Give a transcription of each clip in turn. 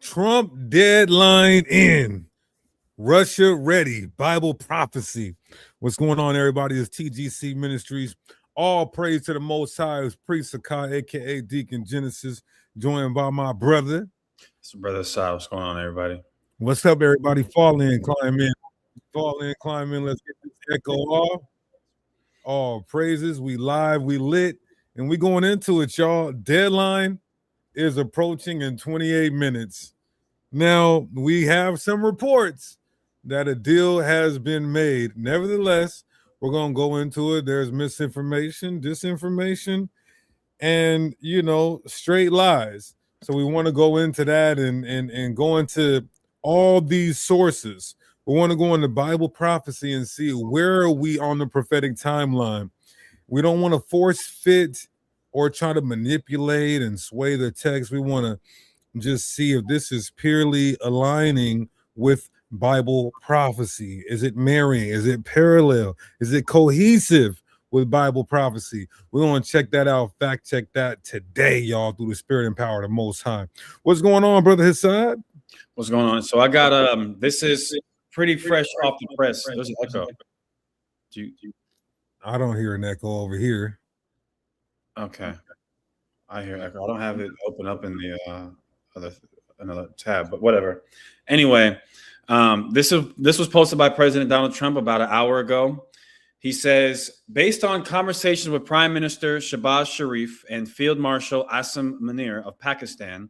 Trump deadline in. Russia ready. Bible prophecy. What's going on, everybody? It's TGC Ministries. All praise to the Most High. It's Priest Sakai, aka Deacon Genesis, joined by my brother. It's Brother Sai. What's going on, everybody? What's up, everybody? Fall in, climb in. Fall in, climb in. Let's get this echo off. All praises. We live, we lit, and we going into it, y'all. Deadline is approaching in 28 minutes. Now, we have some reports that a deal has been made. Nevertheless, we're going to go into it. There's misinformation, disinformation, and, straight lies. So we want to go into that and go into all these sources. We want to go into Bible prophecy and see where are we on the prophetic timeline. We don't want to force fit or try to manipulate and sway the text. We want to just see if this is purely aligning with Bible prophecy. Is it marrying? Is it parallel? Is it cohesive with Bible prophecy? We're going to check that out, fact check that today, y'all, through the spirit and power of the Most High. What's going on, Brother Hassad? What's going on? So I got this is pretty fresh off the press. There's an echo. I don't hear an echo over here. Okay. I hear echo. I don't have it open up in the another tab, but whatever. Anyway, this was posted by President Donald Trump about an hour ago. He says, based on conversations with Prime Minister Shehbaz Sharif and Field Marshal Asim Munir of Pakistan,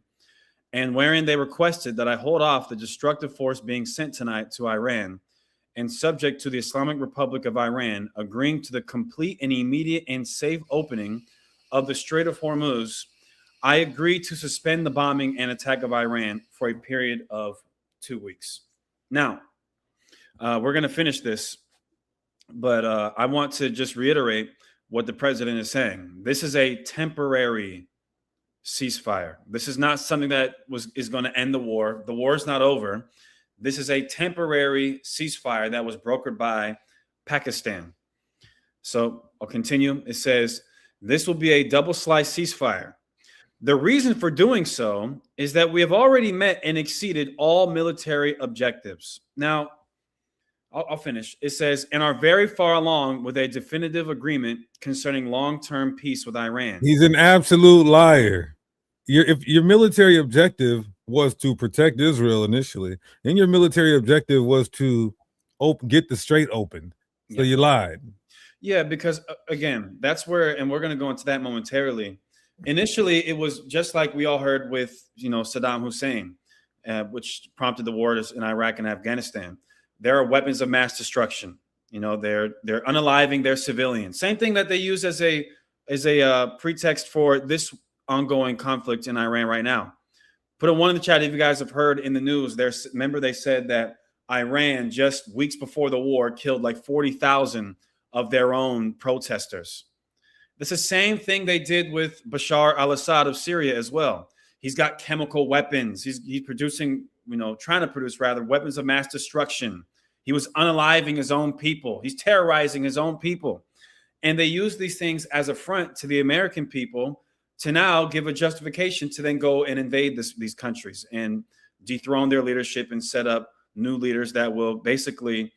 and wherein they requested that I hold off the destructive force being sent tonight to Iran and subject to the Islamic Republic of Iran agreeing to the complete and immediate and safe opening of the Strait of Hormuz, I agree to suspend the bombing and attack of Iran for a period of 2 weeks. Now, we're going to finish this, but I want to just reiterate what the president is saying. This is a temporary ceasefire. This is not something that is going to end the war. The war is not over. This is a temporary ceasefire that was brokered by Pakistan. So I'll continue. It says, this will be a double-slice ceasefire. The reason for doing so is that we have already met and exceeded all military objectives. Now, I'll finish. It says, and are very far along with a definitive agreement concerning long-term peace with Iran. He's an absolute liar. If your military objective was to protect Israel initially, and your military objective was to get the strait open, so you lied. Yeah, because again, that's where, and we're going to go into that momentarily. Initially, it was just like we all heard with, Saddam Hussein, which prompted the wars in Iraq and Afghanistan. There are weapons of mass destruction. They're unaliving their civilians. Same thing that they use as a pretext for this ongoing conflict in Iran right now. Put a one in the chat if you guys have heard in the news. Remember they said that Iran just weeks before the war killed like 40,000 of their own protesters. It's the same thing they did with Bashar al-Assad of Syria as well. He's got chemical weapons. He's producing, trying to produce rather weapons of mass destruction. He was unaliving his own people. He's terrorizing his own people. And they use these things as a front to the American people to now give a justification to then go and invade these countries and dethrone their leadership and set up new leaders that will basically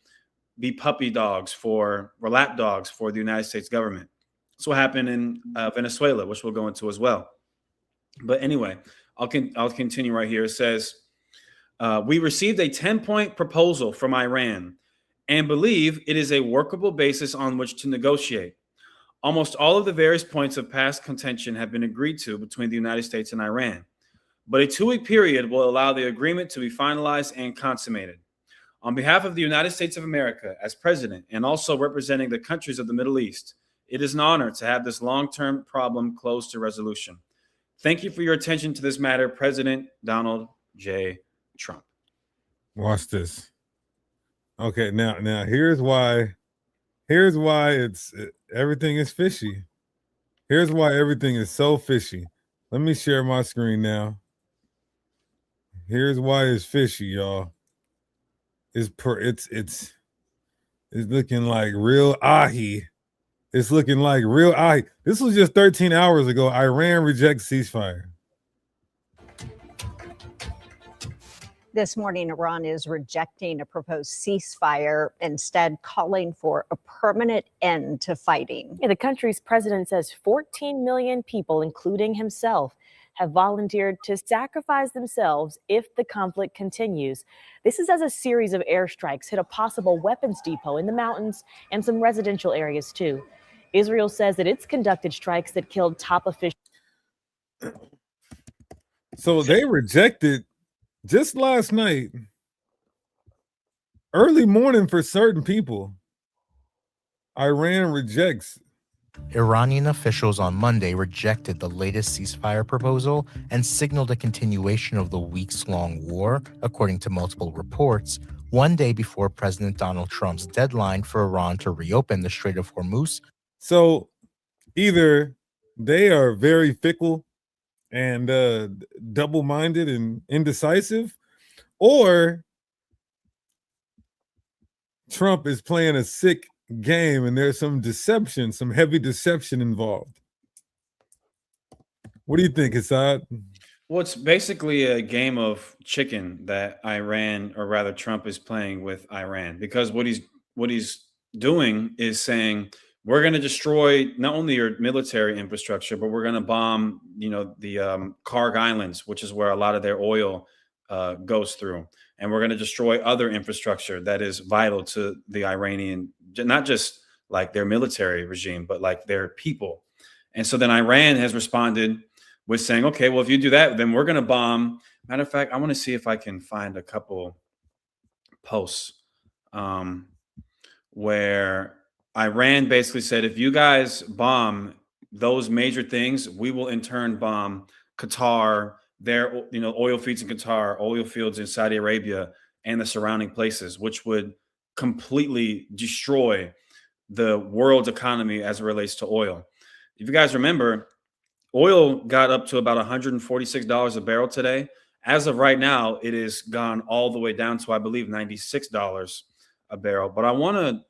be puppy dogs or lap dogs for the United States government. That's what happened in Venezuela, which we'll go into as well. But anyway, I'll continue right here. It says, we received a 10-point proposal from Iran and believe it is a workable basis on which to negotiate. Almost all of the various points of past contention have been agreed to between the United States and Iran, but a 2-week period will allow the agreement to be finalized and consummated. On behalf of the United States of America as president and also representing the countries of the Middle East, it is an honor to have this long-term problem close to resolution. Thank you for your attention to this matter, President Donald J. Trump. Watch this. Okay, now here's why everything is fishy. Here's why everything is so fishy. Let me share my screen now. Here's why it's fishy, y'all. It's looking like real ahi. It's looking like real ahi. This was just 13 hours ago. Iran rejects ceasefire. This morning, Iran is rejecting a proposed ceasefire, instead calling for a permanent end to fighting. Yeah, the country's president says 14 million people, including himself, have volunteered to sacrifice themselves if the conflict continues. This is as a series of airstrikes hit a possible weapons depot in the mountains and some residential areas too. Israel says that it's conducted strikes that killed top officials. So they rejected just last night, early morning for certain people. Iran rejects. Iranian officials on Monday rejected the latest ceasefire proposal and signaled a continuation of the weeks-long war, according to multiple reports, one day before President Donald Trump's deadline for Iran to reopen the Strait of Hormuz. So either they are very fickle and double-minded and indecisive, or Trump is playing a sick game and there's some deception, some heavy deception involved. What do you think, Assad? Well, it's basically a game of chicken that Iran, or rather Trump, is playing with Iran, because what he's doing is saying, we're going to destroy not only your military infrastructure, but we're going to bomb, the Karg Islands, which is where a lot of their oil goes through. And we're going to destroy other infrastructure that is vital to the Iranian, not just like their military regime, but like their people. And so then Iran has responded with saying, okay, well, if you do that, then we're going to bomb. Matter of fact, I want to see if I can find a couple posts where Iran basically said, if you guys bomb those major things, we will in turn bomb Qatar, their oil fields in Qatar, oil fields in Saudi Arabia, and the surrounding places, which would completely destroy the world's economy as it relates to oil. If you guys remember, oil got up to about $146 a barrel today. As of right now, it has gone all the way down to, I believe, $96 a barrel. But I want to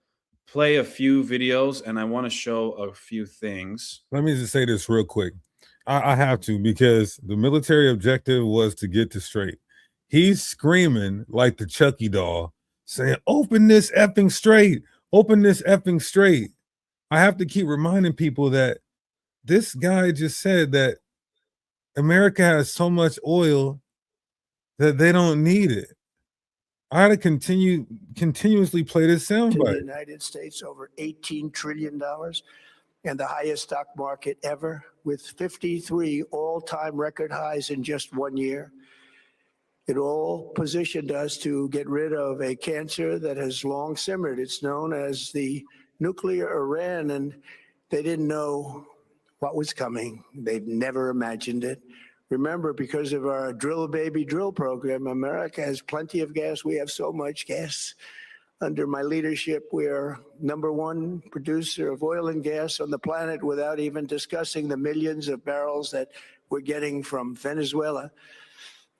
play a few videos and I want to show a few things. Let me just say this real quick. I have to, because the military objective was to get to Strait. He's screaming like the Chucky doll, saying, open this effing strait, open this effing strait. I have to keep reminding people that this guy just said that America has so much oil that they don't need it. I had to continuously play this soundbite. The United States over $18 trillion and the highest stock market ever, with 53 all-time record highs in just 1 year. It all positioned us to get rid of a cancer that has long simmered. It's known as the nuclear Iran, and they didn't know what was coming. They've never imagined it. Remember, because of our drill baby drill program, America has plenty of gas. We have so much gas. Under my leadership, we are #1 producer of oil and gas on the planet, without even discussing the millions of barrels that we're getting from Venezuela.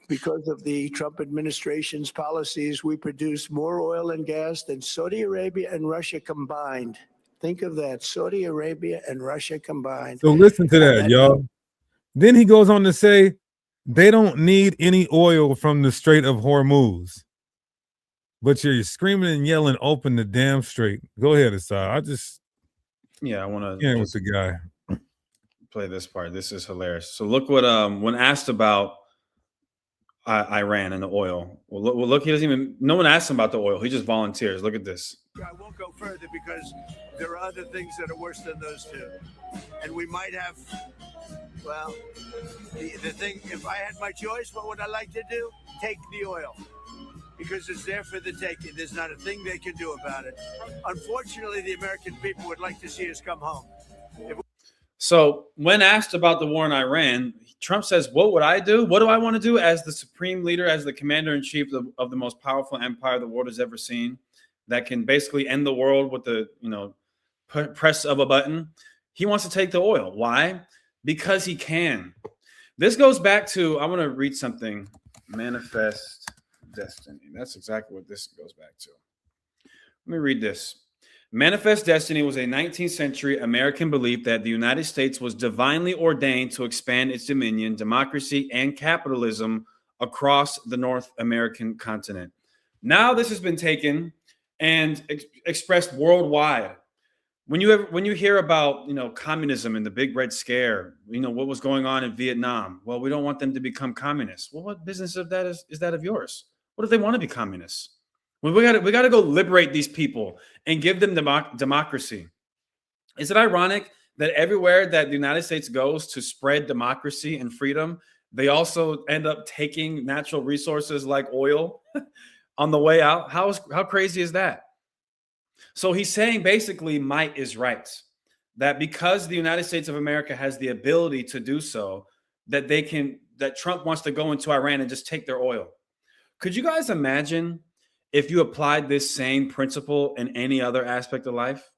Because of the Trump administration's policies, we produce more oil and gas than Saudi Arabia and Russia combined. Think of that, Saudi Arabia and Russia combined. So listen to that, y'all. Then he goes on to say they don't need any oil from the Strait of Hormuz. But you're screaming and yelling, open the damn strait. Go ahead, Assad. I want to with the guy. Play this part. This is hilarious. So look what when asked about Iran and the oil. Well, look, he doesn't even. No one asked him about the oil. He just volunteers. Look at this. I won't go further because there are other things that are worse than those two, and we might have. Well, the thing. If I had my choice, what would I like to do? Take the oil. Because it's there for the taking. There's not a thing they can do about it. Unfortunately, the American people would like to see us come home. So when asked about the war in Iran, Trump says, what would I do? What do I want to do as the supreme leader, as the commander-in-chief of the most powerful empire the world has ever seen, that can basically end the world with the press of a button? He wants to take the oil. Why? Because he can. This goes back to, I want to read something, Manifest Destiny. That's exactly what this goes back to. Let me read this. Manifest Destiny was a 19th century American belief that the United States was divinely ordained to expand its dominion, democracy, and capitalism across the North American continent. Now this has been taken and expressed worldwide. When you hear about, communism and the big red scare, what was going on in Vietnam? Well, we don't want them to become communists. Well, what business of that is that of yours? What if they want to be communists? Well, we got to go liberate these people and give them democracy. Is it ironic that everywhere that the United States goes to spread democracy and freedom, they also end up taking natural resources like oil on the way out? How crazy is that? So he's saying basically might is right, that because the United States of America has the ability to do so, that Trump wants to go into Iran and just take their oil. Could you guys imagine if you applied this same principle in any other aspect of life?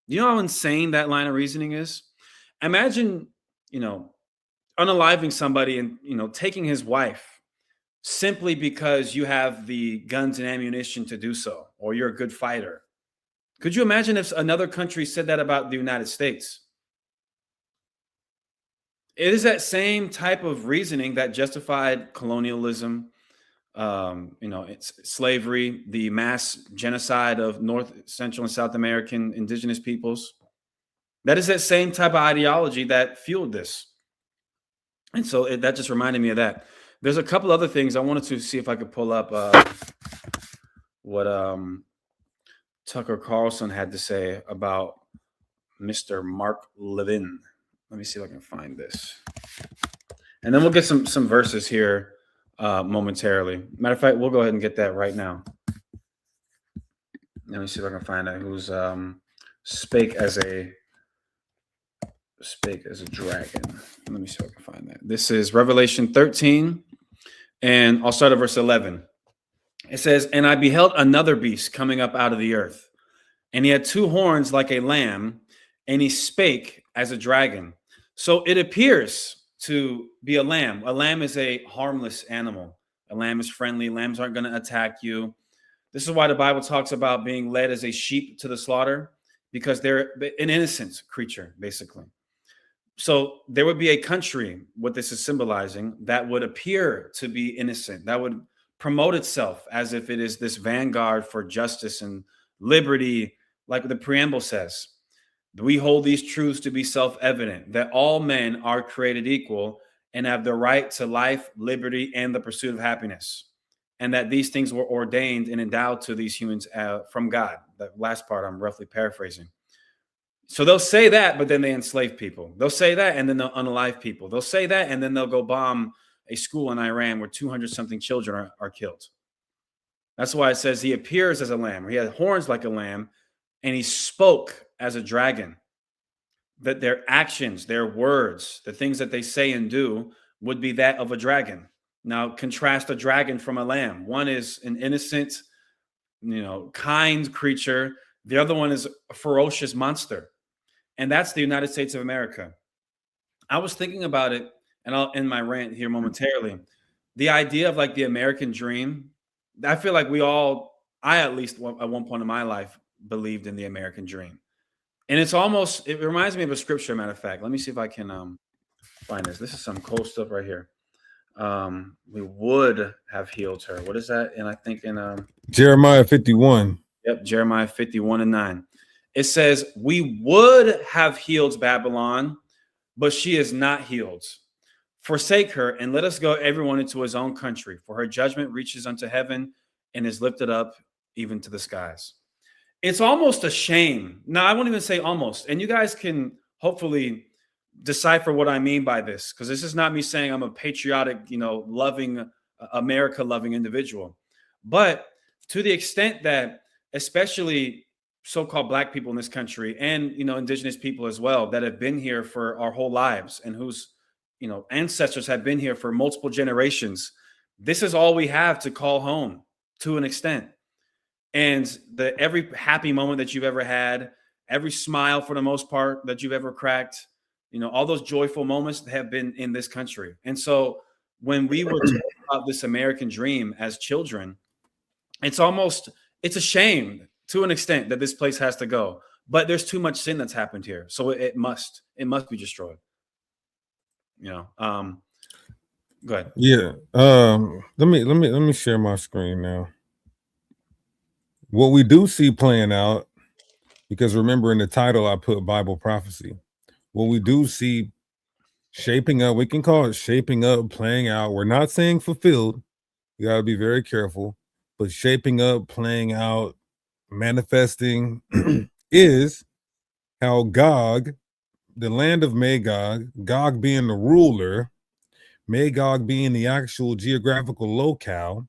You know how insane that line of reasoning is? Imagine, unaliving somebody and, taking his wife simply because you have the guns and ammunition to do so, or you're a good fighter. Could you imagine if another country said that about the United States? It is that same type of reasoning that justified colonialism, it's slavery, the mass genocide of North, Central, and South American indigenous peoples. That is that same type of ideology that fueled this. And so that just reminded me of that. There's a couple other things I wanted to see if I could pull up what Tucker Carlson had to say about Mr. Mark Levin. Let me see if I can find this. And then we'll get some verses here momentarily. Matter of fact, we'll go ahead and get that right now. Let me see if I can find out who's spake as a dragon. Let me see if I can find that. This is Revelation 13, and I'll start at verse 11. It says, "And I beheld another beast coming up out of the earth, and he had two horns like a lamb, and he spake as a dragon." So it appears to be a lamb. A lamb is a harmless animal. A lamb is friendly. Lambs aren't going to attack you. This is why the Bible talks about being led as a sheep to the slaughter, because they're an innocent creature, basically. So there would be a country, what this is symbolizing, that would appear to be innocent, that would promote itself as if it is this vanguard for justice and liberty, like the preamble says. We hold these truths to be self-evident, that all men are created equal and have the right to life, liberty, and the pursuit of happiness, and that these things were ordained and endowed to these humans from God. That last part I'm roughly paraphrasing. So they'll say that, but then they enslave people. They'll say that, and then they'll unalive people. They'll say that, and then they'll go bomb a school in Iran where 200-something children are killed. That's why it says he appears as a lamb. He had horns like a lamb, and he spoke as a dragon. That their actions, their words, the things that they say and do would be that of a dragon. Now, contrast a dragon from a lamb. One is an innocent, kind creature. The other one is a ferocious monster. And that's the United States of America. I was thinking about it, and I'll end my rant here momentarily. The idea of like the American dream, I feel like I at least at one point in my life believed in the American dream. And it reminds me of a scripture, matter of fact. Let me see if I can find this. This is some cool stuff right here. We would have healed her. What is that? And I think in Jeremiah 51. Yep, Jeremiah 51:9. It says, "We would have healed Babylon, but she is not healed. Forsake her, and let us go everyone into his own country, for her judgment reaches unto heaven and is lifted up even to the skies." It's almost a shame. No, I won't even say almost. And you guys can hopefully decipher what I mean by this, because this is not me saying I'm a patriotic, loving, America-loving individual. But to the extent that especially so-called Black people in this country and, indigenous people as well, that have been here for our whole lives and whose, ancestors have been here for multiple generations, this is all we have to call home to an extent. And every happy moment that you've ever had, every smile for the most part that you've ever cracked, all those joyful moments have been in this country. And so when we were talking about this American dream as children, it's a shame to an extent that this place has to go. But there's too much sin that's happened here. So it must be destroyed. Go ahead. Yeah. Let me share my screen now. What we do see playing out, because remember in the title I put Bible prophecy. What we do see shaping up, we can call it shaping up, playing out. We're not saying fulfilled. You got to be very careful, but shaping up, playing out, manifesting is how Gog, the land of Magog, Gog being the ruler, Magog being the actual geographical locale,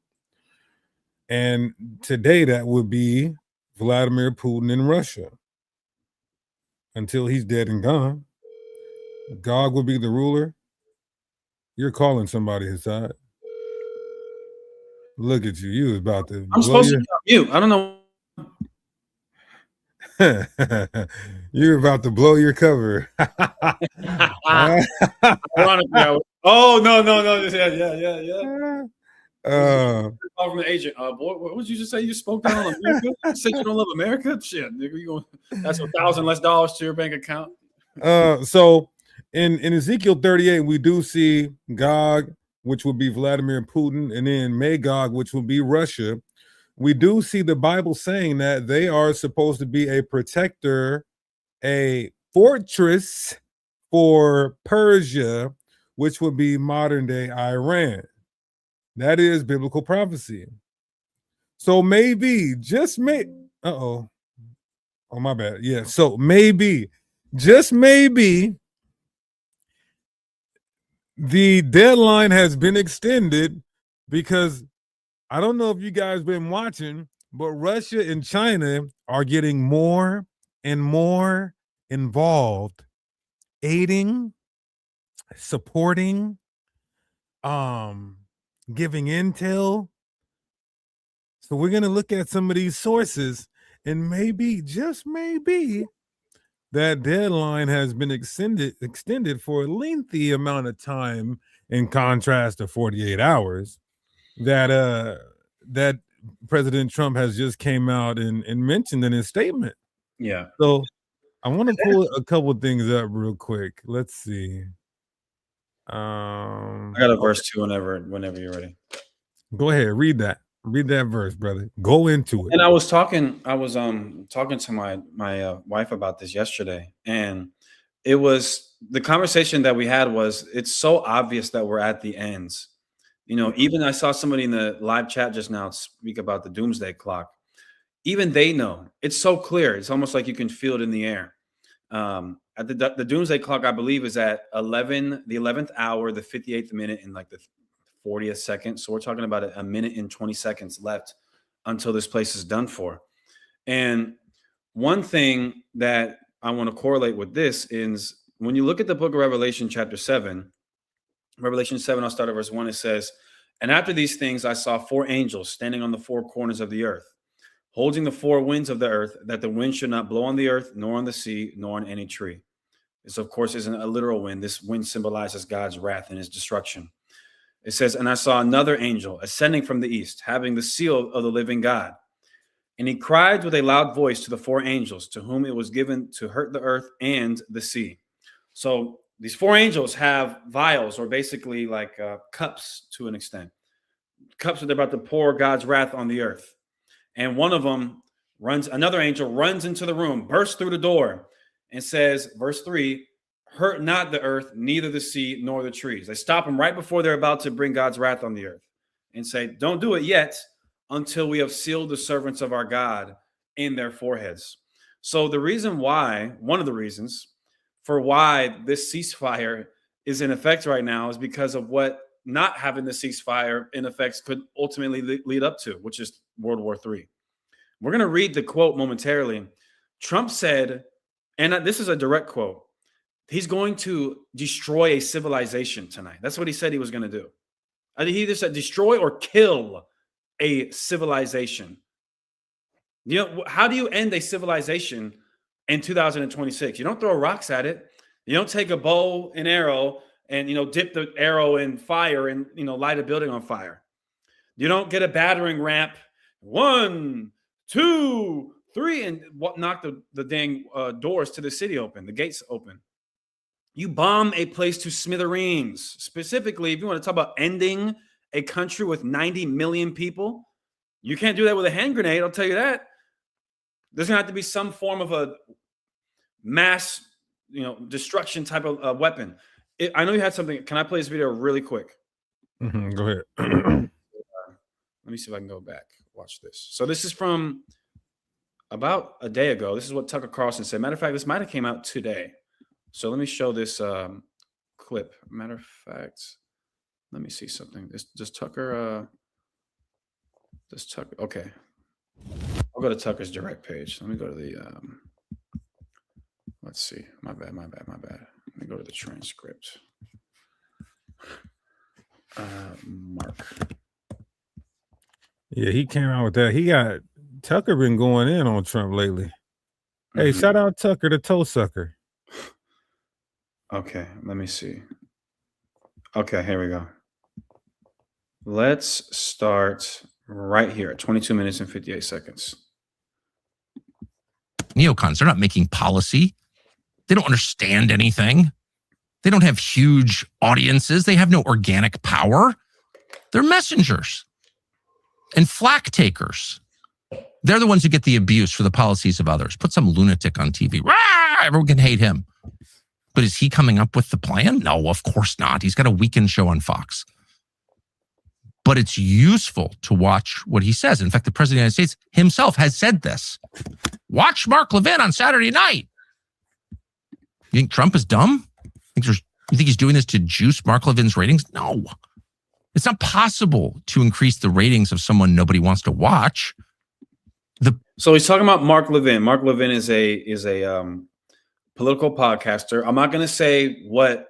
and today that would be Vladimir Putin in Russia. Until he's dead and gone, Gog would be the ruler. You're calling somebody his side. Look at you. You was about to I'm blow supposed your... to be on mute. I don't know. You're about to blow your cover. Ironically, oh no. Yeah. Call from the agent. Boy, what would you just say? You spoke down on America? You said you don't love America? Shit, nigga, that's $1,000 less to your bank account. So in Ezekiel 38, we do see Gog, which would be Vladimir Putin, and then Magog, which would be Russia. We do see the Bible saying that they are supposed to be a protector, a fortress for Persia, which would be modern day Iran. That is biblical prophecy. So maybe, just maybe, oh my bad. Yeah, so maybe, just maybe, the deadline has been extended because I don't know if you guys been watching, but Russia and China are getting more and more involved, aiding, supporting, giving intel. So we're going to look at some of these sources, and maybe, just maybe, that deadline has been extended for a lengthy amount of time, in contrast to 48 hours that President Trump has just came out and mentioned in his statement. Yeah. So I want to pull a couple things up real quick. Let's see. I got a verse too whenever you're ready. Go ahead, read that verse, brother. Go into it. And I was talking to my wife about this yesterday, and it was the conversation that we had was, it's so obvious that we're at the ends. You know, even I saw somebody in the live chat just now speak about the doomsday clock. Even they know, it's so clear. It's almost like you can feel it in the air. At the doomsday clock, I believe, is at the 11th hour, the 58th minute, and like the 40th second. So we're talking about a minute and 20 seconds left until this place is done for. And one thing that I want to correlate with this is when you look at the book of Revelation, chapter 7, Revelation 7, I'll start at verse 1. It says, "And after these things, I saw 4 angels standing on the 4 corners of the earth, holding the 4 winds of the earth, that the wind should not blow on the earth, nor on the sea, nor on any tree." This, of course, isn't a literal wind. This wind symbolizes God's wrath and his destruction. It says, "And I saw another angel ascending from the east, having the seal of the living God. And he cried with a loud voice to the 4 angels, to whom it was given to hurt the earth and the sea." So these 4 angels have vials, or basically like cups to an extent. Cups that they're about to pour God's wrath on the earth. And one of them another angel runs into the room, bursts through the door, and says, verse 3, "Hurt not the earth, neither the sea, nor the trees." They stop them right before they're about to bring God's wrath on the earth and say, "Don't do it yet until we have sealed the servants of our God in their foreheads." So one of the reasons for why this ceasefire is in effect right now is because of what not having the ceasefire in effect could ultimately lead up to, which is World War III. We're going to read the quote momentarily. Trump said, and this is a direct quote, he's going to destroy a civilization tonight. That's what he said he was going to do. He either said destroy or kill a civilization. You know, how do you end a civilization in 2026? You don't throw rocks at it. You don't take a bow and arrow and, dip the arrow in fire and, light a building on fire. You don't get a battering ramp. 1, 2, 3, and knock the dang doors to the city open, the gates open. You bomb a place to smithereens. Specifically, if you want to talk about ending a country with 90 million people, you can't do that with a hand grenade. I'll tell you that. There's going to have to be some form of a mass, destruction type of weapon. I know you had something. Can I play this video really quick? Go ahead. Let me see if I can go back. Watch this. So this is from about a day ago. This is what Tucker Carlson said. Matter of fact, this might have came out today. So let me show this clip. Matter of fact, let me see something. Does Tucker? Okay. I'll go to Tucker's direct page. Let me go to the. Let's see. My bad. Let me go to the transcript. Mark. Yeah, he came out with that. He got Tucker been going in on Trump lately. Hey, shout out Tucker, the toe sucker. Okay, let me see. Okay, here we go. Let's start right here at 22 minutes and 58 seconds. Neocons, they're not making policy. They don't understand anything. They don't have huge audiences. They have no organic power. They're messengers and flack takers. They're the ones who get the abuse for the policies of others. Put some lunatic on TV. Rah! Everyone can hate him. But is he coming up with the plan? No, of course not. He's got a weekend show on Fox. But it's useful to watch what he says. In fact, the president of the United States himself has said this. Watch Mark Levin on Saturday night. You think Trump is dumb? You think he's doing this to juice Mark Levin's ratings? No. It's not possible to increase the ratings of someone nobody wants to watch. So he's talking about Mark Levin. Mark Levin is a political podcaster. I'm not going to say what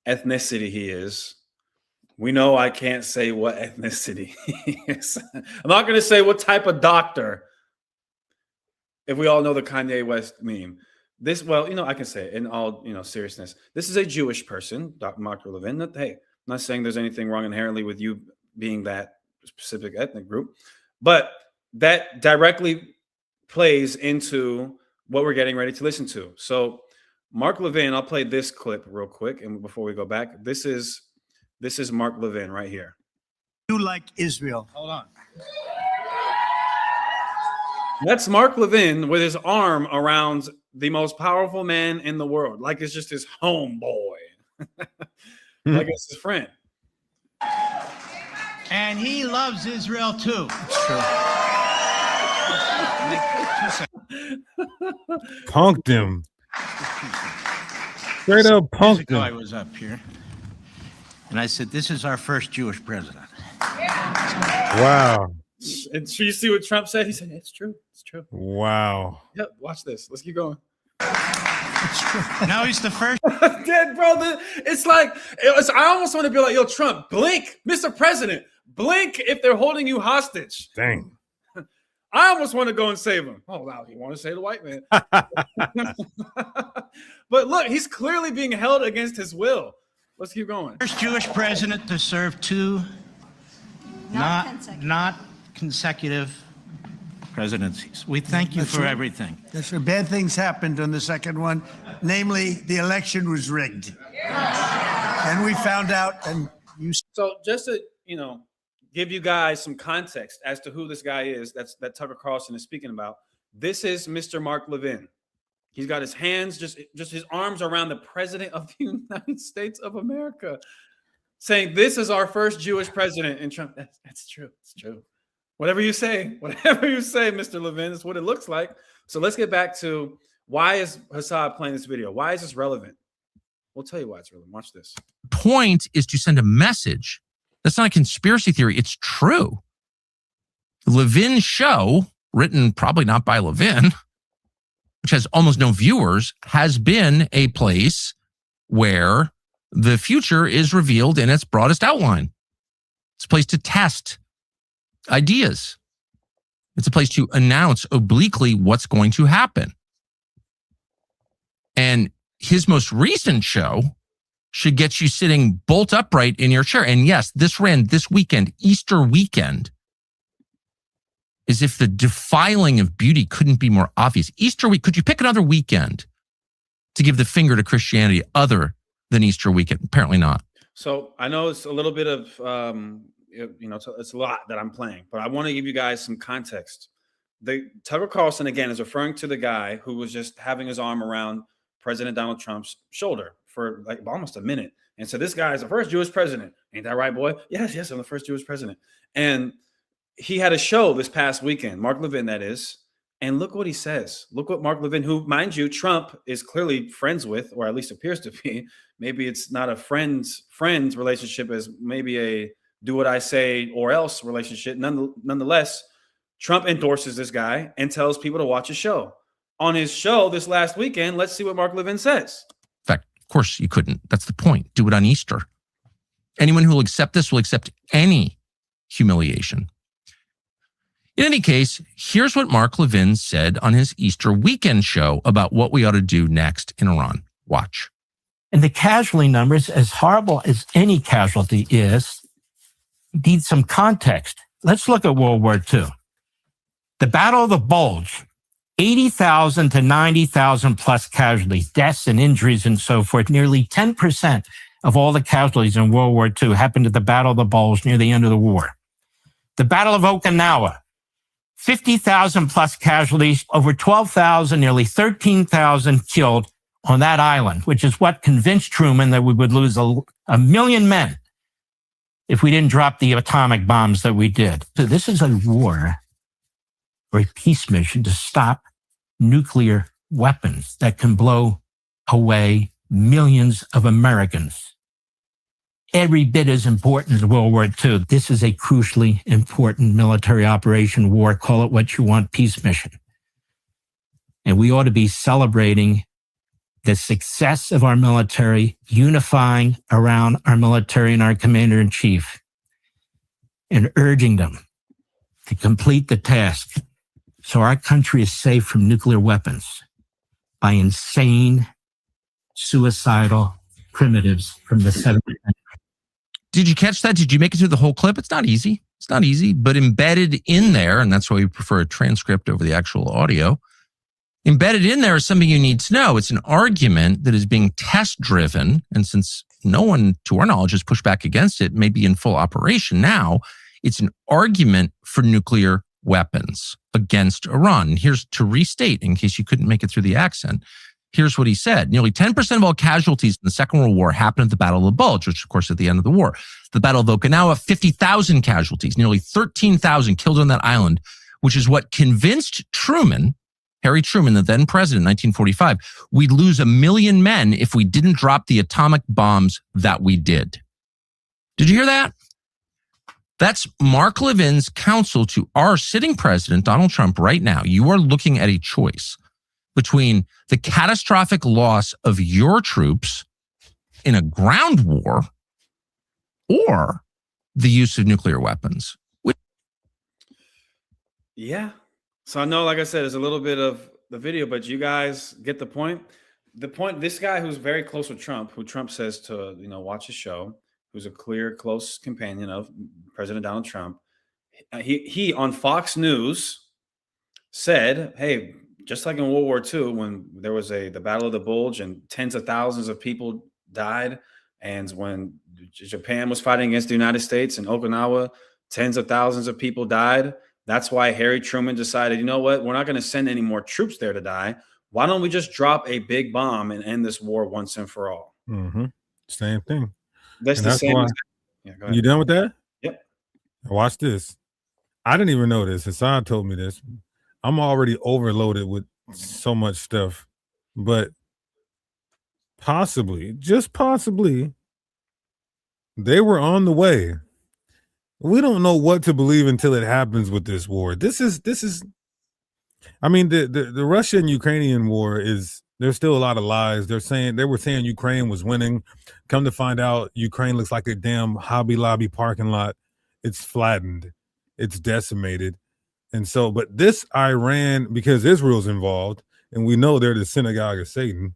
ethnicity he is. We know I can't say what ethnicity he is. I'm not going to say what type of doctor. If we all know the Kanye West meme. I can say it in all, seriousness. This is a Jewish person, Dr. Mark Levin. Hey, I'm not saying there's anything wrong inherently with you being that specific ethnic group, but that directly plays into what we're getting ready to listen to. So Mark Levin, I'll play this clip real quick. And before we go back, this is Mark Levin right here. You like Israel. Hold on. That's Mark Levin with his arm around the most powerful man in the world. Like it's just his homeboy. Like it's his friend. And he loves Israel too. It's true. Punked him. Straight up punked I him. was up here, and I said, "This is our first Jewish president." Wow. And so you see what Trump said? He said, it's true. It's true. Wow. Yep, watch this. Let's keep going. It's true. Now he's the first. Dead, bro. I almost want to be like, yo, Trump, blink, Mr. President, blink if they're holding you hostage. Dang. I almost want to go and save him. Oh, wow. You want to save the white man. But look, he's clearly being held against his will. Let's keep going. First Jewish president to serve two not consecutive presidencies. We thank you for everything. Yes, sir. Bad things happened on the second one. Namely, the election was rigged. And we found out, and you. So just to, give you guys some context as to who this guy is that Tucker Carlson is speaking about. This is Mr. Mark Levin. He's got his hands, just his arms around the president of the United States of America, saying, this is our first Jewish president. And Trump, that's true. It's true. Whatever you say, Mr. Levin, is what it looks like. So let's get back to why is Hassad playing this video? Why is this relevant? We'll tell you why it's relevant. Watch this. Point is to send a message. That's not a conspiracy theory. It's true. Levin's show, written probably not by Levin, which has almost no viewers, has been a place where the future is revealed in its broadest outline. It's a place to test ideas. It's a place to announce obliquely what's going to happen. And his most recent show should get you sitting bolt upright in your chair. And yes, this ran this weekend, Easter weekend, as if the defiling of beauty couldn't be more obvious. Easter week, could you pick another weekend to give the finger to Christianity other than Easter weekend? Apparently not. So I know it's a little bit of, it's a lot that I'm playing, but I want to give you guys some context. Tucker Carlson, again, is referring to the guy who was just having his arm around President Donald Trump's shoulder for like almost a minute. And so this guy is the first Jewish president. Ain't that right, boy? Yes, I'm the first Jewish president. And he had a show this past weekend, Mark Levin, that is. And look what he says. Look what Mark Levin, who, mind you, Trump is clearly friends with, or at least appears to be. Maybe it's not a friends relationship, as maybe a do what I say or else relationship. Nonetheless, Trump endorses this guy and tells people to watch his show. On his show this last weekend, let's see what Mark Levin says. In fact, of course you couldn't. That's the point. Do it on Easter. Anyone who will accept this will accept any humiliation. In any case, here's what Mark Levin said on his Easter weekend show about what we ought to do next in Iran. Watch. And the casualty numbers, as horrible as any casualty is, need some context. Let's look at World War II. The Battle of the Bulge, 80,000 to 90,000 plus casualties, deaths and injuries and so forth. Nearly 10% of all the casualties in World War II happened at the Battle of the Bulge near the end of the war. The Battle of Okinawa, 50,000 plus casualties, over 12,000, nearly 13,000 killed on that island, which is what convinced Truman that we would lose a million men if we didn't drop the atomic bombs that we did. So this is a war or a peace mission to stop nuclear weapons that can blow away millions of Americans. Every bit as important as World War II. This is a crucially important military operation, war, call it what you want, peace mission. And we ought to be celebrating the success of our military, unifying around our military and our commander-in-chief, and urging them to complete the task so our country is safe from nuclear weapons by insane, suicidal primitives from the 70s. Did you catch that? Did you make it through the whole clip? It's not easy. It's not easy, but embedded in there, and that's why we prefer a transcript over the actual audio. Embedded in there is something you need to know. It's an argument that is being test-driven, and since no one, to our knowledge, has pushed back against it, may be in full operation now, it's an argument for nuclear weapons against Iran. And here's to restate, in case you couldn't make it through the accent, here's what he said. Nearly 10% of all casualties in the Second World War happened at the Battle of the Bulge, which, of course, at the end of the war. The Battle of Okinawa, 50,000 casualties, nearly 13,000 killed on that island, which is what convinced Truman, Harry Truman, the then president in 1945, we'd lose 1 million men if we didn't drop the atomic bombs that we did. Did you hear that? That's Mark Levin's counsel to our sitting president, Donald Trump, right now. You are looking at a choice between the catastrophic loss of your troops in a ground war or the use of nuclear weapons. Yeah. So I know, like I said, there's a little bit of the video, but you guys get the point. The point, this guy who's very close with Trump, who Trump says to, watch his show, who's a clear, close companion of President Donald Trump, he on Fox News said, hey, just like in World War II, when there was the Battle of the Bulge and tens of thousands of people died, and when Japan was fighting against the United States in Okinawa, tens of thousands of people died. That's why Harry Truman decided, you know what, we're not going to send any more troops there to die. Why don't we just drop a big bomb and end this war once and for all? Mm-hmm. Same thing. That's the same. Yeah, go ahead. You done with that? Yep. Watch this. I didn't even know this. Hassan told me this. I'm already overloaded with so much stuff, but possibly, just possibly, they were on the way. We don't know what to believe until it happens with this war. This is. I mean, the Russian-Ukrainian war is. There's still a lot of lies. They were saying Ukraine was winning. Come to find out, Ukraine looks like a damn Hobby Lobby parking lot. It's flattened. It's decimated. And so, but this Iran, because Israel's involved, and we know they're the synagogue of Satan.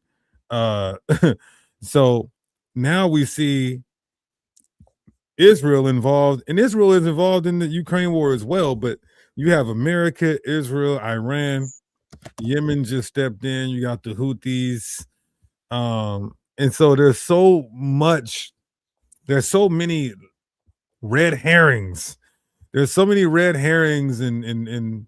So now we see Israel involved, and Israel is involved in the Ukraine war as well. But you have America, Israel, Iran, Yemen just stepped in. You got the Houthis. And so there's so many red herrings. There's so many red herrings and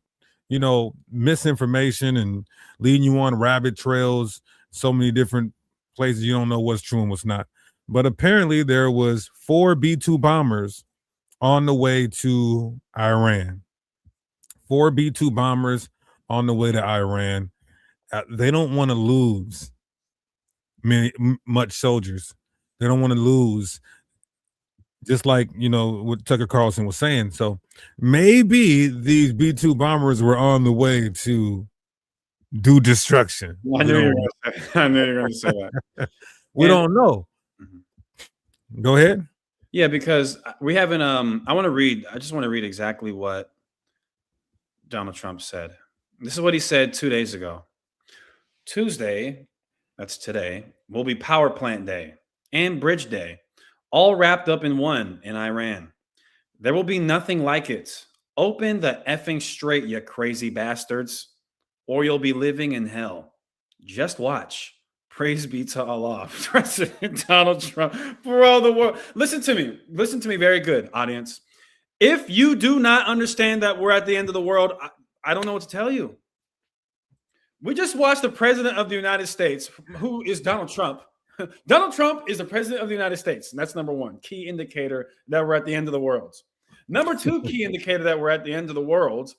misinformation and leading you on rabbit trails, so many different places you don't know what's true and what's not. But apparently there was 4 B-2 bombers on the way to Iran. 4 B-2 bombers on the way to Iran. They don't want to lose much soldiers. They don't want to lose, just like what Tucker Carlson was saying. So maybe these B-2 bombers were on the way to do destruction. I knew you were going to say that. We don't know. Go ahead. Yeah, because we haven't. I just want to read exactly what Donald Trump said. This is what he said 2 days ago. Tuesday, that's today, will be Power Plant Day and Bridge Day, all wrapped up in one in Iran. There will be nothing like it. Open the effing straight, you crazy bastards, or you'll be living in hell. Just watch. Praise be to Allah. President Donald Trump for all the world. Listen to me. Listen to me very good, audience. If you do not understand that we're at the end of the world, I don't know what to tell you. We just watched the president of the United States, who is Donald Trump. Donald Trump is the president of the United States. And that's number one, key indicator that we're at the end of the world. Number two, key indicator that we're at the end of the world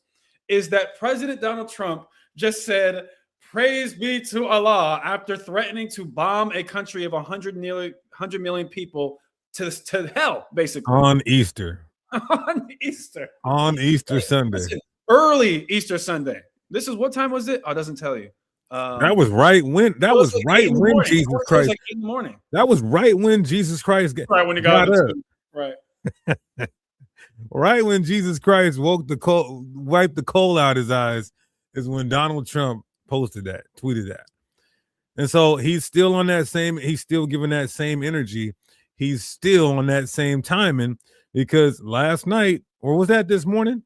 is that President Donald Trump just said, praise be to Allah, after threatening to bomb a country of 100 million people to hell, basically. On Easter. On Easter Sunday. Listen, early Easter Sunday. This is what time was it? Oh, it doesn't tell you. That was right when Jesus Christ. Like 8 in the morning. That was right when Jesus Christ right when he got up. Right. Right when Jesus Christ wiped the coal out his eyes is when Donald Trump tweeted that. And so he's still on that same, he's still giving that same energy. He's still on that same timing, because last night, or was that this morning?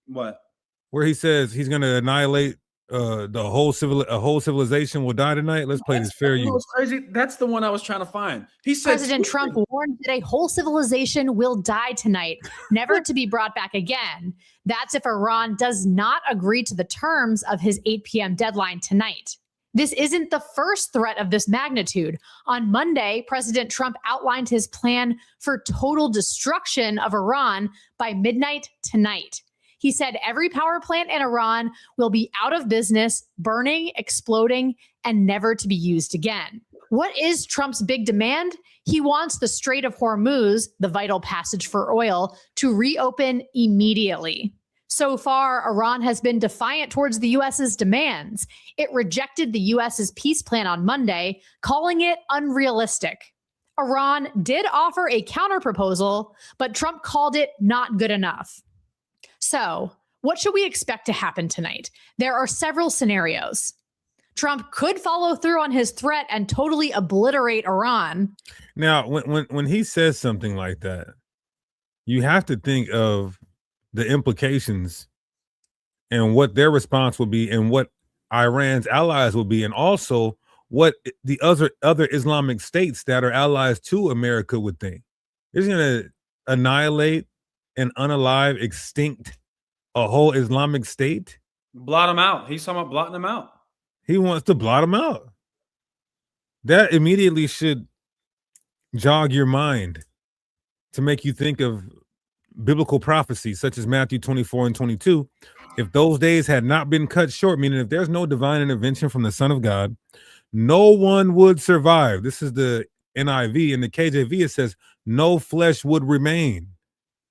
What? Where he says he's going to annihilate a whole civilization will die tonight. Let's play this fair use. Crazy. That's the one I was trying to find. He said President Trump warned that a whole civilization will die tonight, never to be brought back again. That's if Iran does not agree to the terms of his 8 p.m. deadline tonight. This isn't the first threat of this magnitude. On Monday, President Trump outlined his plan for total destruction of Iran by midnight tonight. He said every power plant in Iran will be out of business, burning, exploding, and never to be used again. What is Trump's big demand? He wants the Strait of Hormuz, the vital passage for oil, to reopen immediately. So far, Iran has been defiant towards the U.S.'s demands. It rejected the U.S.'s peace plan on Monday, calling it unrealistic. Iran did offer a counterproposal, but Trump called it not good enough. So, what should we expect to happen tonight? There are several scenarios. Trump could follow through on his threat and totally obliterate Iran. Now, when he says something like that, you have to think of the implications and what their response will be and what Iran's allies will be, and also what the other Islamic states that are allies to America would think. He's going to annihilate and unalive, extinct a whole Islamic state. Blot them out. He's talking about blotting them out. He wants to blot them out. That immediately should jog your mind to make you think of biblical prophecies such as Matthew 24 and 22. If those days had not been cut short, meaning if there's no divine intervention from the Son of God, no one would survive. This is the NIV. In the KJV, it says no flesh would remain.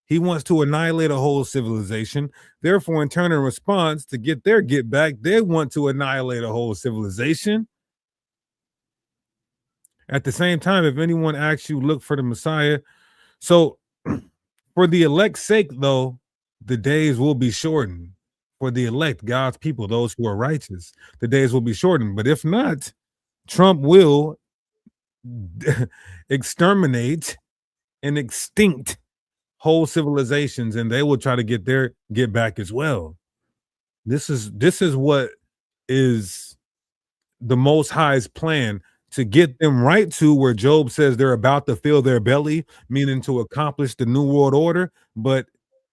He wants to annihilate a whole civilization. Therefore, in turn, in response to get their get back, they want to annihilate a whole civilization. At the same time, if anyone asks you, look for the Messiah. So for the elect's sake, though, the days will be shortened. For the elect, God's people, those who are righteous, the days will be shortened. But if not, Trump will exterminate and extinct whole civilizations, and they will try to get back as well. This is what is the Most High's plan to get them right to where Job says they're about to fill their belly, meaning to accomplish the new world order. But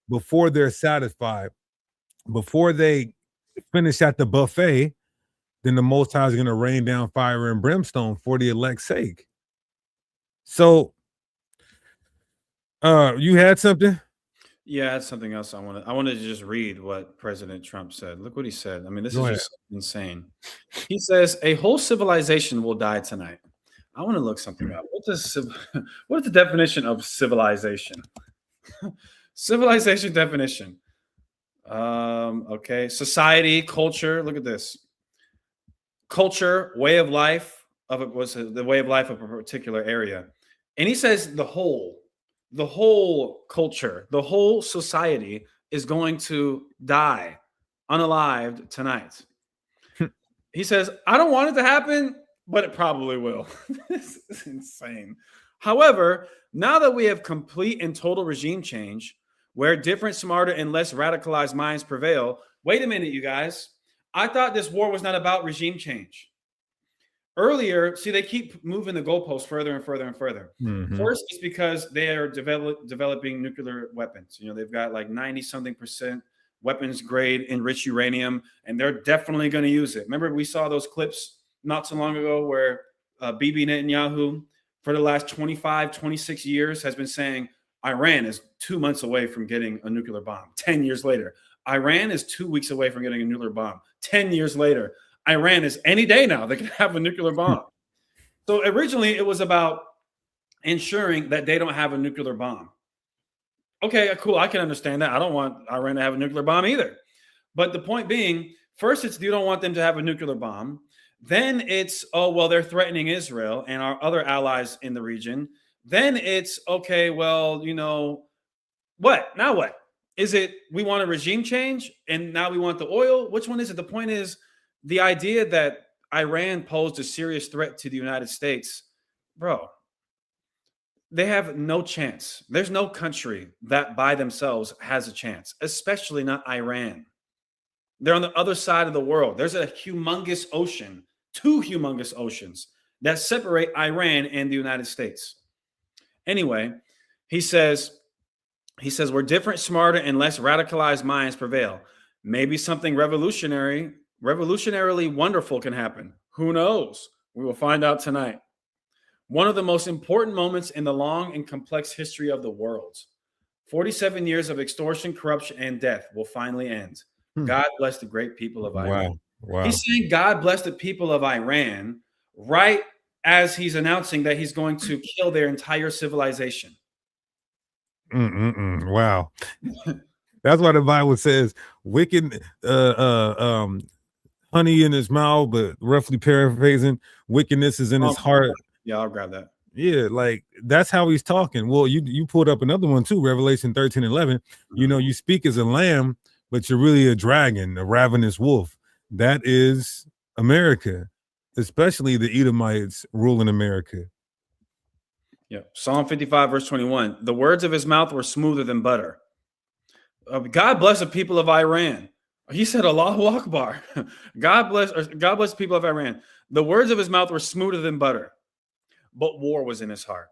before they're satisfied, before they finish at the buffet, then the Most High is going to rain down fire and brimstone for the elect's sake. So, you had something? Yeah, that's something else I wanted to just read what President Trump said. Look what he said. I mean, this Go is ahead. just insane. He says a whole civilization will die tonight. I want to look something up. What is the definition of civilization? Civilization definition. Okay, society, culture. Look at this. Culture, way of life of it was the way of life of a particular area, and he says the whole culture, the whole society is going to die unalived tonight. He says, I don't want it to happen, but it probably will. This is insane. However, now that we have complete and total regime change, where different, smarter, and less radicalized minds prevail, wait a minute, you guys. I thought this war was not about regime change. Earlier, see, they keep moving the goalposts further and further and further. Mhm. First, it's because they are developing nuclear weapons. You know, they've got like 90-something% weapons grade enriched uranium, and they're definitely going to use it. Remember, we saw those clips not so long ago where Bibi Netanyahu, for the last 25, 26 years, has been saying Iran is 2 months away from getting a nuclear bomb. 10 years later, Iran is 2 weeks away from getting a nuclear bomb. 10 years later, Iran is any day now they can have a nuclear bomb. So originally it was about ensuring that they don't have a nuclear bomb. Okay, cool. I can understand that. I don't want Iran to have a nuclear bomb either. But the point being, first it's you don't want them to have a nuclear bomb. Then it's, oh, well, they're threatening Israel and our other allies in the region. Then it's, okay, well, you know, what? Now what? Is it we want a regime change and now we want the oil? Which one is it? The point is, the idea that Iran posed a serious threat to the United States, bro, they have no chance. There's no country that by themselves has a chance, especially not Iran. They're on the other side of the world. There's a humongous ocean, 2 humongous oceans that separate Iran and the United States. Anyway, he says, where different, smarter, and less radicalized minds prevail, maybe something revolutionarily wonderful can happen. Who knows? We will find out tonight. One of the most important moments in the long and complex history of the world. 47 years of extortion, corruption, and death will finally end. God bless the great people of Iran. Wow. He's saying God bless the people of Iran right as he's announcing that he's going to kill their entire civilization. Wow. That's why the Bible says wicked honey in his mouth, but roughly paraphrasing, wickedness is in his heart. Yeah, I'll grab that. Yeah, like that's how he's talking. Well, you pulled up another one too, Revelation 13:11. You know, you speak as a lamb, but you're really a dragon, a ravenous wolf. That is America, especially the Edomites ruling America. Yeah. Psalm 55, verse 21. The words of his mouth were smoother than butter. God bless the people of Iran. He said, Allahu Akbar. God bless the people of Iran. The words of his mouth were smoother than butter, but war was in his heart.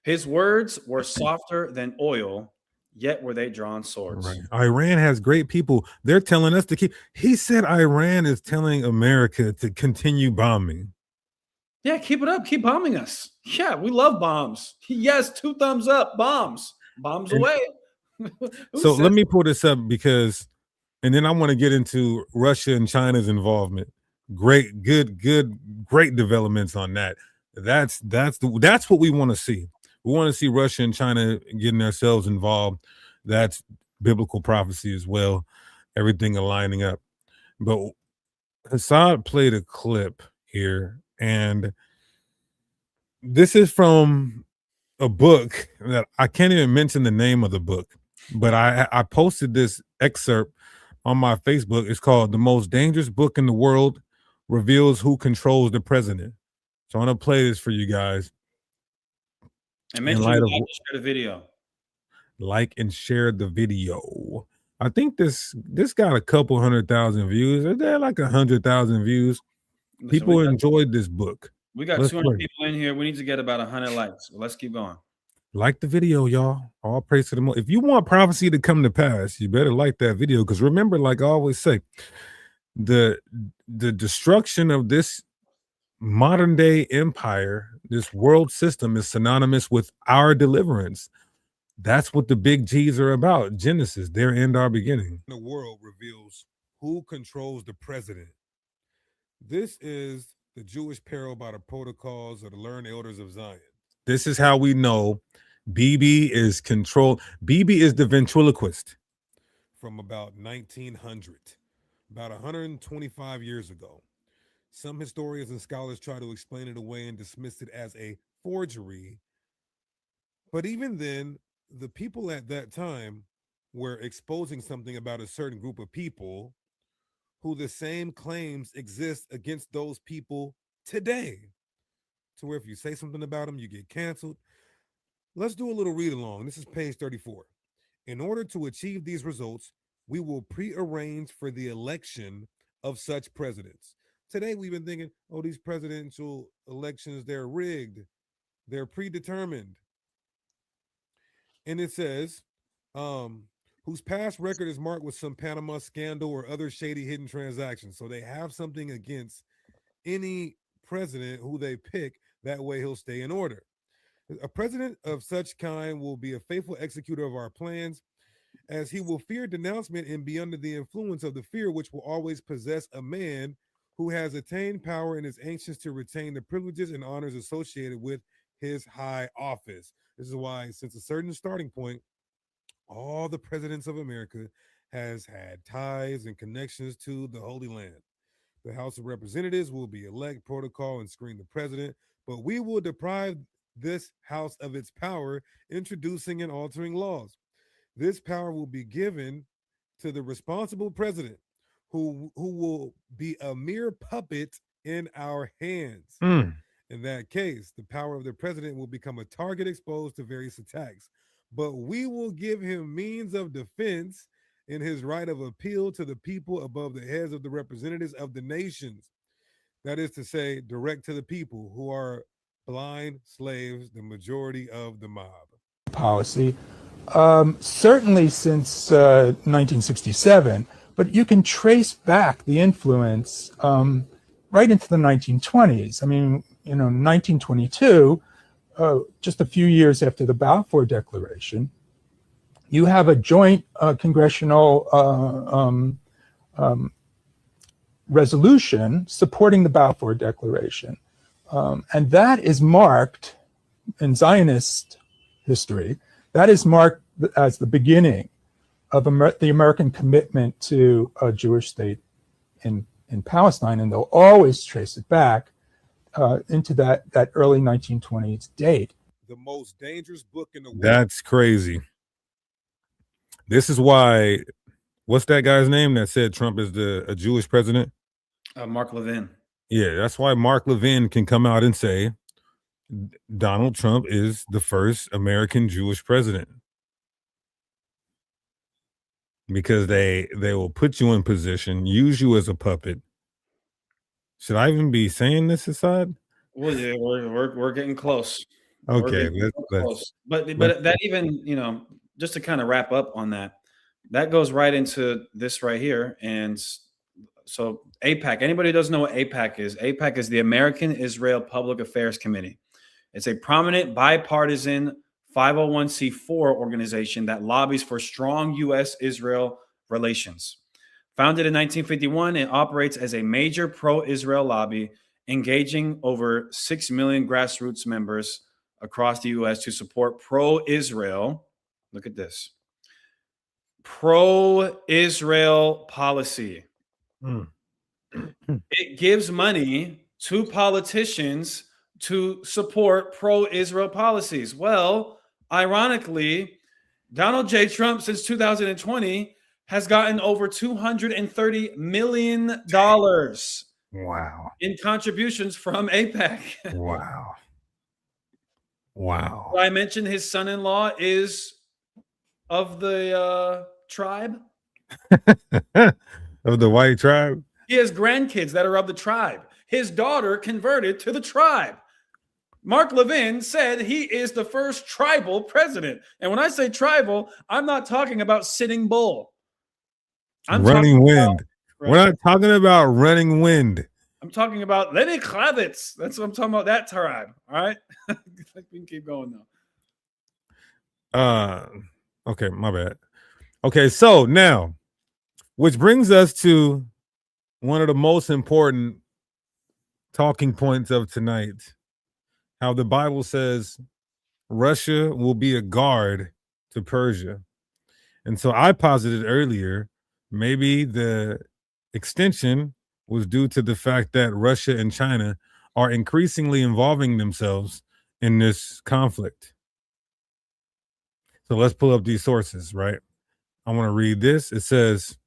His words were softer than oil, yet were they drawn swords. Right. Iran has great people. They're telling us to keep. He said Iran is telling America to continue bombing. Yeah, keep it up. Keep bombing us. Yeah, we love bombs. Yes, 2 thumbs up. Bombs away. So let me pull this up because, and then I want to get into Russia and China's involvement. Great developments on that. That's what we want to see. We want to see Russia and China getting themselves involved. That's biblical prophecy as well. Everything aligning up. But Hassad played a clip here, and this is from a book that I can't even mention the name of the book, but I posted this excerpt on my Facebook. It's called "The Most Dangerous Book in the World Reveals Who Controls the President." So I'm gonna play this for you guys. And make sure you like and share the video. Like and share the video. I think this got a couple 100,000 views. Is there like 100,000 views? People enjoyed this book. We got Let's 200 pray. people in here. We need to get about 100 likes. So let's keep going. Like the video, y'all. All praise to the Most. If you want prophecy to come to pass, you better like that video. Because remember, like I always say, the destruction of this modern day empire, this world system, is synonymous with our deliverance. That's what the big G's are about. Genesis, their end, our beginning. The world reveals who controls the president. This is the Jewish parable by the protocols of the learned elders of Zion. This is how we know BB is controlled. BB is the ventriloquist from about 1900, about 125 years ago. Some historians and scholars try to explain it away and dismiss it as a forgery. But even then, the people at that time were exposing something about a certain group of people who the same claims exist against those people today. To where if you say something about them, you get canceled. Let's do a little read along. This is page 34. In order to achieve these results, we will prearrange for the election of such presidents. Today, we've been thinking, oh, these presidential elections, they're rigged. They're predetermined. And it says, whose past record is marked with some Panama scandal or other shady hidden transactions. So they have something against any president who they pick. That way he'll stay in order. A president of such kind will be a faithful executor of our plans, as he will fear denouncement and be under the influence of the fear which will always possess a man who has attained power and is anxious to retain the privileges and honors associated with his high office. This is why, since a certain starting point, all the presidents of America has had ties and connections to the Holy Land. The House of Representatives will be elect, protocol, and screen the president, but we will deprive this house of its power, introducing and altering laws. This power will be given to the responsible president, who will be a mere puppet in our hands. In that case, the power of the president will become a target exposed to various attacks, but we will give him means of defense in his right of appeal to the people above the heads of the representatives of the nations. That is to say, direct to the people who are blind slaves, the majority of the mob. Policy, certainly since 1967, but you can trace back the influence right into the 1920s. I mean, 1922, just a few years after the Balfour Declaration, you have a joint congressional resolution supporting the Balfour Declaration. And that is marked in Zionist history, that is marked as the beginning of the American commitment to a Jewish state in Palestine. And they'll always trace it back into that early 1920s date. The most dangerous book in the world. That's crazy. This is why, what's that guy's name that said Trump is a Jewish president? Mark Levin. Yeah, that's why Mark Levin can come out and say Donald Trump is the first American Jewish president. Because they will put you in position, use you as a puppet. Should I even be saying this aside? Well, yeah, we're getting close. Okay, close. But that even, just to kind of wrap up on that, that goes right into this right here. And so AIPAC, anybody who doesn't know what AIPAC is the American Israel Public Affairs Committee. It's a prominent bipartisan 501c4 organization that lobbies for strong U.S.-Israel relations. Founded in 1951, it operates as a major pro-Israel lobby, engaging over 6 million grassroots members across the U.S. to support pro-Israel. Look at this. Pro-Israel policy. It gives money to politicians to support pro-Israel policies. Well, ironically, Donald J. Trump since 2020 has gotten over $230 million wow. in contributions from AIPAC. Wow. I mentioned his son-in-law is of the tribe. Of the white tribe? He has grandkids that are of the tribe. his daughter converted to the tribe. Mark Levin said he is the first tribal president. And when I say tribal, I'm not talking about Sitting Bull. I'm running wind. Right. We're not talking about running wind. I'm talking about Lenny Kravitz. That's what I'm talking about, that tribe. All right? We can keep going now. Okay, my bad. Okay, so now, which brings us to one of the most important talking points of tonight. How the Bible says Russia will be a guard to Persia. And so I posited earlier, maybe the extension was due to the fact that Russia and China are increasingly involving themselves in this conflict. So let's pull up these sources, right? I want to read this. It says,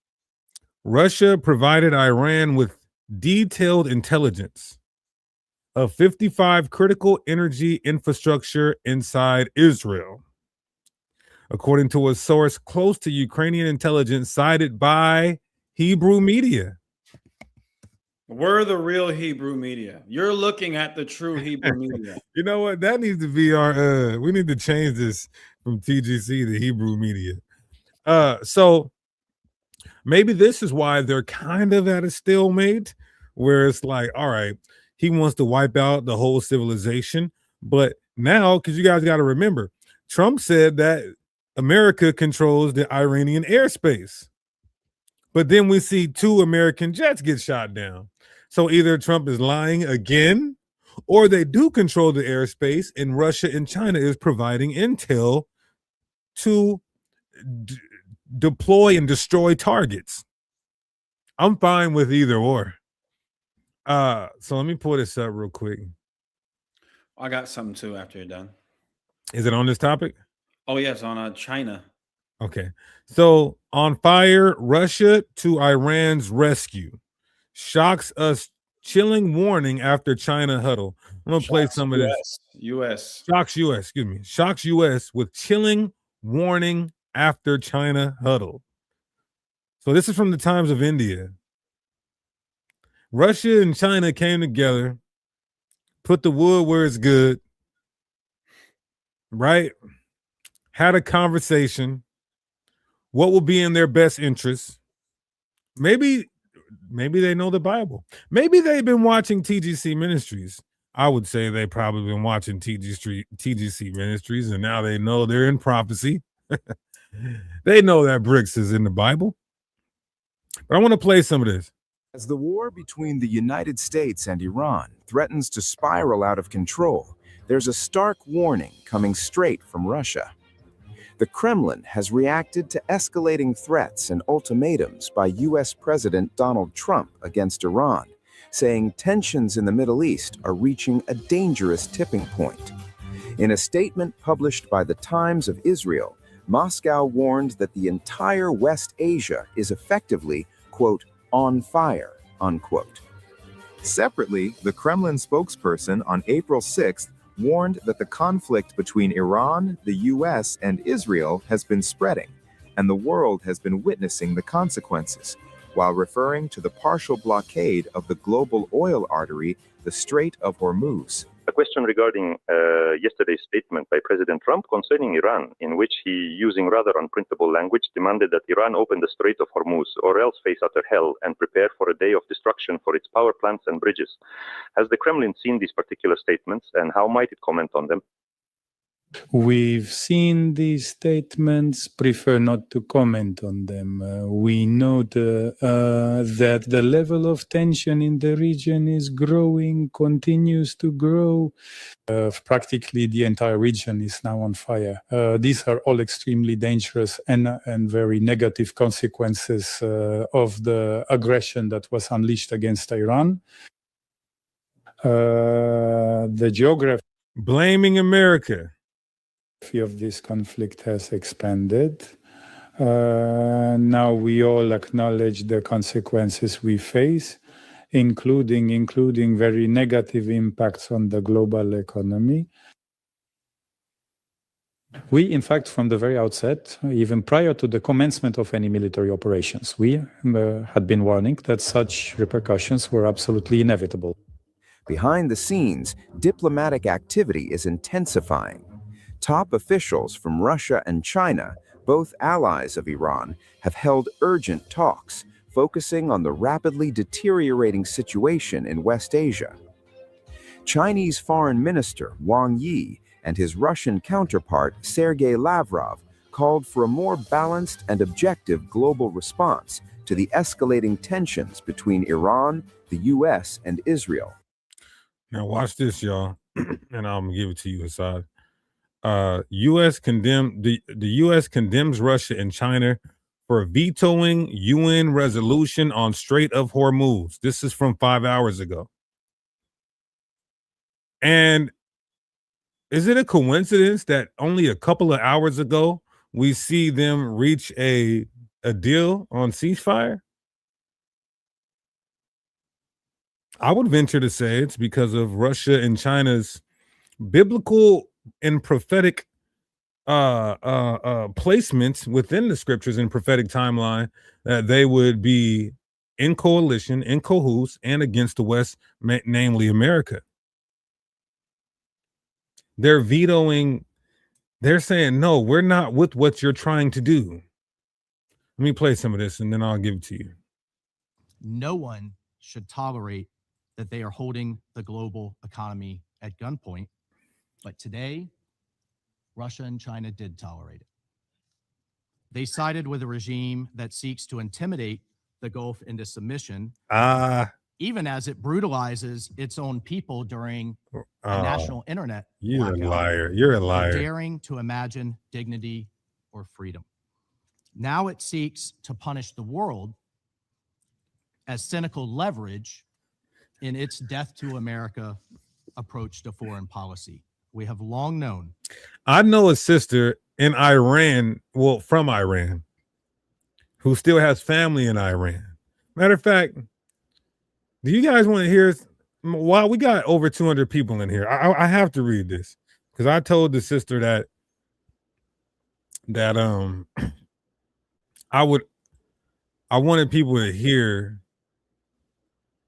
Russia provided Iran with detailed intelligence of 55 critical energy infrastructure inside Israel, according to a source close to Ukrainian intelligence cited by Hebrew media. We're the real Hebrew media. You're looking at the true Hebrew media. You know what? That needs to be our, we need to change this from TGC to Hebrew media. So maybe this is why they're kind of at a stalemate, where it's like, all right, he wants to wipe out the whole civilization. But now, because you guys got to remember, Trump said that America controls the Iranian airspace. But then we see 2 American jets get shot down. So either Trump is lying again, or they do control the airspace, and Russia and China is providing intel to deploy and destroy targets. I'm fine with either or. So let me pull this up real quick. I got something too after you're done. Is it on this topic? Oh, yes, on China. Okay. So on fire, Russia to Iran's rescue. Shocks us, chilling warning after China huddle. I'm going to play some of this. U.S. Shocks U.S., excuse me. Shocks U.S. with chilling warning after China huddle. So this is from the Times of India. Russia and China came together, put the wood where it's good, right? Had a conversation. What will be in their best interest? Maybe they know the Bible. Maybe they've been watching TGC Ministries. I would say they probably been watching TGC Ministries, and now they know they're in prophecy. They know that bricks is in the Bible. But I want to play some of this. As the war between the United States and Iran threatens to spiral out of control, there's a stark warning coming straight from Russia. The Kremlin has reacted to escalating threats and ultimatums by U.S. President Donald Trump against Iran, saying tensions in the Middle East are reaching a dangerous tipping point. In a statement published by the Times of Israel, Moscow warned that the entire West Asia is effectively, quote, on fire, unquote. Separately, the Kremlin spokesperson on April 6th warned that the conflict between Iran, the U.S., and Israel has been spreading, and the world has been witnessing the consequences, while referring to the partial blockade of the global oil artery, the Strait of Hormuz. A question regarding yesterday's statement by President Trump concerning Iran, in which he, using rather unprintable language, demanded that Iran open the Strait of Hormuz or else face utter hell and prepare for a day of destruction for its power plants and bridges. Has the Kremlin seen these particular statements, and how might it comment on them? We've seen these statements, prefer not to comment on them. We know that the level of tension in the region is growing, continues to grow. Practically the entire region is now on fire. These are all extremely dangerous and very negative consequences of the aggression that was unleashed against Iran. The geography blaming America of this conflict has expanded. Now we all acknowledge the consequences we face, including very negative impacts on the global economy. We, in fact, from the very outset, even prior to the commencement of any military operations, we had been warning that such repercussions were absolutely inevitable. Behind the scenes, diplomatic activity is intensifying. Top officials from Russia and China, both allies of Iran, have held urgent talks, focusing on the rapidly deteriorating situation in West Asia. Chinese Foreign Minister Wang Yi and his Russian counterpart Sergei Lavrov called for a more balanced and objective global response to the escalating tensions between Iran, the U.S., and Israel. Now watch this, y'all, and I'm gonna give it to you, Hassad. The U.S. condemns Russia and China for vetoing UN resolution on Strait of Hormuz. This is from 5 hours ago. And is it a coincidence that only a couple of hours ago we see them reach a deal on ceasefire? I would venture to say it's because of Russia and China's biblical and prophetic placements within the scriptures and prophetic timeline, that they would be in coalition, in cahoots, and against the West, namely America. They're vetoing, they're saying, no, we're not with what you're trying to do. Let me play some of this and then I'll give it to you. No one should tolerate that they are holding the global economy at gunpoint. But today, Russia and China did tolerate it. They sided with a regime that seeks to intimidate the Gulf into submission, even as it brutalizes its own people during a national internet You're blackout. a liar. You're a for liar. daring to imagine dignity or freedom. Now it seeks to punish the world as cynical leverage in its death to America approach to foreign policy. We have long known. I know a sister in Iran, well, from Iran, who still has family in Iran. Matter of fact, do you guys want to hear? Wow, we got over 200 people in here. I have to read this because I told the sister that I wanted people to hear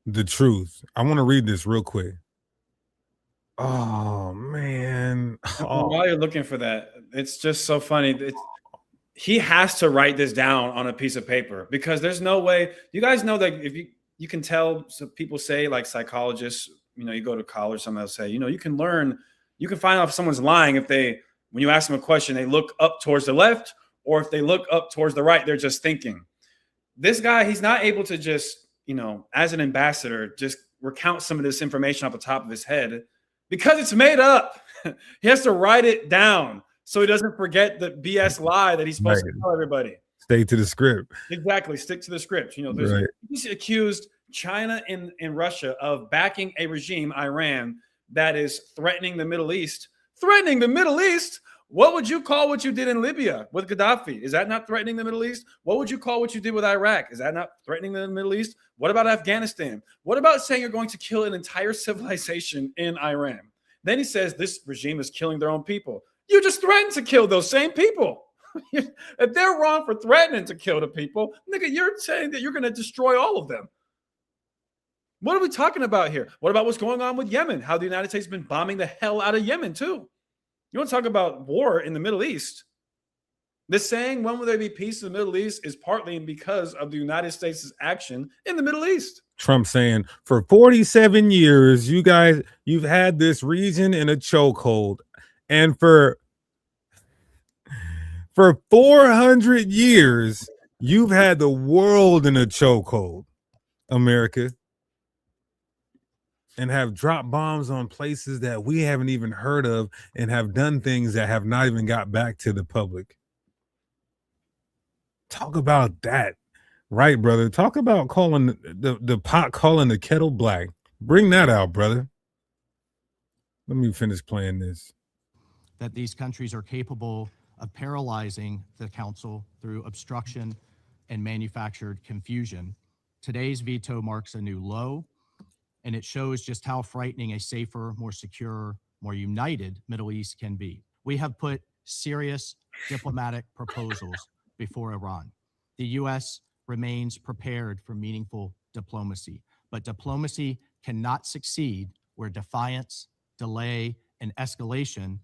the truth. I want to read this real quick. Oh man! While you're looking for that, it's just so funny. He has to write this down on a piece of paper because there's no way. You guys know that if you can tell. So people say, like psychologists, you go to college, someone will say, you can learn, you can find out if someone's lying if when you ask them a question, they look up towards the left, or if they look up towards the right, they're just thinking. This guy, he's not able to just, as an ambassador, just recount some of this information off the top of his head. Because it's made up. He has to write it down so he doesn't forget the BS lie that he's supposed to tell everybody. Stay to the script. Exactly. Stick to the script. He's accused China and Russia of backing a regime, Iran, that is threatening the Middle East. Threatening the Middle East? What would you call what you did in Libya with Gaddafi? Is that not threatening the Middle East? What would you call what you did with Iraq? Is that not threatening the Middle East? What about Afghanistan? What about saying you're going to kill an entire civilization in Iran? Then he says this regime is killing their own people. You just threatened to kill those same people. If they're wrong for threatening to kill the people, nigga, you're saying that you're going to destroy all of them. What are we talking about here? What about what's going on with Yemen? How the United States has been bombing the hell out of Yemen too. You want to talk about war in the Middle East? This saying, when will there be peace in the Middle East, is partly because of the United States' action in the Middle East. Trump saying, for 47 years, you've had this region in a chokehold. And for 400 years, you've had the world in a chokehold, America. And have dropped bombs on places that we haven't even heard of and have done things that have not even got back to the public. Talk about that. Right, brother. Talk about calling the pot calling the kettle black. Bring that out, brother. Let me finish playing this. That these countries are capable of paralyzing the council through obstruction and manufactured confusion. Today's veto marks a new low, and it shows just how frightening a safer, more secure, more united Middle East can be. We have put serious diplomatic proposals before Iran. The U.S. remains prepared for meaningful diplomacy, but diplomacy cannot succeed where defiance, delay, and escalation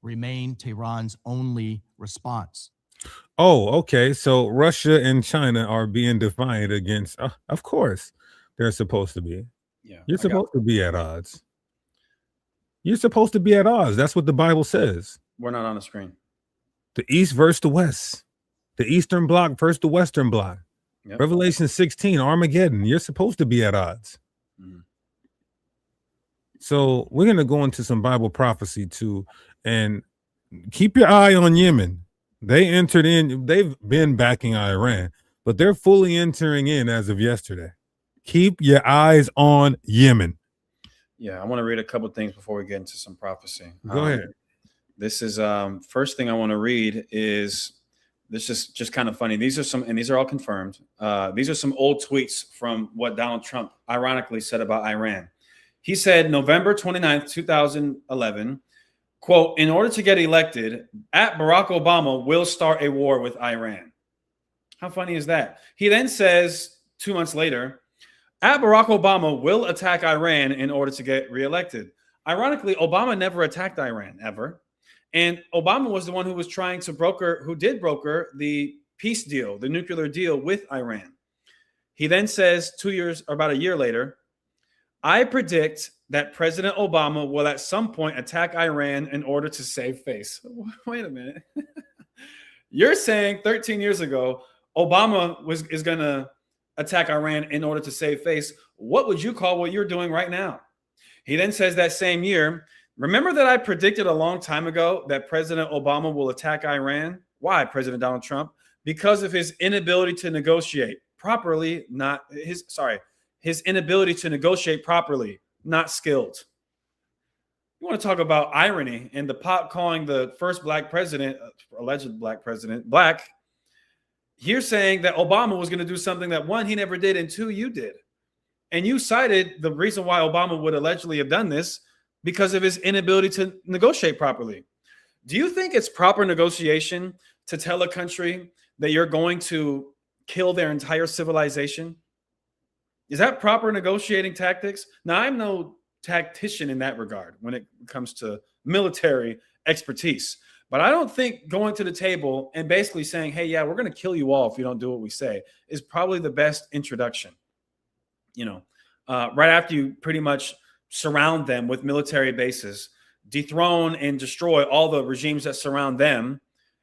remain Tehran's only response. Oh, okay. So Russia and China are being defiant against. Of course, they're supposed to be. Yeah, You're supposed to be at odds. You're supposed to be at odds. That's what the Bible says. We're not on the screen. The East versus the West. The Eastern Bloc versus the Western Bloc. Yep. Revelation 16, Armageddon. You're supposed to be at odds. Mhm. So we're going to go into some Bible prophecy too. And keep your eye on Yemen. They entered in. They've been backing Iran, but they're fully entering in as of yesterday. Keep your eyes on Yemen. Yeah, I want to read a couple things before we get into some prophecy. Go ahead. This is first thing I want to read is this is just kind of funny. These are some, and these are all confirmed. These are some old tweets from what Donald Trump ironically said about Iran. He said November 29th, 2011, quote, in order to get elected, Barack Obama will start a war with Iran. How funny is that? He then says 2 months later, Barack Obama will attack Iran in order to get reelected. Ironically, Obama never attacked Iran ever. And Obama was the one who was trying to broker the peace deal, the nuclear deal with Iran. He then says 2 years or about a year later, I predict that President Obama will at some point attack Iran in order to save face. Wait a minute. You're saying 13 years ago, Obama is going to attack Iran in order to save face. What would you call what you're doing right now? He then says that same year, remember that I predicted a long time ago that President Obama will attack Iran? Why, President Donald Trump? Because of his inability to negotiate properly, his inability to negotiate properly, not skilled. You want to talk about irony and the pot calling the first black president, alleged black president, black. You're saying that Obama was going to do something that one, he never did, and two, you did. And you cited the reason why Obama would allegedly have done this because of his inability to negotiate properly. Do you think it's proper negotiation to tell a country that you're going to kill their entire civilization? Is that proper negotiating tactics? Now, I'm no tactician in that regard when it comes to military expertise. But I don't think going to the table and basically saying, hey, yeah, we're going to kill you all if you don't do what we say is probably the best introduction. You know, right after you pretty much surround them with military bases, dethrone and destroy all the regimes that surround them,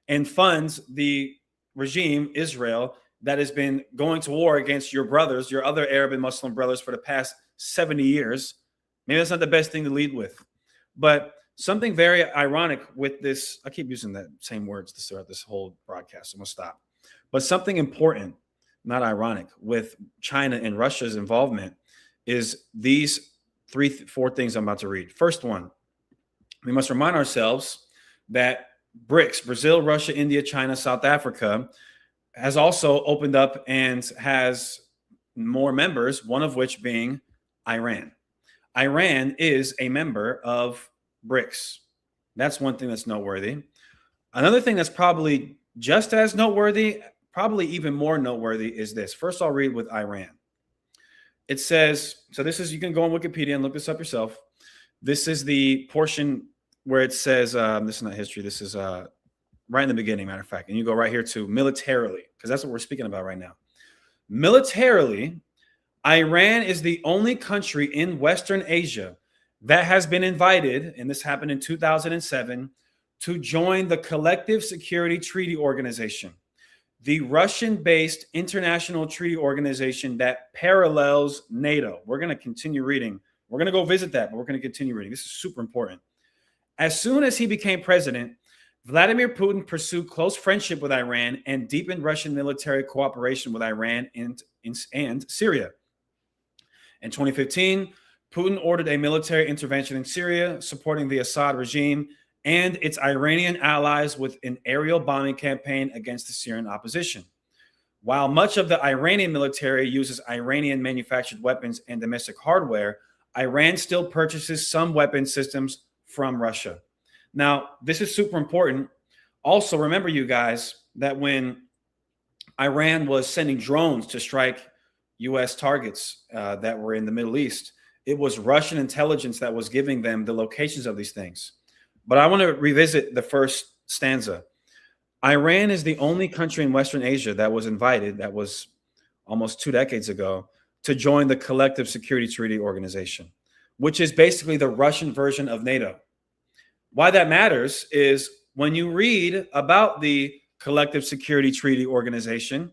and funds the regime, Israel, that has been going to war against your brothers, your other Arab and Muslim brothers for the past 70 years. Maybe that's not the best thing to lead with. But something very ironic with this, I keep using that same words throughout this whole broadcast. I'm going to stop. But something important, not ironic, with China and Russia's involvement is these four things I'm about to read. First one, we must remind ourselves that BRICS, Brazil, Russia, India, China, South Africa, has also opened up and has more members, one of which being Iran. Iran is a member of BRICS. That's one thing that's noteworthy. Another thing that's probably just as noteworthy, probably even more noteworthy, is this. First, I'll read with Iran. It says, so this is, you can go on Wikipedia and look this up yourself. This is the portion where it says, this is not history, this is right in the beginning, matter of fact. And you go right here to militarily, because that's what we're speaking about right now. Militarily, Iran is the only country in Western Asia that has been invited, and this happened in 2007, to join the Collective Security Treaty Organization, the Russian-based international treaty organization that parallels NATO. We're going to continue reading. We're going to go visit that, but we're going to continue reading. This is super important. As soon as he became president, Vladimir Putin pursued close friendship with Iran and deepened Russian military cooperation with Iran and Syria. In 2015, Putin ordered a military intervention in Syria, supporting the Assad regime and its Iranian allies with an aerial bombing campaign against the Syrian opposition. While much of the Iranian military uses Iranian manufactured weapons and domestic hardware, Iran still purchases some weapon systems from Russia. Now, this is super important. Also, remember, you guys, that when Iran was sending drones to strike U.S. targets that were in the Middle East, It was Russian intelligence that was giving them the locations of these things. But I want to revisit the first stanza. Iran is the only country in Western Asia that was invited, that was almost 2 decades ago, to join the Collective Security Treaty Organization, which is basically the Russian version of NATO. Why that matters is when you read about the Collective Security Treaty Organization,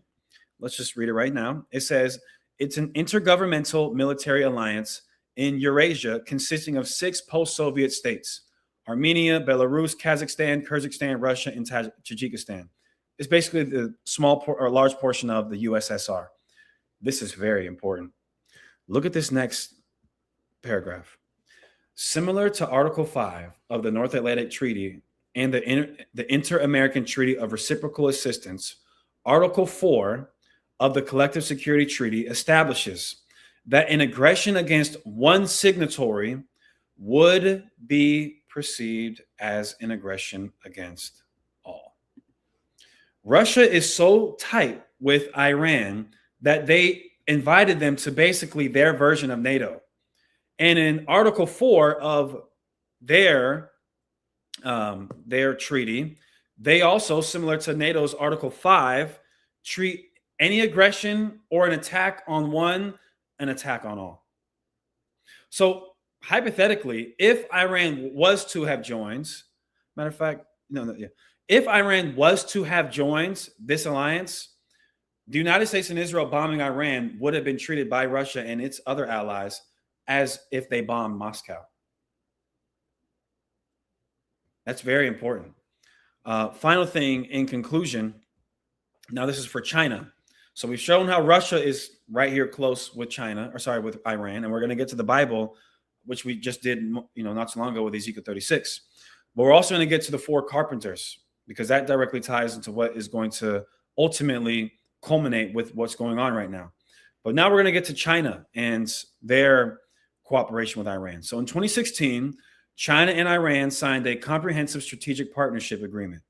let's just read it right now. It says, it's an intergovernmental military alliance in Eurasia consisting of 6 post-Soviet states: Armenia, Belarus, Kazakhstan, Kyrgyzstan, Russia, and Tajikistan. It's basically the small or large portion of the USSR. This is very important. Look at this next paragraph. Similar to Article 5 of the North Atlantic Treaty and the Inter-American Treaty of Reciprocal Assistance, Article 4 of the Collective Security Treaty establishes that an aggression against one signatory would be perceived as an aggression against all. Russia is so tight with Iran that they invited them to basically their version of NATO. And in Article 4 of their treaty, they also, similar to NATO's Article 5, treat any aggression or an attack on one an attack on all. So hypothetically, if Iran was to have joined, matter of fact, if Iran was to have joined this alliance, the United States and Israel bombing Iran would have been treated by Russia and its other allies as if they bombed Moscow. That's very important. Final thing in conclusion. Now this is for China. So we've shown how Russia is right here close with with Iran. And we're going to get to the Bible, which we just did, not so long ago with Ezekiel 36. But we're also going to get to the 4 carpenters, because that directly ties into what is going to ultimately culminate with what's going on right now. But now we're going to get to China and their cooperation with Iran. So in 2016, China and Iran signed a comprehensive strategic partnership agreement.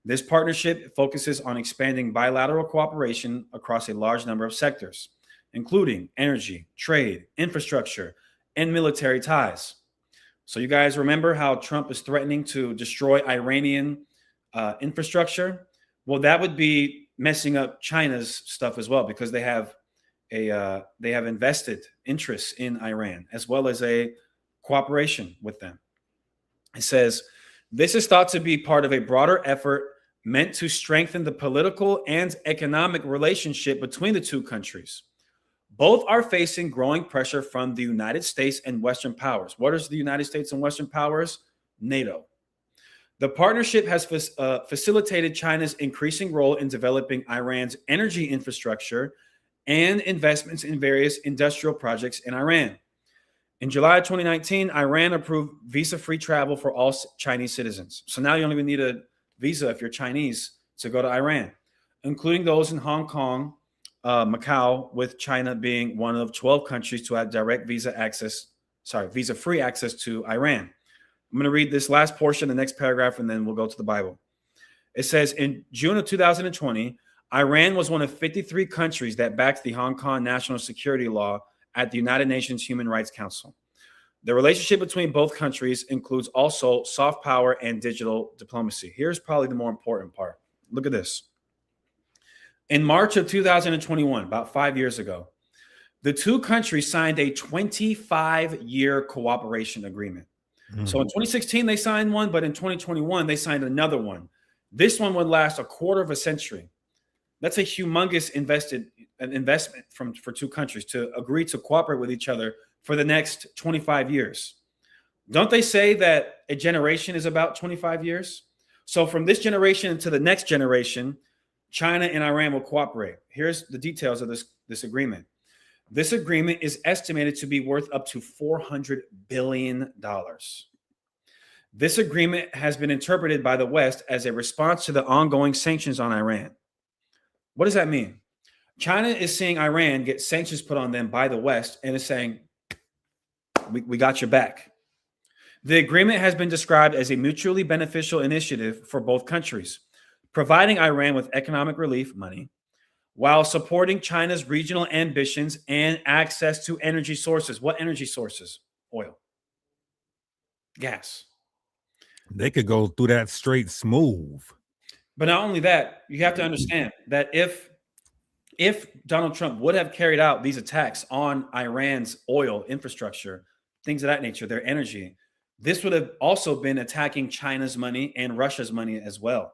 This partnership focuses on expanding bilateral cooperation across a large number of sectors, including energy, trade, infrastructure, and military ties. So you guys remember how Trump is threatening to destroy Iranian infrastructure? Well, that would be messing up China's stuff as well, because they have invested interests in Iran, as well as a cooperation with them. It says, this is thought to be part of a broader effort meant to strengthen the political and economic relationship between the two countries. Both are facing growing pressure from the United States and Western powers. What is the United States and Western powers? NATO. The partnership has facilitated China's increasing role in developing Iran's energy infrastructure and investments in various industrial projects in Iran. In July 2019, Iran approved visa-free travel for all Chinese citizens. So now you don't even need a visa if you're Chinese to go to Iran, including those in Hong Kong, Macau, with China being one of 12 countries to have direct visa-free access to Iran. I'm going to read this last portion, the next paragraph, and then we'll go to the Bible. It says, in June of 2020, Iran was one of 53 countries that backed the Hong Kong national security law at the United Nations Human Rights Council. The relationship between both countries includes also soft power and digital diplomacy. Here's probably the more important part. Look at this. In March of 2021, about 5 years ago, the two countries signed a 25-year cooperation agreement. So in 2016, they signed one, but in 2021, they signed another one. This one would last a quarter of a century. That's a humongous investment for two countries to agree to cooperate with each other for the next 25 years. Don't they say that a generation is about 25 years? So from this generation to the next generation, China and Iran will cooperate. Here's the details of this agreement. This agreement is estimated to be worth up to $400 billion. This agreement has been interpreted by the West as a response to the ongoing sanctions on Iran. What does that mean? China is seeing Iran get sanctions put on them by the West and is saying, we got your back. The agreement has been described as a mutually beneficial initiative for both countries, providing Iran with economic relief money, while supporting China's regional ambitions and access to energy sources. What energy sources? Oil, gas. They could go through that straight smooth. But not only that, you have to understand that if Donald Trump would have carried out these attacks on Iran's oil infrastructure, things of that nature, their energy, this would have also been attacking China's money and Russia's money as well,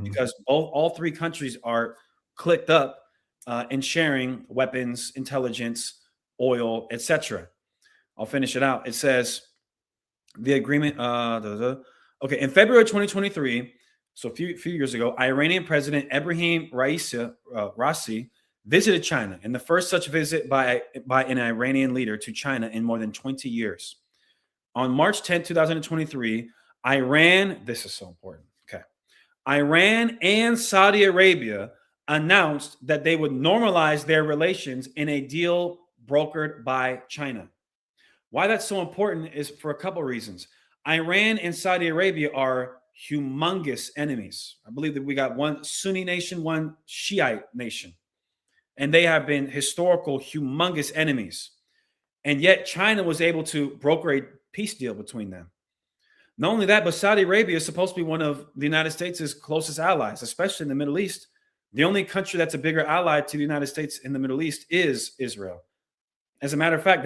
because all three countries are clicked up in sharing weapons, intelligence, oil, etc. I'll finish it out. It says the agreement. Okay, in February 2023, so a few years ago, Iranian President Ebrahim Raisi visited China, in the first such visit by an Iranian leader to China in more than 20 years. On March 10, 2023, Iran, this is so important. Okay. Iran and Saudi Arabia announced that they would normalize their relations in a deal brokered by China. Why that's so important is for a couple of reasons. Iran and Saudi Arabia are humongous enemies. I believe that we got one Sunni nation, one Shiite nation, and they have been historical, humongous enemies. And yet China was able to broker a peace deal between them. Not only that, but Saudi Arabia is supposed to be one of the United States' closest allies, especially in the Middle East. The only country that's a bigger ally to the United States in the Middle East is Israel. As a matter of fact,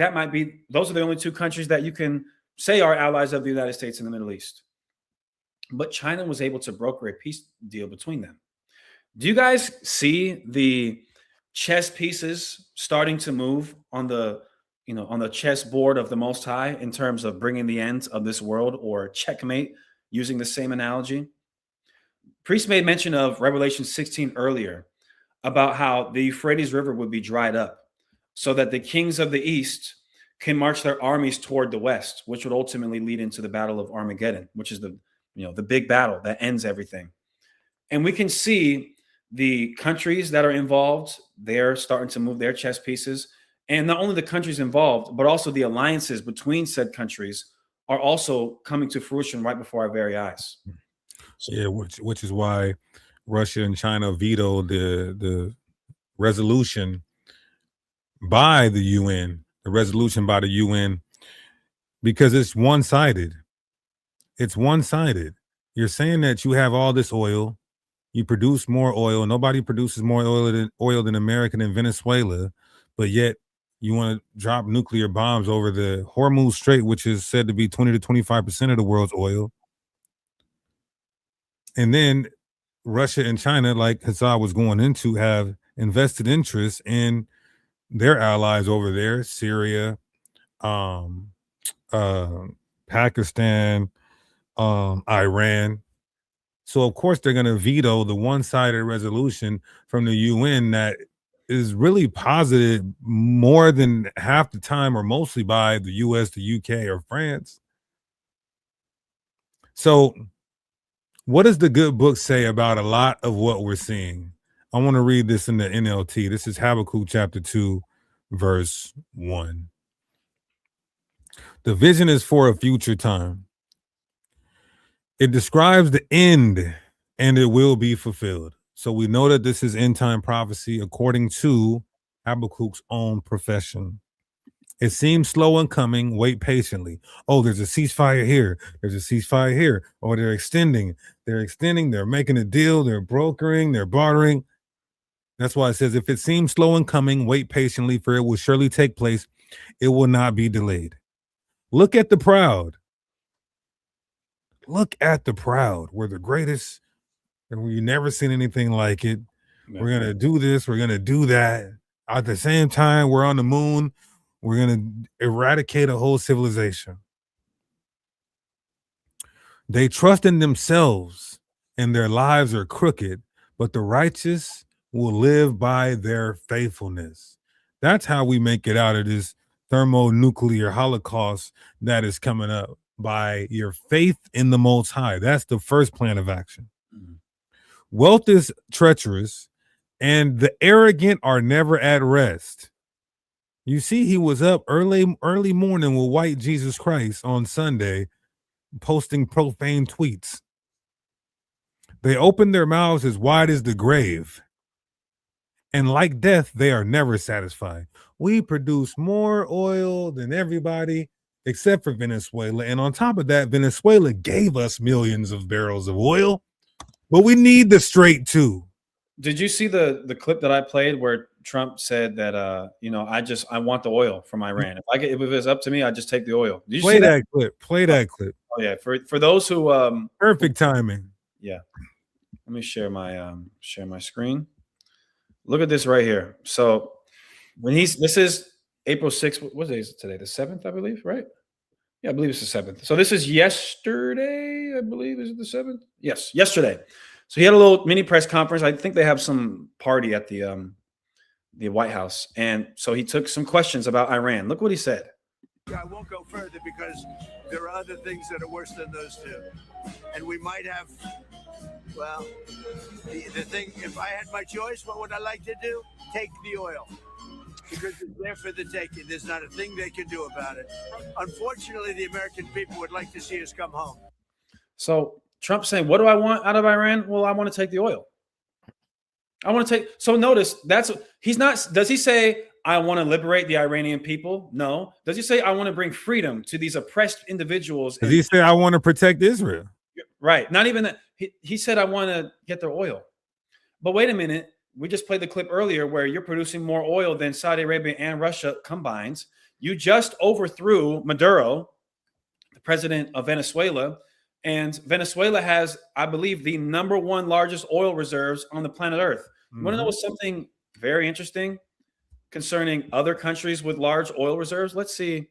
those are the only two countries that you can say are allies of the United States in the Middle East. But China was able to broker a peace deal between them. Do you guys see the chess pieces starting to move on the chessboard of the Most High in terms of bringing the end of this world, or checkmate, using the same analogy? Priest made mention of Revelation 16 earlier about how the Euphrates River would be dried up so that the kings of the East can march their armies toward the West, which would ultimately lead into the Battle of Armageddon, which is the big battle that ends everything. And we can see the countries that are involved, they're starting to move their chess pieces. And not only the countries involved, but also the alliances between said countries are also coming to fruition right before our very eyes. Yeah, which is why Russia and China vetoed the resolution by the UN, because it's one-sided. It's one-sided. You're saying that you have all this oil, you produce more oil. Nobody produces more oil than America and Venezuela, but yet you want to drop nuclear bombs over the Hormuz Strait, which is said to be 20 to 25% of the world's oil. And then Russia and China, like Hassad was going into, have invested interest in their allies over there, Syria, Pakistan, Iran. So of course they're going to veto the one-sided resolution from the UN that is really posited more than half the time, or mostly, by the US, the UK, or France. So what does the good book say about a lot of what we're seeing? I want to read this in the NLT. This is Habakkuk chapter 2, verse 1. The vision is for a future time. It describes the end, and it will be fulfilled. So we know that this is end time prophecy according to Habakkuk's own profession. It seems slow in coming. Wait patiently. Oh, there's a ceasefire here. There's a ceasefire here. Oh, they're extending. They're making a deal. They're brokering. They're bartering. That's why it says, if it seems slow in coming, wait patiently, for it will surely take place. It will not be delayed. Look at the proud. Look at the proud. We're the greatest, and we've never seen anything like it. Yeah. We're going to do this. We're going to do that. At the same time, we're on the moon. We're going to eradicate a whole civilization. They trust in themselves, and their lives are crooked, but the righteous will live by their faithfulness. That's how we make it out of this thermonuclear holocaust that is coming up, by your faith in the Most High. That's the first plan of action. Mm-hmm. Wealth is treacherous, and the arrogant are never at rest. You see, he was up early morning with white Jesus Christ on Sunday, posting profane tweets. They open their mouths as wide as the grave, And like death, they are never satisfied. We produce more oil than everybody except for Venezuela. And on top of that, Venezuela gave us millions of barrels of oil, but we need the Strait too. Did you see the clip that I played where Trump said that I want the oil from Iran? If it was up to me, I'd just take the oil. Did you Play see that clip. Play that clip. Oh yeah, for those who perfect timing. Yeah. Let me share my screen. Look at this right here. So this is April 6th. What day is it today? The 7th, I believe, right? Yeah, I believe it's the 7th. So this is yesterday, I believe. Is it the 7th? Yes, yesterday. So he had a little mini press conference. I think they have some party at the White House. And so he took some questions about Iran. Look what he said. I won't go further because there are other things that are worse than those two. And we might have, well, the thing, if I had my choice, what would I like to do? Take the oil. Because it's there for the taking. There's not a thing they can do about it. Unfortunately, the American people would like to see us come home. So Trump saying, what do I want out of Iran? Well, I want to take the oil. I want to take. So notice he's not. Does he say, I want to liberate the Iranian people? No. Does he say, I want to bring freedom to these oppressed individuals? Does he say, I want to protect Israel? Right. Not even that. He said, I want to get their oil. But wait a minute. We just played the clip earlier where you're producing more oil than Saudi Arabia and Russia combined. You just overthrew Maduro, the president of Venezuela. And Venezuela has, I believe, the #1 largest oil reserves on the planet Earth. You want to know something very interesting concerning other countries with large oil reserves? Let's see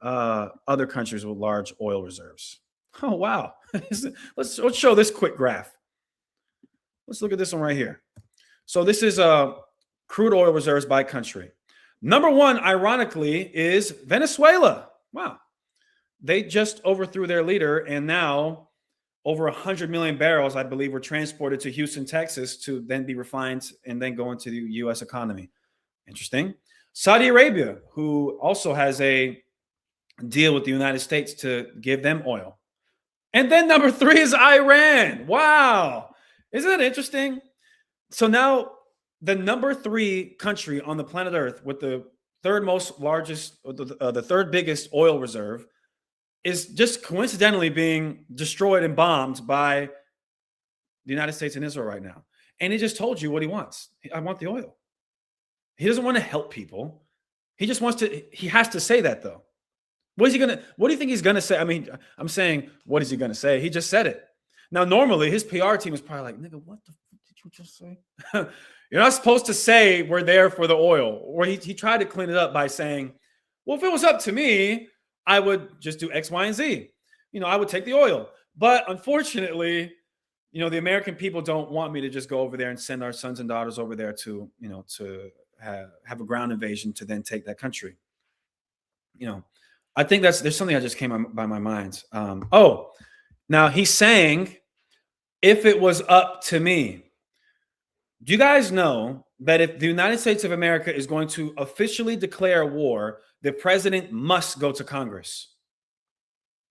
other countries with large oil reserves. Oh, wow. Let's show this quick graph. Let's look at this one right here. So this is crude oil reserves by country. #1, ironically, is Venezuela. Wow. They just overthrew their leader, and now over 100 million barrels, I believe, were transported to Houston, Texas, to then be refined and then go into the U.S. economy. Interesting. Saudi Arabia, who also has a deal with the United States to give them oil. And then #3 is Iran. Wow. Isn't that interesting? So now the #3 country on the planet Earth with the third biggest oil reserve is just coincidentally being destroyed and bombed by the United States and Israel right now. And he just told you what he wants. I want the oil. He doesn't want to help people. He just wants to, he has to say that though. What do you think he's going to say? I mean, I'm saying, what is he going to say? He just said it. Now, normally his PR team is probably like, nigga, what the fuck did you just say? You're not supposed to say we're there for the oil. Or he tried to clean it up by saying, well, if it was up to me, I would just do X, Y, and Z. I would take the oil. But unfortunately, the American people don't want me to just go over there and send our sons and daughters over there to, to have a ground invasion to then take that country. I think there's something that just came by my mind. Now he's saying, if it was up to me. Do you guys know that if the United States of America is going to officially declare war, the president must go to Congress?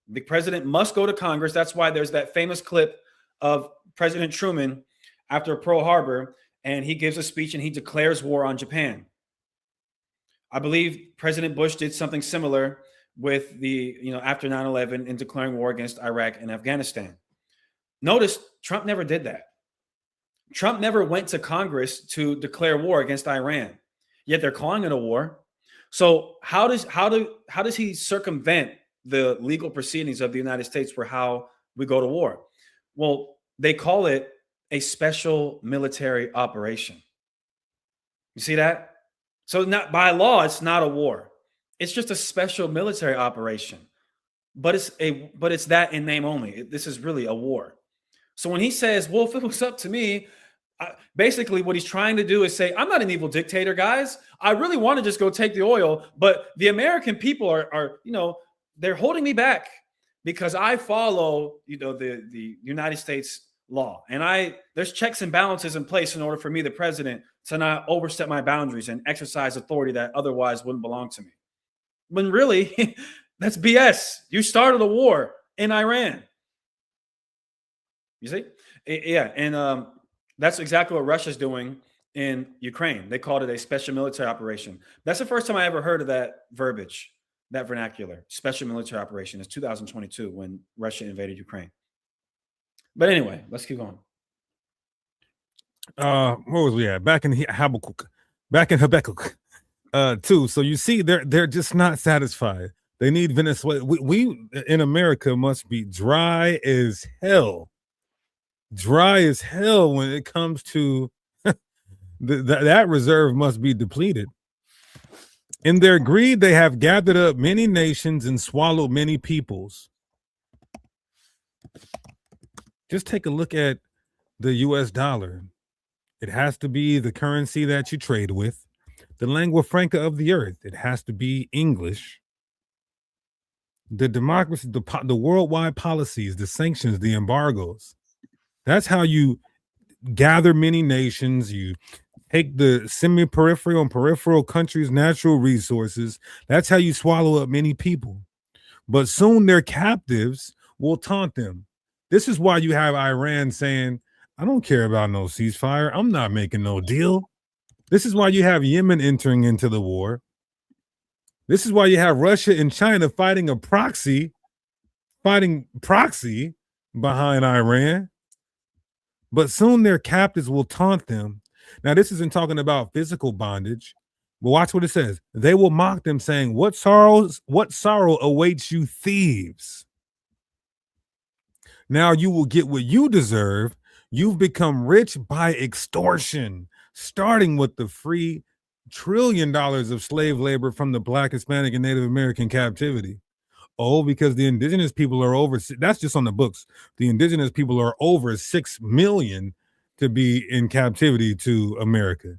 The president must go to Congress. That's why there's that famous clip of President Truman after Pearl Harbor, and he gives a speech and he declares war on Japan. I believe President Bush did something similar with after 9/11 in declaring war against Iraq and Afghanistan. Notice Trump never did that. Trump never went to Congress to declare war against Iran, yet they're calling it a war. So how does he circumvent the legal proceedings of the United States for how we go to war? Well, they call it a special military operation. You see that? So not by law, it's not a war. It's just a special military operation, but it's that in name only. This is really a war. So when he says, well, if it was up to me, basically what he's trying to do is say, I'm not an evil dictator, guys. I really want to just go take the oil, but the American people are they're holding me back because I follow, the United States law. And there's checks and balances in place in order for me, the president, to not overstep my boundaries and exercise authority that otherwise wouldn't belong to me. When really, that's BS. You started a war in Iran. You see? Yeah. And that's exactly what Russia's doing in Ukraine. They called it a special military operation. That's the first time I ever heard of that verbiage, that vernacular. Special military operation. It's 2022 when Russia invaded Ukraine. But anyway, let's keep going. Where was we at? Back in Habakkuk. Back in Habakkuk. 2. So you see, they're just not satisfied. They need Venezuela. We in America must be dry as hell. Dry as hell when it comes to that reserve must be depleted. In their greed, they have gathered up many nations and swallowed many peoples. Just take a look at the US dollar. It has to be the currency that you trade with. The lingua franca of the earth. It has to be English. The democracy, the worldwide policies, the sanctions, the embargoes. That's how you gather many nations. You take the semi-peripheral and peripheral countries' natural resources. That's how you swallow up many people. But soon their captives will taunt them. This is why you have Iran saying, I don't care about no ceasefire. I'm not making no deal. This is why you have Yemen entering into the war. This is why you have Russia and China fighting proxy behind Iran. But soon their captives will taunt them. Now, this isn't talking about physical bondage, but watch what it says. They will mock them, saying, what sorrow awaits you, thieves? Now you will get what you deserve. You've become rich by extortion, starting with the free $1 trillion of slave labor from the Black, Hispanic, and Native American captivity. Oh, because the indigenous people are over, that's just on the books. The indigenous people are over 6 million to be in captivity to America.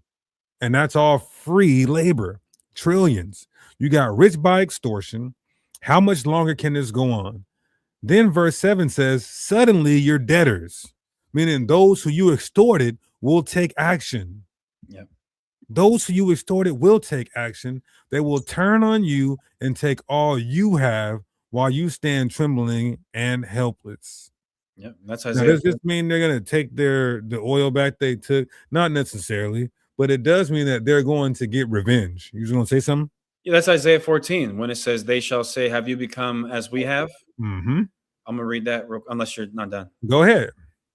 And that's all free labor, trillions. You got rich by extortion. How much longer can this go on? Then verse 7 says, suddenly your debtors, meaning those who you extorted, will take action. Yep. Those who you extorted will take action. They will turn on you and take all you have while you stand trembling and helpless. Yep, that's Now, Isaiah. does this mean they're going to take the oil back they took? Not necessarily, but it does mean that they're going to get revenge. You going to say something? Yeah, that's Isaiah 14 when it says, they shall say, have you become as we have? Mm-hmm. I'm going to read that unless you're not done. Go ahead.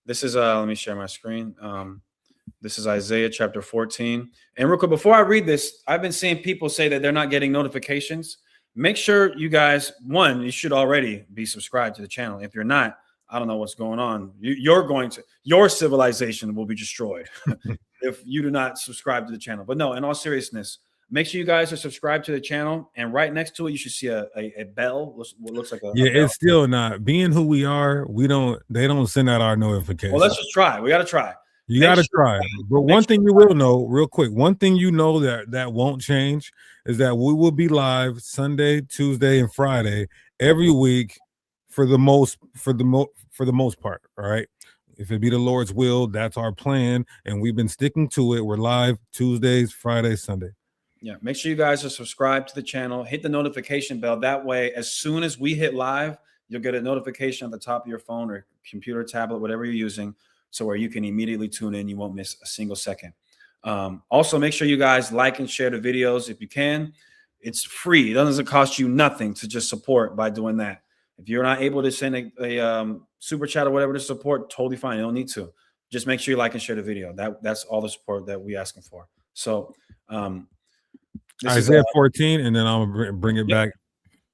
This is, let me share my screen. This is Isaiah chapter 14. And real quick, before I read this, I've been seeing people say that they're not getting notifications. Make sure you guys, you should already be subscribed to the channel. If you're not, I don't know what's going on. Your civilization will be destroyed if you do not subscribe to the channel. But no, in all seriousness, make sure you guys are subscribed to the channel. And right next to it, you should see a bell. What looks like a bell. It's still not. Being who we are, they don't send out our notifications. Well, let's just try. We got to try. You got to try. But one thing you will know, real quick, one thing you know that won't change is that we will be live Sunday, Tuesday, and Friday every week for the most part. All right. If it be the Lord's will, that's our plan, and we've been sticking to it. We're live Tuesdays, Fridays, Sunday. Yeah, make sure you guys are subscribed to the channel. Hit the notification bell. That way, as soon as we hit live, you'll get a notification at the top of your phone or computer, tablet, whatever you're using, so where you can immediately tune in. You won't miss a single second. Also, make sure you guys like and share the videos if you can. It's free. It doesn't cost you nothing to just support by doing that. If you're not able to send a super chat or whatever to support, totally fine. You don't need to. Just make sure you like and share the video. That's all the support that we're asking for. So Isaiah 14, and then I'll bring it back.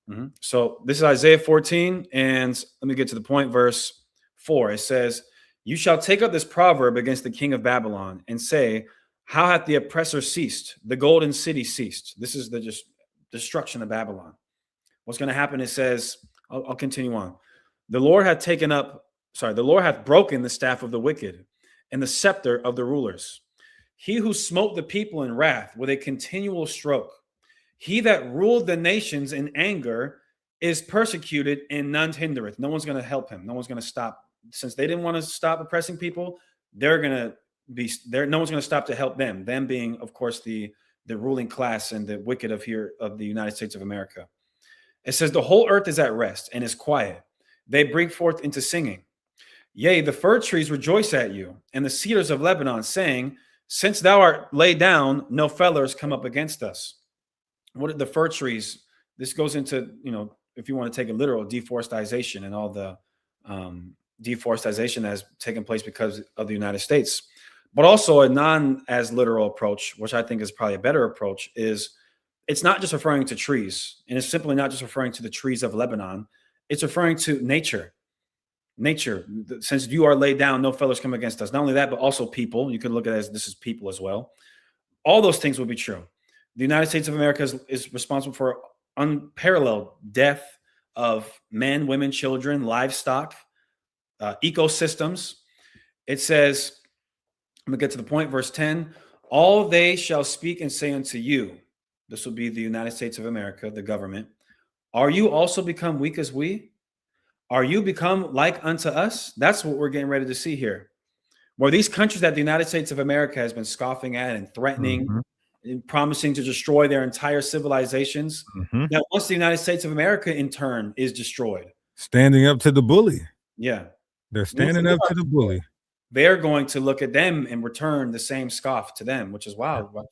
Mm-hmm. So this is Isaiah 14, and let me get to the point. Verse 4, it says, you shall take up this proverb against the king of Babylon and say, how hath the oppressor ceased? The golden city ceased. This is the destruction of Babylon. What's going to happen? It says, I'll continue on. The Lord hath broken the staff of the wicked and the scepter of the rulers. He who smote the people in wrath with a continual stroke. He that ruled the nations in anger is persecuted, and none hindereth. No one's going to help him. No one's going to stop. Since they didn't want to stop oppressing people, they're going to be there. No one's going to stop to help them. Them being, of course, the ruling class and the wicked of the United States of America. It says the whole earth is at rest and is quiet. They break forth into singing. Yea, the fir trees rejoice at you, and the cedars of Lebanon, saying, Since thou art laid down, no fellers come up against us. What are the fir trees? This goes into, if you want to take it literal, deforestation and all the deforestation that has taken place because of the United States. But also a non as literal approach, which I think is probably a better approach, is it's not just referring to trees, and it's simply not just referring to the trees of Lebanon. It's referring to nature. Nature, since you are laid down, no fellows come against us. Not only that, but also people. You could look at it as this is people as well. All those things would be true. The United States of America is responsible for unparalleled death of men, women, children, livestock, ecosystems. It says, I'm going to get to the point, verse 10, all they shall speak and say unto you, this will be the United States of America, the government, are you also become weak as we? Are you become like unto us? That's what we're getting ready to see here. Where these countries that the United States of America has been scoffing at and threatening and promising to destroy their entire civilizations, that once the United States of America in turn is destroyed. Standing up to the bully. Yeah. They're standing up to the bully. They're going to look at them and return the same scoff to them, which is wild. But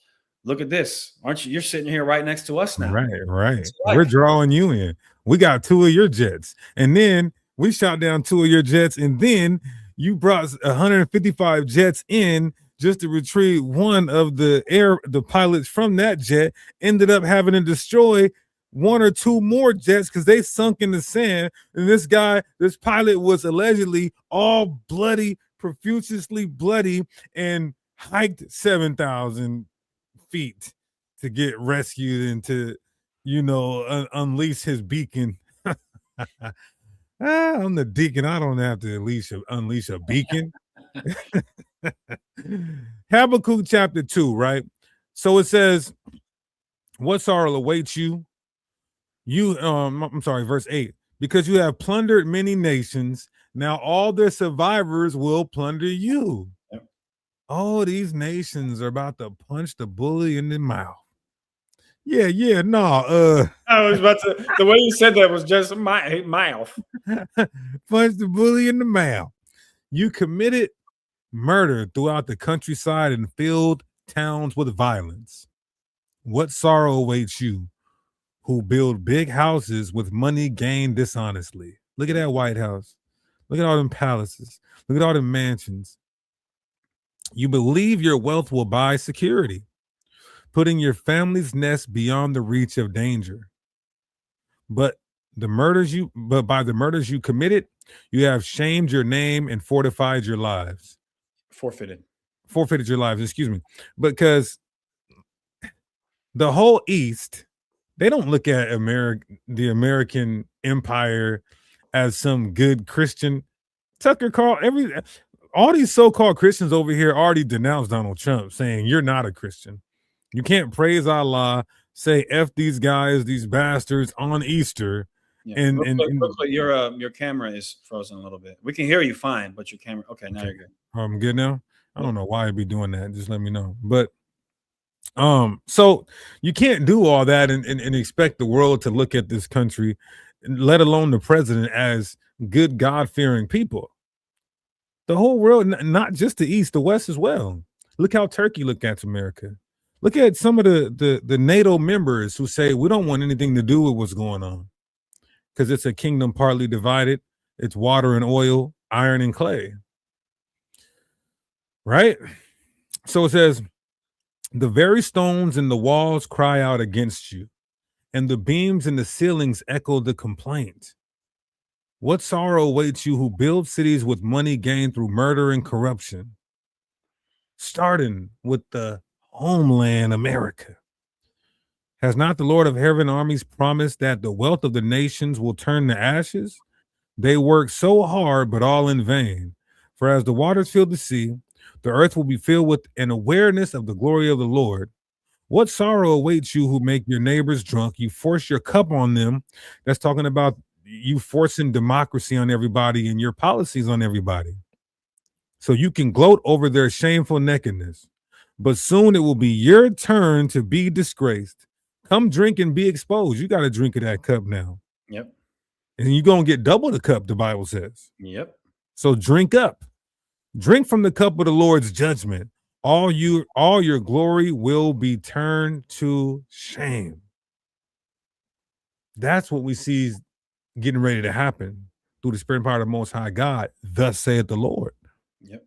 look at this. Aren't you? You're sitting here right next to us now. Right. We're drawing you in. We got 2 of your jets. And then we shot down 2 of your jets. And then you brought 155 jets in just to retrieve one of the pilots from that jet. Ended up having to destroy 1 or 2 more jets because they sunk in the sand. And this pilot was allegedly all bloody, profusely bloody, and hiked 7,000 feet to get rescued and to, unleash his beacon. I'm the deacon. I don't have to unleash a beacon. Habakkuk chapter 2, right? So it says, what sorrow awaits you? Verse 8. Because you have plundered many nations, now all their survivors will plunder you. Yep. All these nations are about to punch the bully in the mouth. I was about to, the way you said that was just my mouth. Punch the bully in the mouth. You committed murder throughout the countryside and filled towns with violence. What sorrow awaits you who build big houses with money gained dishonestly? Look at that White House. Look at all them palaces. Look at all them mansions. You believe your wealth will buy security, putting your family's nest beyond the reach of danger. But by the murders you committed, you have shamed your name and fortified your lives. Forfeited your lives, excuse me. Because the whole East, they don't look at the American empire as some good Christian. Tucker Carlson, all these so-called Christians over here already denounced Donald Trump, saying you're not a Christian. You can't praise Allah, say F these guys, these bastards on Easter. Yeah. Your camera is frozen a little bit. We can hear you fine, but your camera, okay, now you're good. I'm good now. I don't know why I'd be doing that. Just let me know. But so you can't do all that and expect the world to look at this country, let alone the president, as good God-fearing people. The whole world, not just the East, the West as well. Look how Turkey looked at America. Look at some of the NATO members who say we don't want anything to do with what's going on because it's a kingdom partly divided. It's water and oil, iron and clay. Right? So it says, the very stones in the walls cry out against you, and the beams in the ceilings echo the complaint. What sorrow awaits you who build cities with money gained through murder and corruption, starting with the homeland America. Has not the Lord of heaven armies promised that the wealth of the nations will turn to ashes? They work so hard, but all in vain. For as the waters fill the sea, the earth will be filled with an awareness of the glory of the Lord. What sorrow awaits you who make your neighbors drunk? You force your cup on them. That's talking about you forcing democracy on everybody and your policies on everybody. So you can gloat over their shameful nakedness. But soon it will be your turn to be disgraced. Come drink and be exposed. You got to drink of that cup now. Yep. And you're going to get double the cup, the Bible says. Yep. So drink up. Drink from the cup of the Lord's judgment, all your glory will be turned to shame. That's what we see getting ready to happen through the spirit and power of the Most High God. Thus saith the Lord. Yep.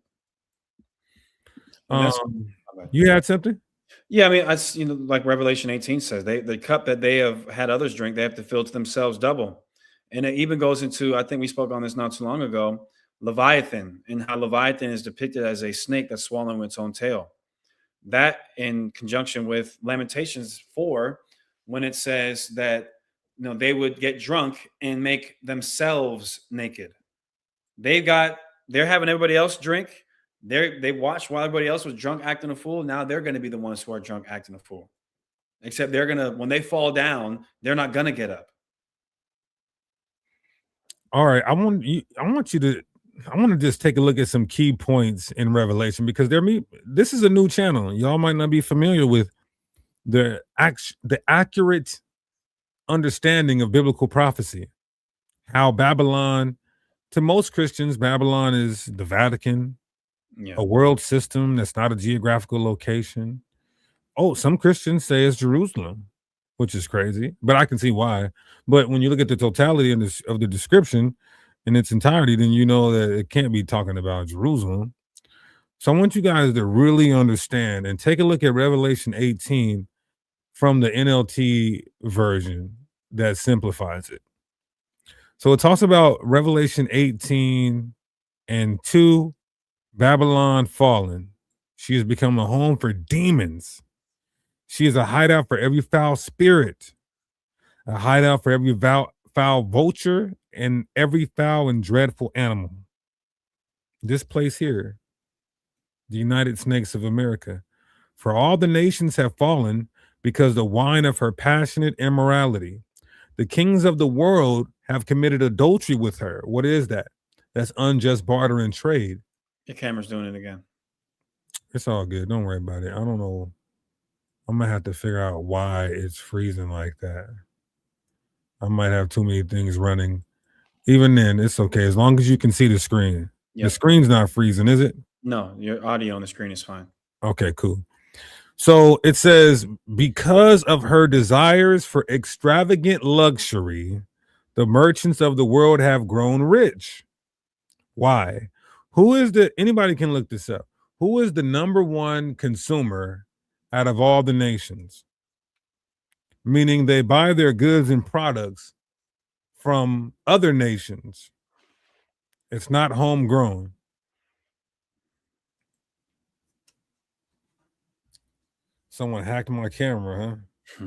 You had something? Yeah, I mean, like Revelation 18 says, the cup that they have had others drink, they have to fill to themselves double. And it even goes into, I think we spoke on this not too long ago, Leviathan, and how Leviathan is depicted as a snake that's swallowing its own tail. That in conjunction with Lamentations 4, when it says that they would get drunk and make themselves naked. They're having everybody else drink. They watched while everybody else was drunk acting a fool. Now they're going to be the ones who are drunk acting a fool. Except when they fall down, they're not going to get up. All right, I want to just take a look at some key points in Revelation, because this is a new channel. Y'all might not be familiar with the accurate understanding of biblical prophecy. How Babylon, to most Christians, Babylon is the Vatican, a world system that's not a geographical location. Oh, some Christians say it's Jerusalem, which is crazy, but I can see why. But when you look at the totality of the description in its entirety, then you know that it can't be talking about Jerusalem. So I want you guys to really understand and take a look at Revelation 18 from the NLT version that simplifies it. So it talks about Revelation 18 and 2, Babylon fallen. She has become a home for demons. She is a hideout for every foul spirit, a hideout for every foul vulture and every foul and dreadful animal. This place here, the United Snakes of America. For all the nations have fallen because the wine of her passionate immorality. The kings of the world have committed adultery with her. What is that? That's unjust barter and trade. Your camera's doing it again. It's all good. Don't worry about it. I don't know. I'm going to have to figure out why it's freezing like that. I might have too many things running. Even then, it's okay. As long as you can see the screen. Yep. The screen's not freezing, is it? No, your audio on the screen is fine. Okay, cool. So it says, because of her desires for extravagant luxury, the merchants of the world have grown rich. Why? Anybody can look this up. Who is the number one consumer out of all the nations? Meaning they buy their goods and products from other nations. It's not homegrown. Someone hacked my camera, huh?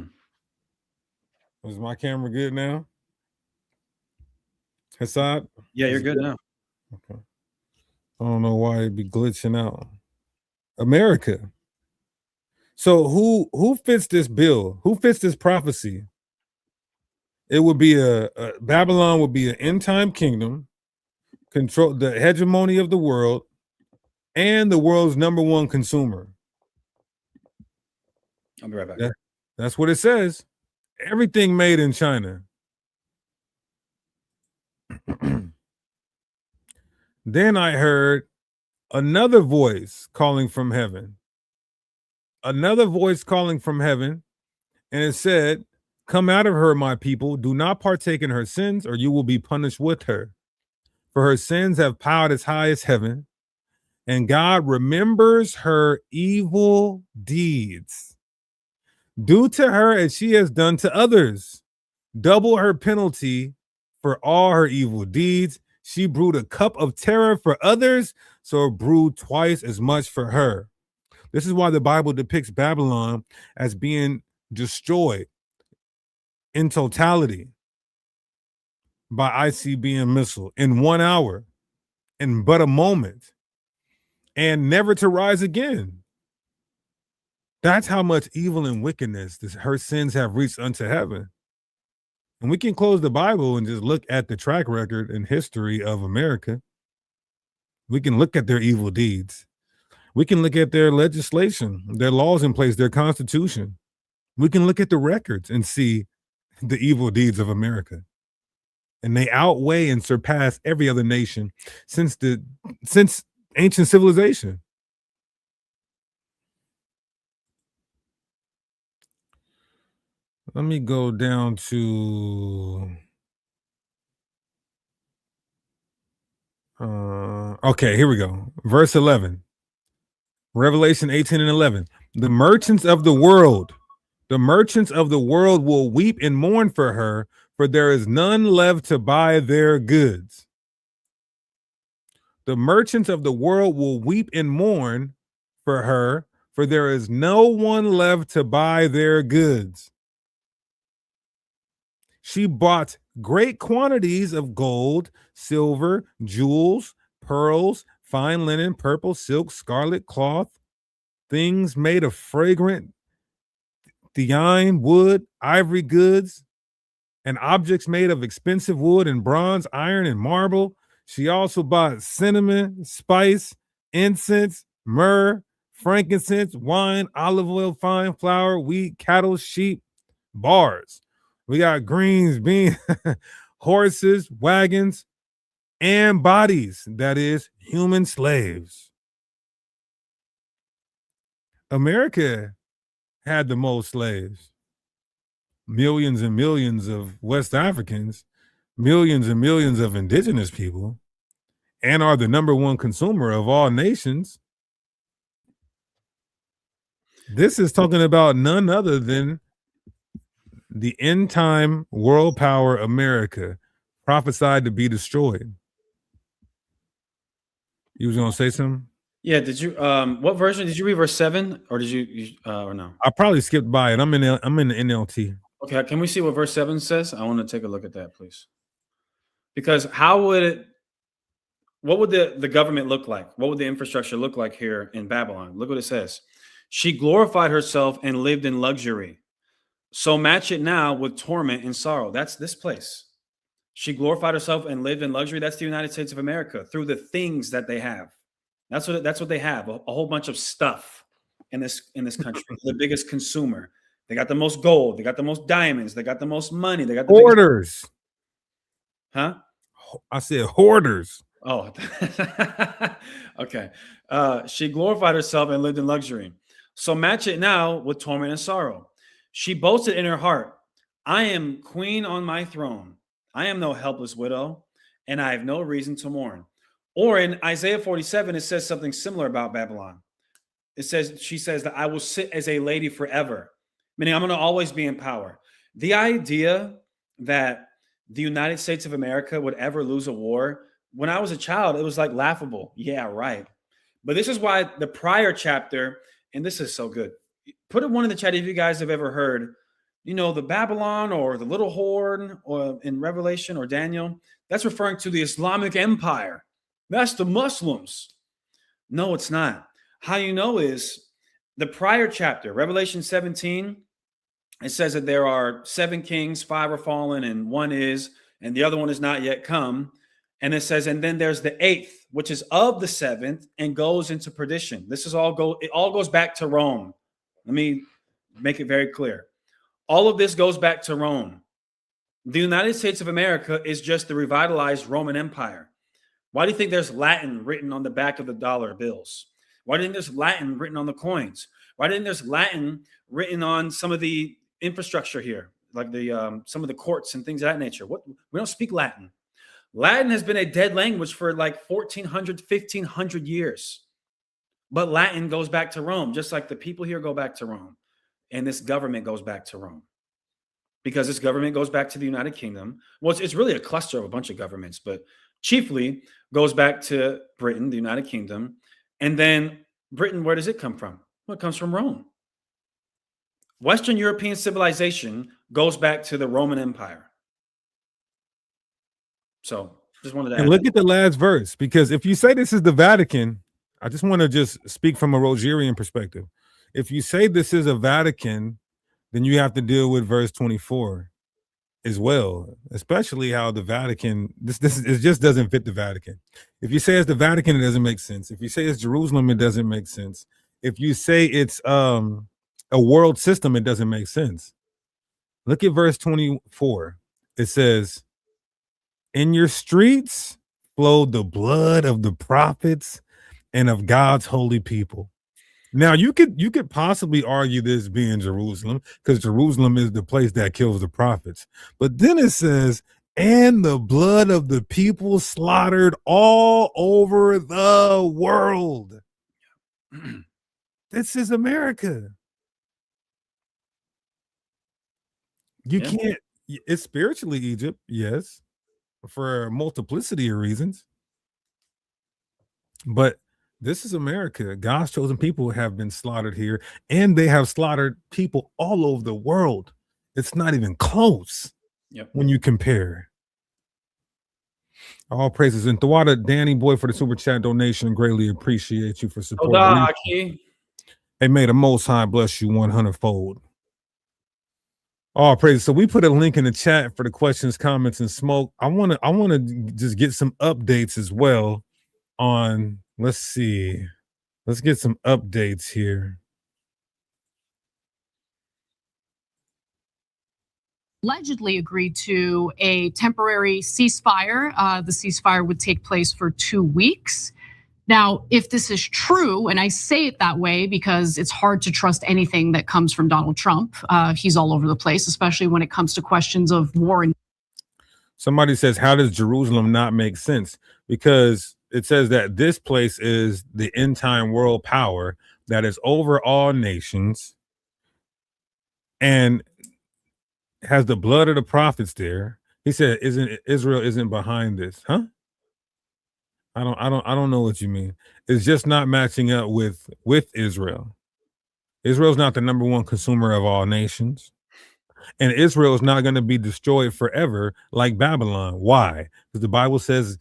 Is my camera good now? Hassad? Yeah, you're good now. Okay. I don't know why it'd be glitching out. America. So who fits this bill? Who fits this prophecy? It would be Babylon would be an end time kingdom, control the hegemony of the world, and the world's number one consumer. I'll be right back. That's what it says. Everything made in China. Then I heard another voice calling from heaven. Another voice calling from heaven, and it said, "Come out of her, my people. Do not partake in her sins, or you will be punished with her. For her sins have piled as high as heaven, and God remembers her evil deeds. Do to her as she has done to others. Double her penalty for all her evil deeds. She brewed a cup of terror for others, so it brewed twice as much for her." This is why the Bible depicts Babylon as being destroyed in totality by ICBM missile in 1 hour, in but a moment, and never to rise again. That's how much evil and wickedness her sins have reached unto heaven. And we can close the Bible and just look at the track record and history of America. We can look at their evil deeds. We can look at their legislation, their laws in place, their constitution. We can look at the records and see the evil deeds of America. And they outweigh and surpass every other nation since ancient civilization. Let me go down to okay, here we go. Verse 11. Revelation 18 and 11. The merchants of the world will weep and mourn for her, for there is none left to buy their goods. The merchants of the world will weep and mourn for her, for there is no one left to buy their goods. She bought great quantities of gold, silver, jewels, pearls, fine linen, purple, silk, scarlet cloth, things made of fragrant thine, wood, ivory goods, and objects made of expensive wood and bronze, iron, and marble. She also bought cinnamon, spice, incense, myrrh, frankincense, wine, olive oil, fine flour, wheat, cattle, sheep, bars. We got greens, beans, horses, wagons, and bodies, that is, human slaves. America had the most slaves. Millions and millions of West Africans, millions and millions of indigenous people, and are the number one consumer of all nations. This is talking about none other than the end time world power America, prophesied to be destroyed. You was gonna say something? Yeah, did you what version did you read? Verse 7 or did you or no? I probably skipped by it. I'm in the NLT. Okay, can we see what verse 7 says? I want to take a look at that, please. Because how would it, what would the government look like? What would the infrastructure look like here in Babylon? Look what it says. She glorified herself and lived in luxury. So match it now with torment and sorrow. That's this place. She glorified herself and lived in luxury. That's the United States of America through the things that they have. That's what they have. A whole bunch of stuff in this country. The biggest consumer. They got the most gold. They got the most diamonds. They got the most money. They got the hoarders. Huh? I said hoarders. Oh, okay. She glorified herself and lived in luxury. So match it now with torment and sorrow. She boasted in her heart, I am queen on my throne. I am no helpless widow, and I have no reason to mourn. Or in Isaiah 47, it says something similar about Babylon. It says, she says that I will sit as a lady forever, meaning I'm going to always be in power. The idea that the United States of America would ever lose a war, when I was a child, it was like laughable. Yeah, right. But this is why the prior chapter, and this is so good. Put one in the chat if you guys have ever heard, you know, the Babylon or the little horn or in Revelation or Daniel, that's referring to the Islamic Empire. That's the Muslims. No, it's not. How you know is the prior chapter, Revelation 17, it says that there are 7 kings, 5 are fallen, and 1 is, and the other one is not yet come. And it says, and then there's the 8th, which is of the 7th and goes into perdition. This is it all goes back to Rome. Let me make it very clear. All of this goes back to Rome. The United States of America is just the revitalized Roman Empire. Why do you think there's Latin written on the back of the dollar bills? Why do you think there's Latin written on the coins? Why do you think there's Latin written on some of the infrastructure here, like the some of the courts and things of that nature? We don't speak Latin. Latin has been a dead language for like 1,400, 1,500 years. But Latin goes back to Rome, just like the people here go back to Rome. And this government goes back to Rome. Because this government goes back to the United Kingdom. Well, it's really a cluster of a bunch of governments, but chiefly goes back to Britain, the United Kingdom. And then Britain, where does it come from? Well, it comes from Rome. Western European civilization goes back to the Roman Empire. So just wanted to and look at the last verse, because if you say this is the Vatican, I just want to just speak from a Rogerian perspective. If you say this is a Vatican, then you have to deal with verse 24 as well, especially how the Vatican, it just doesn't fit the Vatican. If you say it's the Vatican, it doesn't make sense. If you say it's Jerusalem, it doesn't make sense. If you say it's a world system, it doesn't make sense. Look at verse 24. It says, in your streets flowed the blood of the prophets and of God's holy people. Now you could possibly argue this being Jerusalem, because Jerusalem is the place that kills the prophets. But then it says, and the blood of the people slaughtered all over the world. This is America. You can't, it's spiritually Egypt, yes, for a multiplicity of reasons. But this is America. God's chosen people have been slaughtered here, and they have slaughtered people all over the world. It's not even close when you compare. All praises. And Thawada, Danny Boy, for the super chat donation. Greatly appreciate you for supporting. Hey, may the Most High bless you 100-fold. All praises. So we put a link in the chat for the questions, comments, and smoke. I want to just get some updates as well on, let's see. Let's get some updates here. Allegedly agreed to a temporary ceasefire. The ceasefire would take place for 2 weeks. Now, if this is true, and I say it that way because it's hard to trust anything that comes from Donald Trump. He's all over the place, especially when it comes to questions of war. Somebody says, how does Jerusalem not make sense? Because it says that this place is the end time world power that is over all nations and has the blood of the prophets there. He said, Israel isn't behind this, huh? I don't know what you mean. It's just not matching up with Israel. Israel's not the number one consumer of all nations. And Israel is not going to be destroyed forever like Babylon. Why? Because the Bible says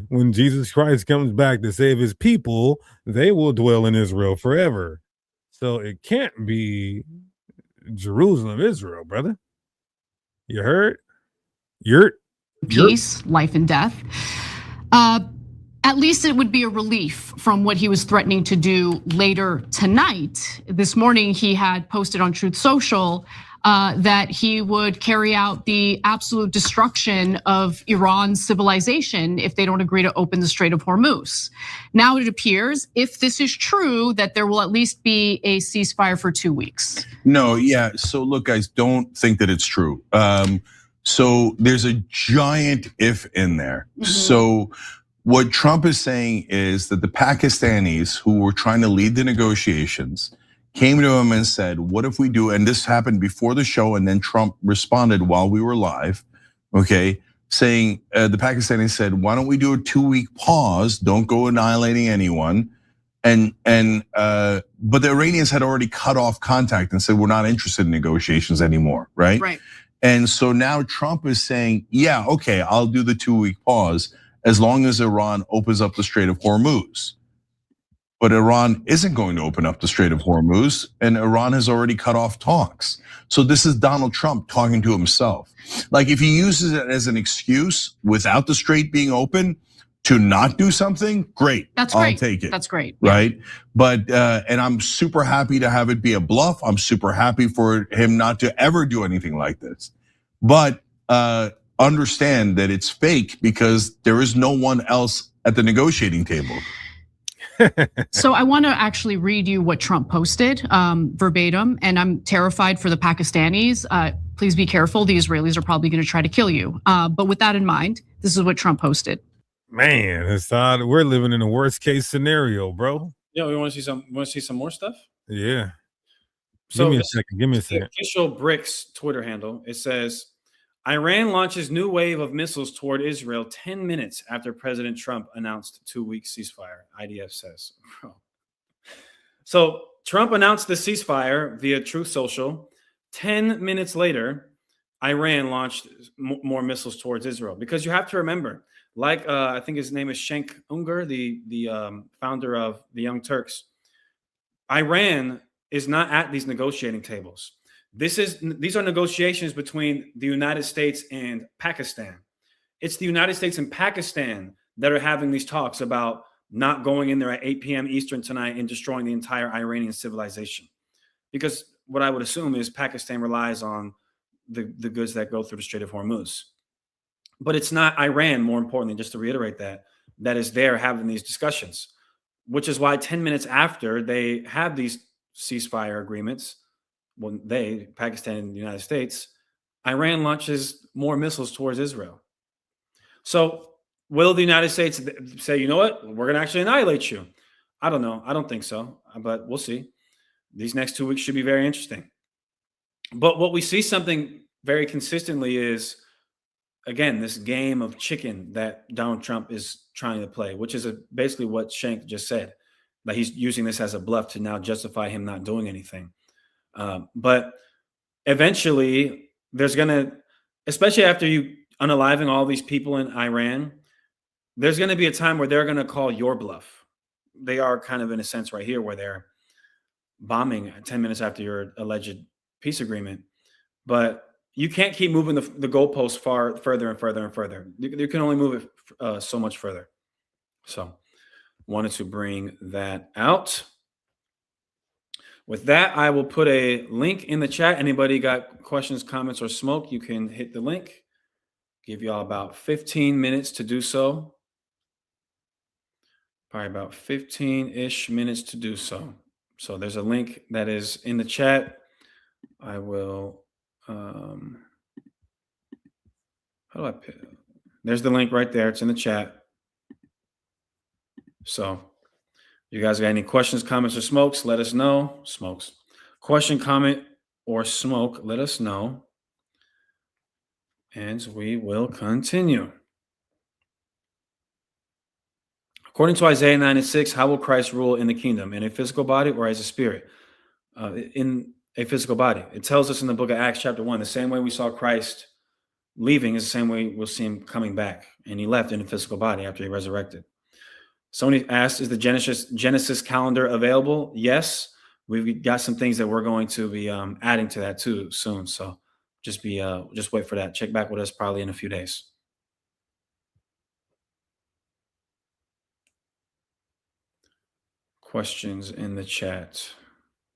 when Jesus Christ comes back to save his people, they will dwell in Israel forever. So it can't be Jerusalem, Israel, brother. You heard? Peace, life and death. At least it would be a relief from what he was threatening to do later tonight. This morning, he had posted on Truth Social that he would carry out the absolute destruction of Iran's civilization if they don't agree to open the Strait of Hormuz. Now it appears, if this is true, that there will at least be a ceasefire for 2 weeks. No, yeah. So look, guys, don't think that it's true. So there's a giant if in there. So what Trump is saying is that the Pakistanis who were trying to lead the negotiations came to him and said, what if we do, and this happened before the show, and then Trump responded while we were live, okay, saying, the Pakistanis said, why don't we do a 2-week pause, don't go annihilating anyone, but the Iranians had already cut off contact and said, we're not interested in negotiations anymore, right? Right. And so now Trump is saying, yeah, okay, I'll do the 2-week pause as long as Iran opens up the Strait of Hormuz. But Iran isn't going to open up the Strait of Hormuz, and Iran has already cut off talks. So this is Donald Trump talking to himself. Like if he uses it as an excuse without the strait being open to not do something, great. That's great. I'll take it. That's great. Right? But, and I'm super happy to have it be a bluff. I'm super happy for him not to ever do anything like this. But understand that it's fake because there is no one else at the negotiating table. So I want to actually read you what Trump posted verbatim, and I'm terrified for the Pakistanis. Please be careful. The Israelis are probably going to try to kill you. But with that in mind, this is what Trump posted. Man, Assad, we're living in a worst case scenario, bro. Yeah, we want to see some. Want to see some more stuff? Yeah. So give me a second. Give me a second. The official BRICS Twitter handle. It says, Iran launches new wave of missiles toward Israel 10 minutes after President Trump announced 2-week ceasefire, IDF says. So Trump announced the ceasefire via Truth Social. 10 minutes later, Iran launched more missiles towards Israel. Because you have to remember, like I think his name is Cenk Uygur, the founder of the Young Turks, Iran is not at these negotiating tables. These are negotiations between the United States and Pakistan. It's the United States and Pakistan that are having these talks about not going in there at 8 p.m. Eastern tonight and destroying the entire Iranian civilization. Because what I would assume is Pakistan relies on the goods that go through the Strait of Hormuz. But it's not Iran, more importantly, just to reiterate that is there having these discussions. which is why 10 minutes after they have these ceasefire agreements, when Pakistan and the United States, Iran launches more missiles towards Israel. So will the United States say, you know what, we're going to actually annihilate you? I don't know. I don't think so, but we'll see. These next 2 weeks should be very interesting. But what we see something very consistently is, again, this game of chicken that Donald Trump is trying to play, which is basically what Shank just said, that he's using this as a bluff to now justify him not doing anything. But eventually there's going to, especially after you unaliving all these people in Iran, there's going to be a time where they're going to call your bluff. They are kind of in a sense right here where they're bombing 10 minutes after your alleged peace agreement. But you can't keep moving the goalposts further and further and further. You can only move it so much further. So wanted to bring that out. With that, I will put a link in the chat. Anybody got questions, comments, or smoke, you can hit the link. Give you all about 15 minutes to do so. Probably about 15-ish minutes to do so. So there's a link that is in the chat. I will, how do I put it? There's the link right there. It's in the chat. So you guys got any questions, comments, or smokes? Let us know. Smokes. Question, comment, or smoke, let us know. And we will continue. According to Isaiah 9:6, how will Christ rule in the kingdom? In a physical body or as a spirit? In a physical body. It tells us in the book of Acts chapter 1, the same way we saw Christ leaving is the same way we'll see him coming back. And he left in a physical body after he resurrected. Somebody asked, is the Genesis calendar available? Yes. We've got some things that we're going to be adding to that too soon. So just wait for that. Check back with us probably in a few days. Questions in the chat.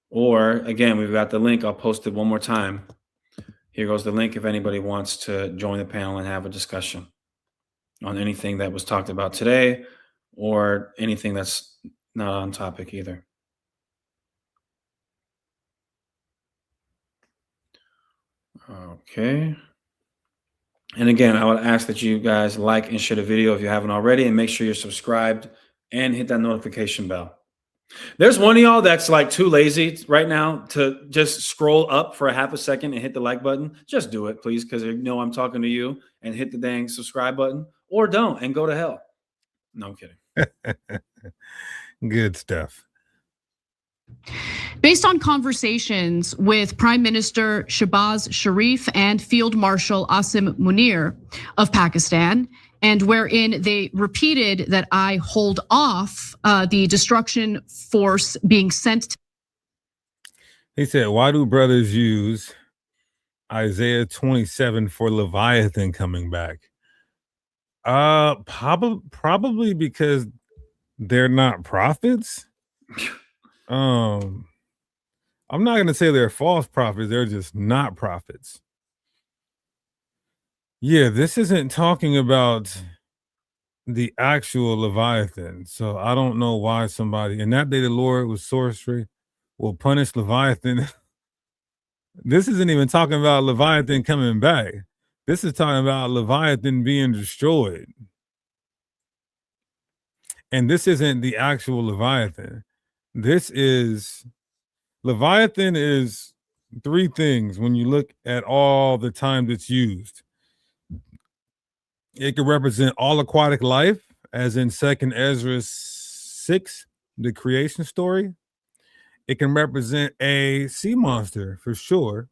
Or again, we've got the link. I'll post it one more time. Here goes the link if anybody wants to join the panel and have a discussion on anything that was talked about today or anything that's not on topic either. Okay. And again, I would ask that you guys like and share the video if you haven't already, and make sure you're subscribed and hit that notification bell. There's one of y'all that's like too lazy right now to just scroll up for a half a second and hit the like button. Just do it, please, because you know I'm talking to you, and hit the dang subscribe button, or don't and go to hell. No, I'm kidding. Good stuff. Based on conversations with Prime Minister Shehbaz Sharif and Field Marshal Asim Munir of Pakistan, and wherein they repeated that I hold off the destruction force being sent. He said, why do brothers use Isaiah 27 for Leviathan coming back? Probably because they're not prophets. I'm not going to say they're false prophets. They're just not prophets. Yeah, this isn't talking about the actual Leviathan. So I don't know why somebody, in that day the Lord with sorcery will punish Leviathan. This isn't even talking about Leviathan coming back. This is talking about Leviathan being destroyed. And this isn't the actual Leviathan. Leviathan is three things when you look at all the times it's used. It could represent all aquatic life, as in 2nd Ezra 6, the creation story. It can represent a sea monster for sure,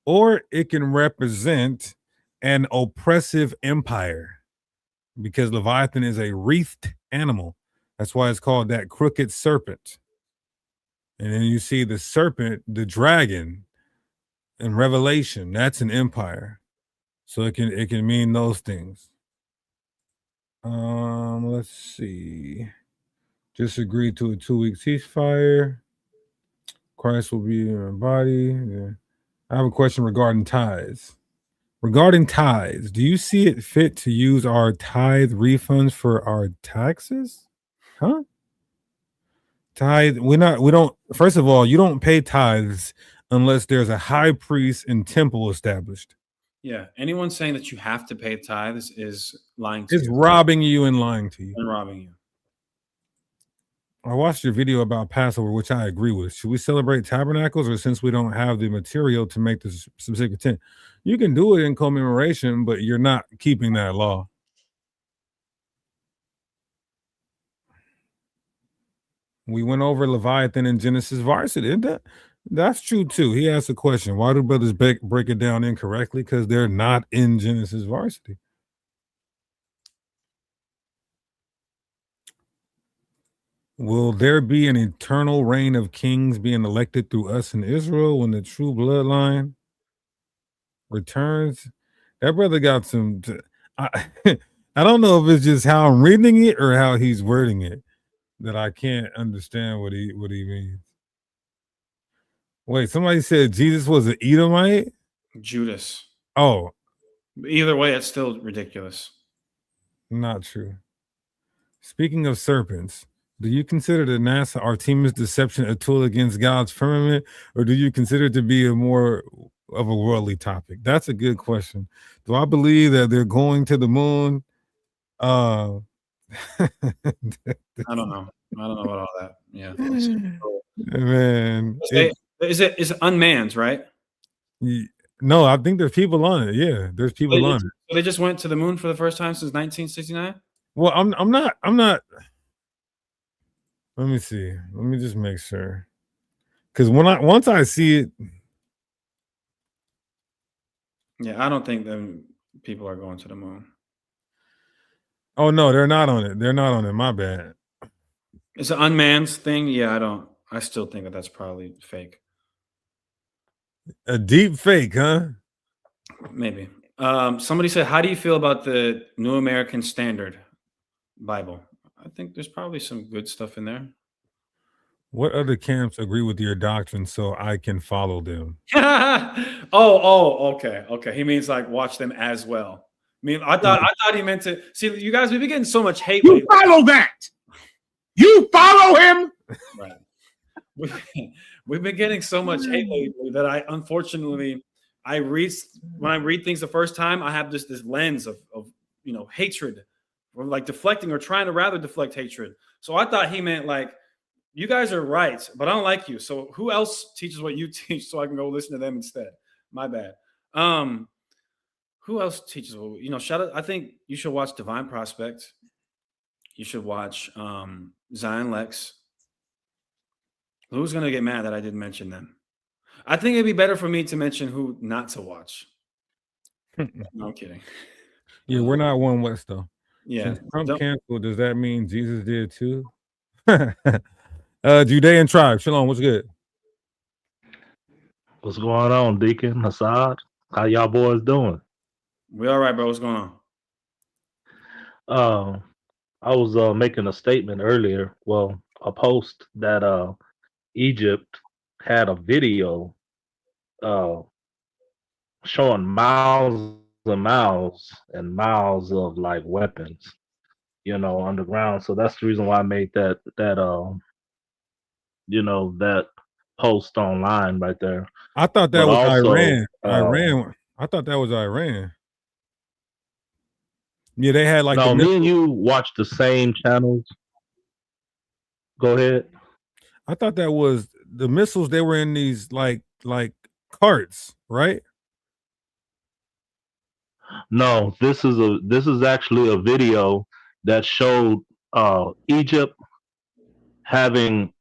or it can represent an oppressive empire, because Leviathan is a wreathed animal. That's why it's called that crooked serpent. And then you see the serpent, the dragon in Revelation, that's an empire. So it can mean those things. Let's see. Just agreed to a 2-week ceasefire. Christ will be in our body. Yeah. I have a question regarding tithes. Regarding tithes, do you see it fit to use our tithe refunds for our taxes? Huh? Tithe. We don't. First of all, you don't pay tithes unless there's a high priest and temple established. Yeah. Anyone saying that you have to pay tithes is lying to It's you. robbing you and lying to you. And robbing you. I watched your video about Passover, which I agree with. Should we celebrate tabernacles, or since we don't have the material to make this specific tent, you can do it in commemoration, but you're not keeping that law. We went over Leviathan in Genesis varsity. That's true too. He asked a question: why do brothers break it down incorrectly? Because they're not in Genesis varsity. Will there be an eternal reign of kings being elected through us in Israel when the true bloodline returns? That brother got some. I don't know if it's just how I'm reading it or how he's wording it that I can't understand what he means. Wait, somebody said Jesus was an Edomite? Judas. Oh. Either way, it's still ridiculous. Not true. Speaking of serpents, do you consider the NASA Artemis deception a tool against God's firmament, or do you consider it to be a more of a worldly topic? That's a good question. Do I believe that they're going to the moon? I don't know. I don't know about all that. Yeah. Man. Is it unmanned, right? No, I think there's people on it. Yeah, there's people on it. So they just went to the moon for the first time since 1969? Well, I'm not. Let me see. Let me just make sure. Because once I see it. Yeah, I don't think them people are going to the moon. Oh no, they're not on it. They're not on it. My bad. It's an unmanned thing. Yeah, I still think that that's probably fake. A deep fake, huh? Maybe. Somebody said, how do you feel about the New American Standard Bible? I think there's probably some good stuff in there. What other camps agree with your doctrine so I can follow them? Okay. He means like watch them as well. I mean, I thought he meant to see you guys. We've been getting so much hate. You follow that. You follow him. Right. We've been getting so much hate lately that when I read things the first time, I have this lens of hatred, or like deflecting or trying to rather deflect hatred. So I thought he meant like, you guys are right, but I don't like you. So who else teaches what you teach so I can go listen to them instead? My bad. Who else teaches? Shout out. I think you should watch Divine Prospect. You should watch Zion Lex. Who's going to get mad that I didn't mention them? I think it'd be better for me to mention who not to watch. No, I'm kidding. Yeah, we're not One West, though. Yeah. Since Trump canceled, does that mean Jesus did too? Judean tribe. Shalom, what's good? What's going on, Deacon, Hassad? How y'all boys doing? We all right, bro. What's going on? I was making a statement earlier. Well, a post that Egypt had a video showing miles and miles and miles of like weapons, underground. So that's the reason why I made that post online right there. I thought that was also, Iran. I thought that was Iran. Yeah, they had like. No, me and you watched the same channels. Go ahead. I thought that was the missiles. They were in these like carts, right? No, this is actually a video that showed Egypt having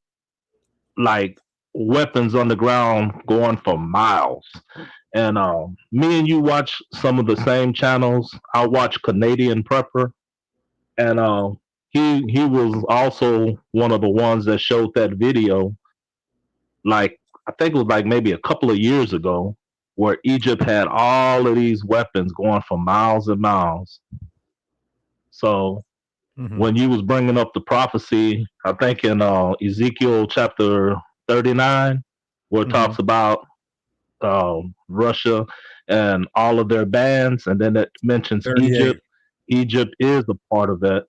like weapons on the ground going for miles. And me and you watch some of the same channels. I watch Canadian Prepper, and he was also one of the ones that showed that video. Like I think it was like maybe a couple of years ago, where Egypt had all of these weapons going for miles and miles. So when you was bringing up the prophecy, I think in Ezekiel chapter 39, where it talks about Russia and all of their bands, and then it mentions 38. Egypt is a part of that.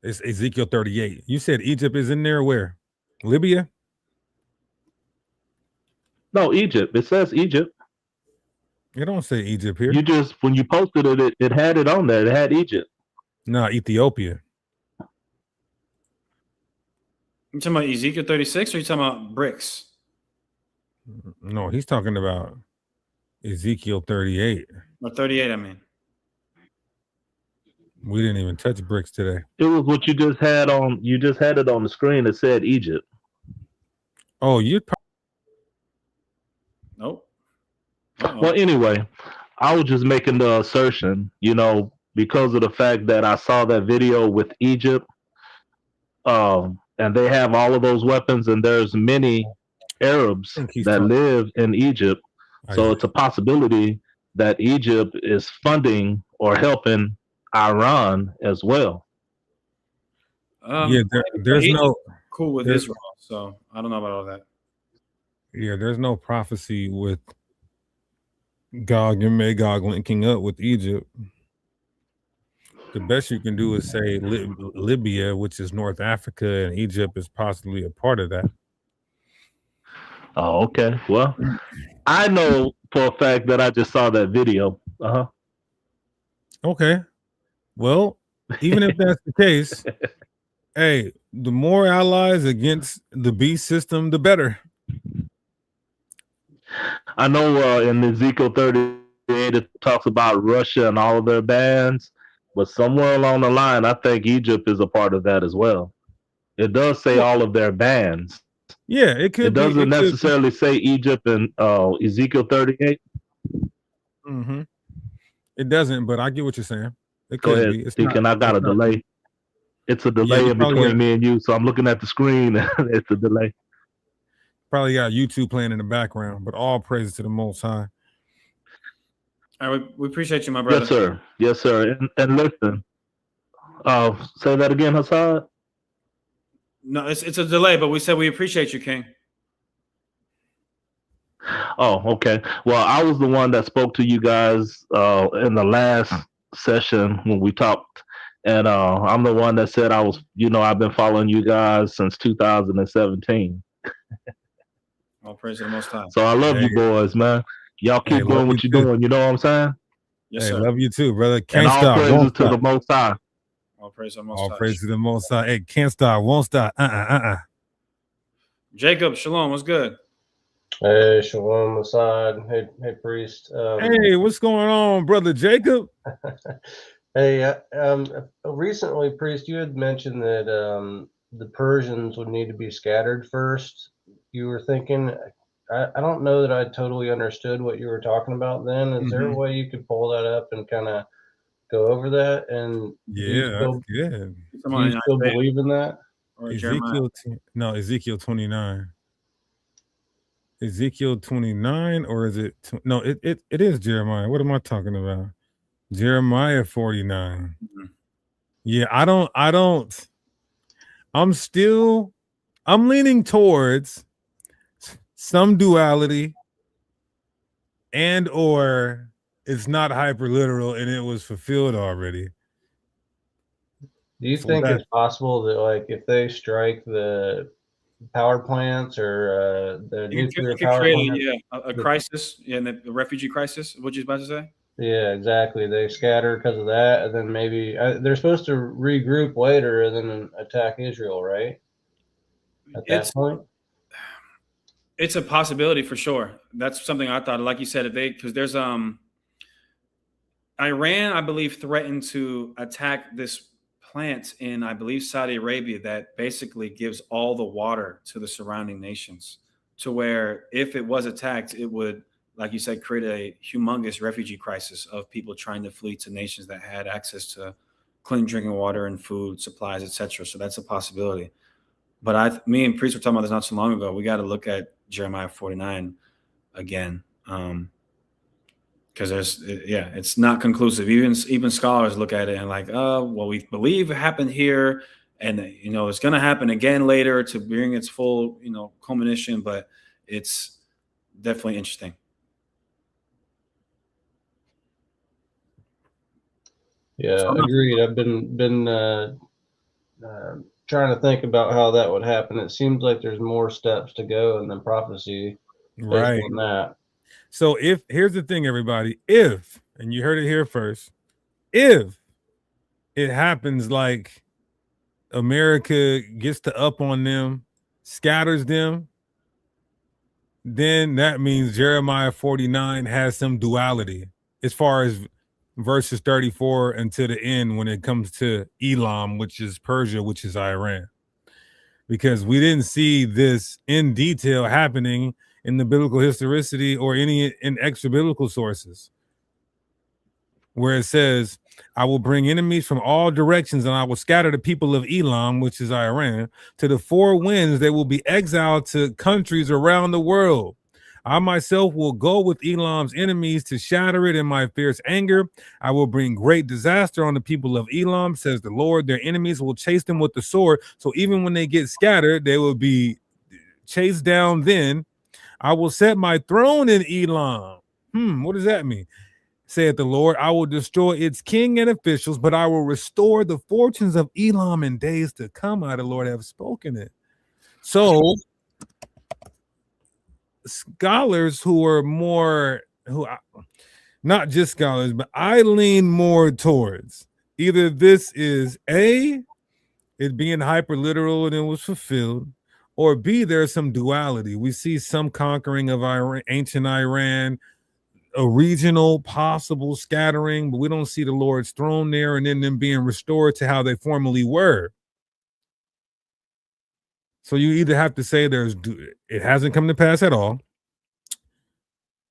It's Ezekiel 38. You said Egypt is in there. Where? Libya? No, Egypt. It says Egypt. It don't say Egypt here. You just when you posted it had it on there. It had Egypt. No, Ethiopia. You talking about Ezekiel 36 or you talking about bricks? No, he's talking about Ezekiel 38. Or 38, I mean. We didn't even touch bricks today. It was what you just had on. You just had it on the screen that said Egypt. Oh, you. Nope. Well, anyway, I was just making the assertion, because of the fact that I saw that video with Egypt, and they have all of those weapons, and there's many Arabs that live in Egypt, so it's a possibility that Egypt is funding or helping Iran as well. Yeah, there's no cool with Israel, so I don't know about all that. Yeah, there's no prophecy with Gog and Magog linking up with Egypt. The best you can do is say Libya, which is North Africa, and Egypt is possibly a part of that. Oh, okay. Well, I know for a fact that I just saw that video. Okay. Well, even if that's the case, hey, the more allies against the beast system, the better. I know in Ezekiel 38 it talks about Russia and all of their bans, but somewhere along the line, I think Egypt is a part of that as well. It does say all of their bans. Yeah, it could. It doesn't necessarily say Egypt in Ezekiel 38. Mm-hmm. It doesn't, but I get what you're saying. It Go could ahead, be. It's Deacon. not, I got a delay. It's a delay in between me and you, so I'm looking at the screen. It's a delay. Probably got YouTube playing in the background, but all praise to the Most High. All right, we appreciate you, my brother. Yes, sir. Yes, sir. And listen, say that again, Hassan. No, it's a delay, but we said we appreciate you, King. Oh, okay. Well, I was the one that spoke to you guys in the last session when we talked, and I'm the one that said I've been following you guys since 2017. All praise to the Most High. So I love you boys, man. Y'all keep doing what you're doing. You know what I'm saying? Yes, sir. Love you too, brother. Can't and all stop. praises Won't to stop. the Most High. All praise to the Most All High. praise to the Most High. Hey, can't stop. Won't stop. Jacob, shalom. What's good? Hey, shalom, Assad. Hey, priest. Hey, what's going on, brother Jacob? Hey, recently, priest, you had mentioned that the Persians would need to be scattered first. You were thinking, I don't know that I totally understood what you were talking about then. Is there a way you could pull that up and kind of go over that? And Yeah, that's good. Do you still believe in that? Or Ezekiel, Ezekiel 29. Ezekiel 29, or is it? No, it is Jeremiah. What am I talking about? Jeremiah 49. Yeah, I'm leaning towards some duality, and or it's not hyper literal and it was fulfilled already. Do you think it's possible that, like, if they strike the power plants or the nuclear power plants, a crisis, the refugee crisis? What you about to say? Yeah, exactly. They scatter because of that, and then maybe they're supposed to regroup later and then attack Israel, right? At that point, it's a possibility for sure. That's something I thought. Like you said, because there's Iran, I believe, threatened to attack this plant in, I believe, Saudi Arabia that basically gives all the water to the surrounding nations, to where if it was attacked, it would, like you said, create a humongous refugee crisis of people trying to flee to nations that had access to clean drinking water and food supplies, etc. So that's a possibility. But me and Priest were talking about this not so long ago. We got to look at Jeremiah 49 again, because it's not conclusive. Even scholars look at it and like, well, we believe it happened here, and it's going to happen again later to bring its full culmination. But it's definitely interesting. Yeah, agreed. I've been trying to think about how that would happen. It seems like there's more steps to go in the prophecy based Right. on that. So here's the thing, everybody, if, and you heard it here first, if it happens like America gets to up on them, scatters them, then that means Jeremiah 49 has some duality as far as verses 34 until the end when it comes to Elam, which is Persia, which is Iran. Because we didn't see this in detail happening in the biblical historicity or any in extra biblical sources, where it says, I will bring enemies from all directions and I will scatter the people of Elam, which is Iran, to the four winds. They will be exiled to countries around the world. I myself will go with Elam's enemies to shatter it in my fierce anger. I will bring great disaster on the people of Elam, says the Lord. Their enemies will chase them with the sword. So even when they get scattered, they will be chased down then. I will set my throne in Elam. What does that mean? Saith the Lord, I will destroy its king and officials, but I will restore the fortunes of Elam in days to come. I, the Lord, have spoken it. So scholars who are more, not just scholars, but I lean more towards either this is A, it being hyper literal and it was fulfilled, or B, there's some duality. We see some conquering of Iran, ancient Iran, a regional possible scattering, but we don't see the Lord's throne there and then them being restored to how they formerly were. So you either have to say it hasn't come to pass at all,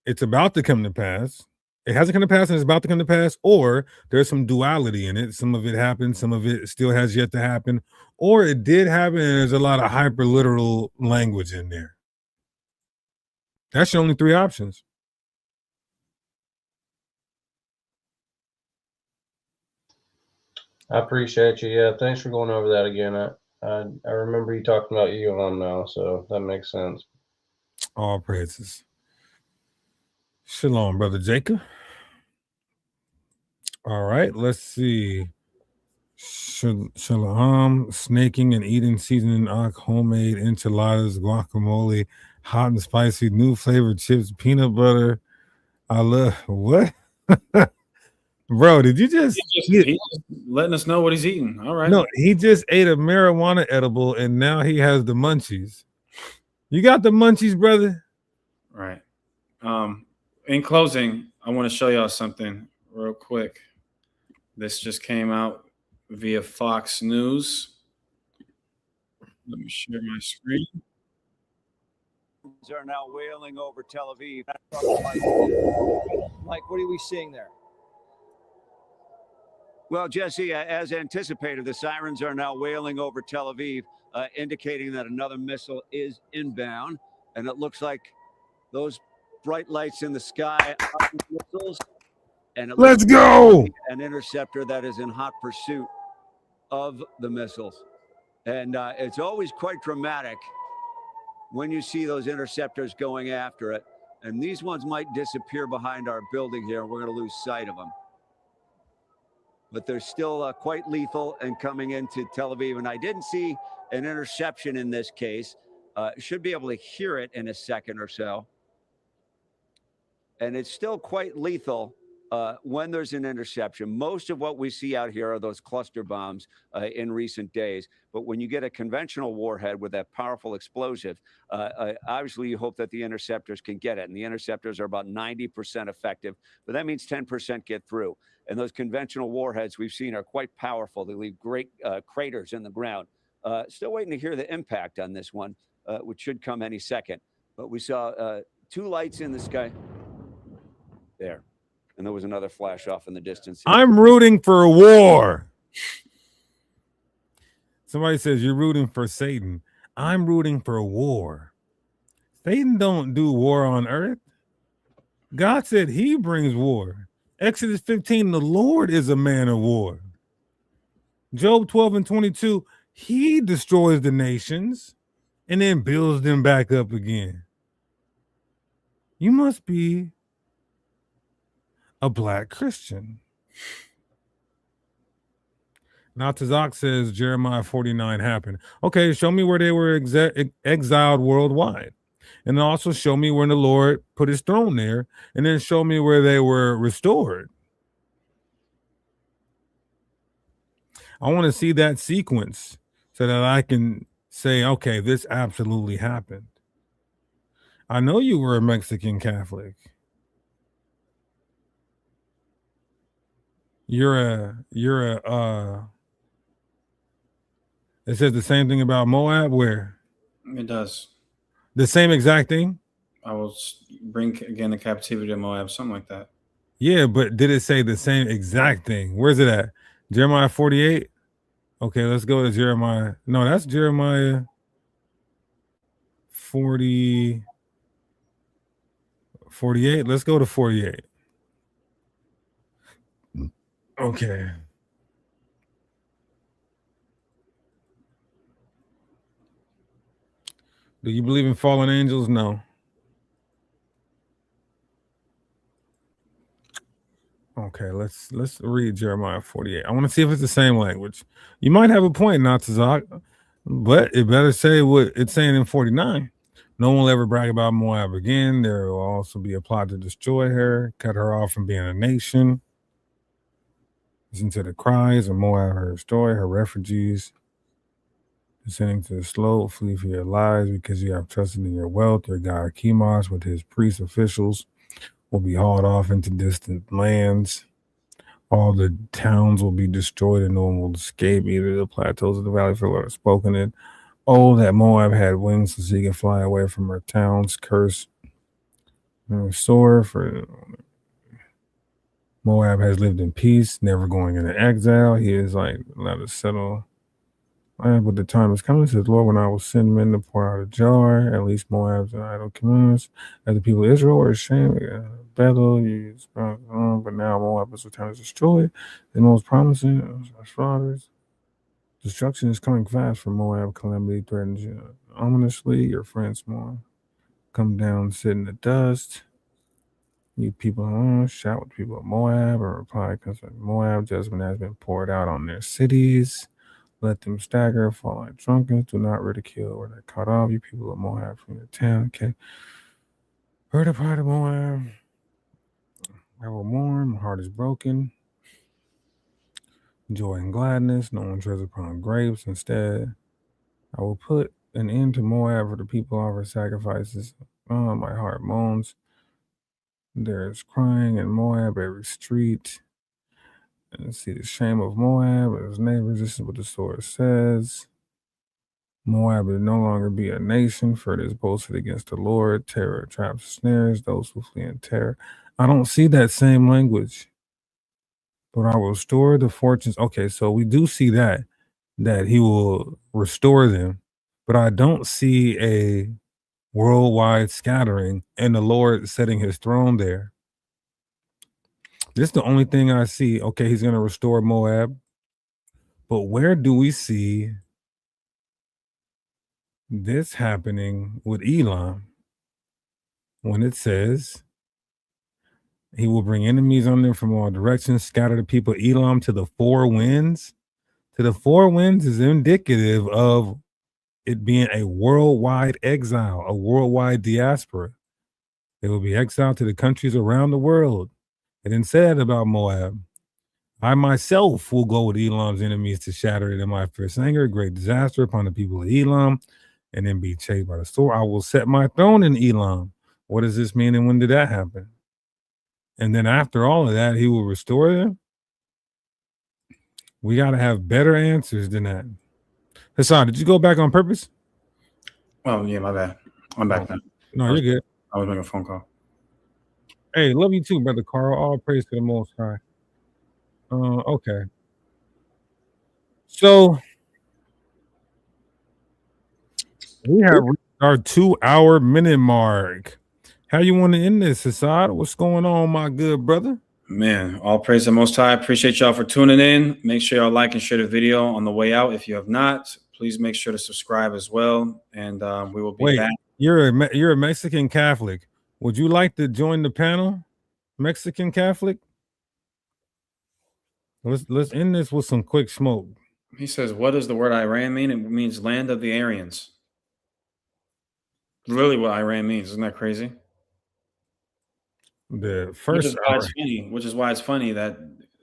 it's about to come to pass, it hasn't come to pass and it's about to come to pass, or there's some duality in it. Some of it happened, some of it still has yet to happen, or it did happen and there's a lot of hyper literal language in there. That's your only three options. I appreciate you. Yeah, thanks for going over that again. I remember you talking about Elon now, so that makes sense. All praises. Shalom, brother Jacob. All right, let's see. Shalom, snaking and eating seasoning homemade enchiladas, guacamole, hot and spicy, new flavored chips, peanut butter. I love what? Bro, did you just he's just letting us know what he's eating? All right. No, he just ate a marijuana edible and now he has the munchies. You got the munchies, brother? Right. In closing, I want to show y'all something real quick. This just came out via Fox News. Let me share my screen. Are now wailing over Tel Aviv. Mike, what are we seeing there? Well, Jesse, as anticipated, the sirens are now wailing over Tel Aviv, indicating that another missile is inbound. And it looks like those bright lights in the sky are missiles. And it Let's go! Like an interceptor that is in hot pursuit of the missiles. And it's always quite dramatic when you see those interceptors going after it. And these ones might disappear behind our building here, and we're going to lose sight of them. But they're still quite lethal and coming into Tel Aviv. And I didn't see an interception in this case. Should be able to hear it in a second or so. And it's still quite lethal when there's an interception. Most of what we see out here are those cluster bombs in recent days. But when you get a conventional warhead with that powerful explosive, obviously you hope that the interceptors can get it. And the interceptors are about 90% effective, but that means 10% get through. And those conventional warheads we've seen are quite powerful. They leave great craters in the ground. Still waiting to hear the impact on this one, which should come any second. But we saw two lights in the sky there. And there was another flash off in the distance. I'm rooting for a war. Somebody says you're rooting for Satan. I'm rooting for a war. Satan don't do war on earth. God said he brings war. Exodus 15, the Lord is a man of war. Job 12 and 22, he destroys the nations and then builds them back up again. You must be a black Christian. Now Tazak says Jeremiah 49 happened. Okay, show me where they were exiled worldwide. And also show me when the Lord put his throne there. And then show me where they were restored. I want to see that sequence so that I can say, okay, this absolutely happened. I know you were a Mexican Catholic. It says the same thing about Moab. Where? It does. The same exact thing? I will bring again the captivity of Moab, something like that. Yeah, but did it say the same exact thing? Where's it at? Jeremiah 48? Okay, let's go to Jeremiah. No, that's Jeremiah 48. Let's go to 48. Okay. Do you believe in fallen angels? No. Okay, let's read Jeremiah 48. I want to see if it's the same language. You might have a point, not to Zach, but it better say what it's saying in 49. No one will ever brag about Moab again. There will also be a plot to destroy her, cut her off from being a nation. Listen to the cries of Moab, her story, her refugees. Descending to the slope, flee for your lives because you have trusted in your wealth. Your god Chemosh with his priest officials will be hauled off into distant lands. All the towns will be destroyed and no one will escape. Either the plateaus of the valley for the Lord has spoken it. Oh, that Moab had wings so she can fly away from her towns. Curse and soar for Moab has lived in peace, never going into exile. He is like, let us settle. But the time is coming, says Lord, when I will send men to pour out a jar, at least Moab's and idol commands, as the people of Israel are ashamed. Bethel, but now Moab is returned destroyed. The most promising fathers. Destruction is coming fast from Moab. Calamity threatens you ominously. Your friends Moab come down, sit in the dust. You people shout with people of Moab and reply because Moab judgment has been poured out on their cities. Let them stagger, fall like drunkards. Do not ridicule or they cut off you people of Moab from your town. Okay. Heard of pride of Moab. I will mourn. My heart is broken. Joy and gladness. No one treads upon grapes. Instead, I will put an end to Moab for the people offer sacrifices. Oh, my heart moans. There is crying in Moab, every street. And see the shame of Moab and his neighbors. This is what the sword says. Moab will no longer be a nation, for it is boasted against the Lord. Terror traps, snares those who flee in terror. I don't see that same language. But I will restore the fortunes. Okay, so we do see that he will restore them. But I don't see a worldwide scattering and the Lord setting his throne there. This is the only thing I see. Okay, he's going to restore Moab. But where do we see this happening with Elam? When it says he will bring enemies on them from all directions, scatter the people of Elam to the four winds. To the four winds is indicative of it being a worldwide exile, a worldwide diaspora. They will be exiled to the countries around the world. It didn't say that about Moab. I myself will go with Elam's enemies to shatter it in my fierce anger, great disaster upon the people of Elam, and then be chased by the sword. I will set my throne in Elam. What does this mean, and when did that happen? And then after all of that, he will restore them? We got to have better answers than that. Hassan, did you go back on purpose? Oh, yeah, my bad. I'm back now. No, you're good. I was making a phone call. Hey, love you too, Brother Carl. All praise to the Most High. Okay. So we have reached our 2-hour minute mark. How you want to end this, Hassad? What's going on, my good brother? Man, all praise the Most High. Appreciate y'all for tuning in. Make sure y'all like and share the video on the way out. If you have not, please make sure to subscribe as well. And we will be back. You're a Mexican Catholic. Would you like to join the panel? Mexican Catholic? Let's end this with some quick smoke. He says, what does the word Iran mean? It means land of the Aryans. Literally what Iran means. Isn't that crazy? The Which first is why it's funny. Which is why it's funny that,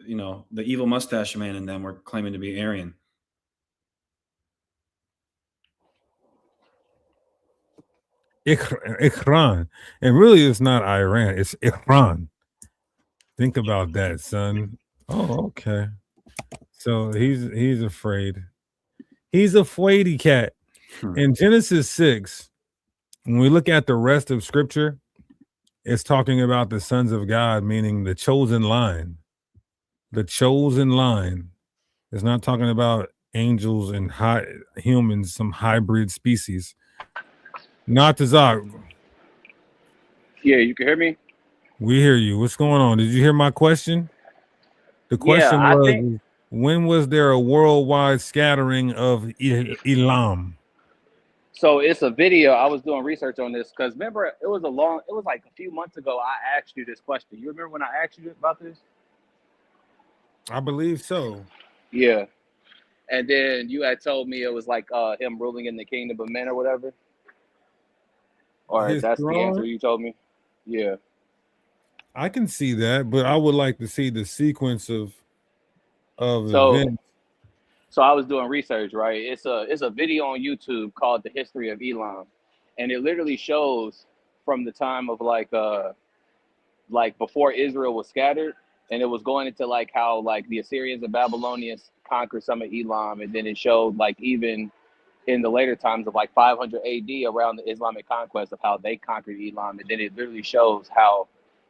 you know, the evil mustache man and them were claiming to be Aryan. Iran. And really it's not Iran, it's Iran. Think about that, son. Oh, okay. So he's afraid. He's a fwady cat. In Genesis 6, when we look at the rest of scripture, it's talking about the sons of God, meaning the chosen line. The chosen line. It's not talking about angels and humans, some hybrid species. Not to Zog. Yeah, you can hear me? We hear you. What's going on? Did you hear my question? The question I was, think when was there a worldwide scattering of Elam? so. It's a video. I was doing research on this because remember, it was like a few months ago. I asked you this question. You remember when I asked you about this? I believe so. Yeah. And then you had told me it was like him ruling in the kingdom of men or whatever. Or His that's the answer throne? you told me? Yeah. I can see that, but I would like to see the sequence of So events. so I was doing research, right? It's a video on YouTube called The History of Elam. And it literally shows from the time of like before Israel was scattered, and it was going into like how like the Assyrians and Babylonians conquered some of Elam, and then it showed like even in the later times of like 500 AD around the Islamic conquest of how they conquered Elam, and then it literally shows how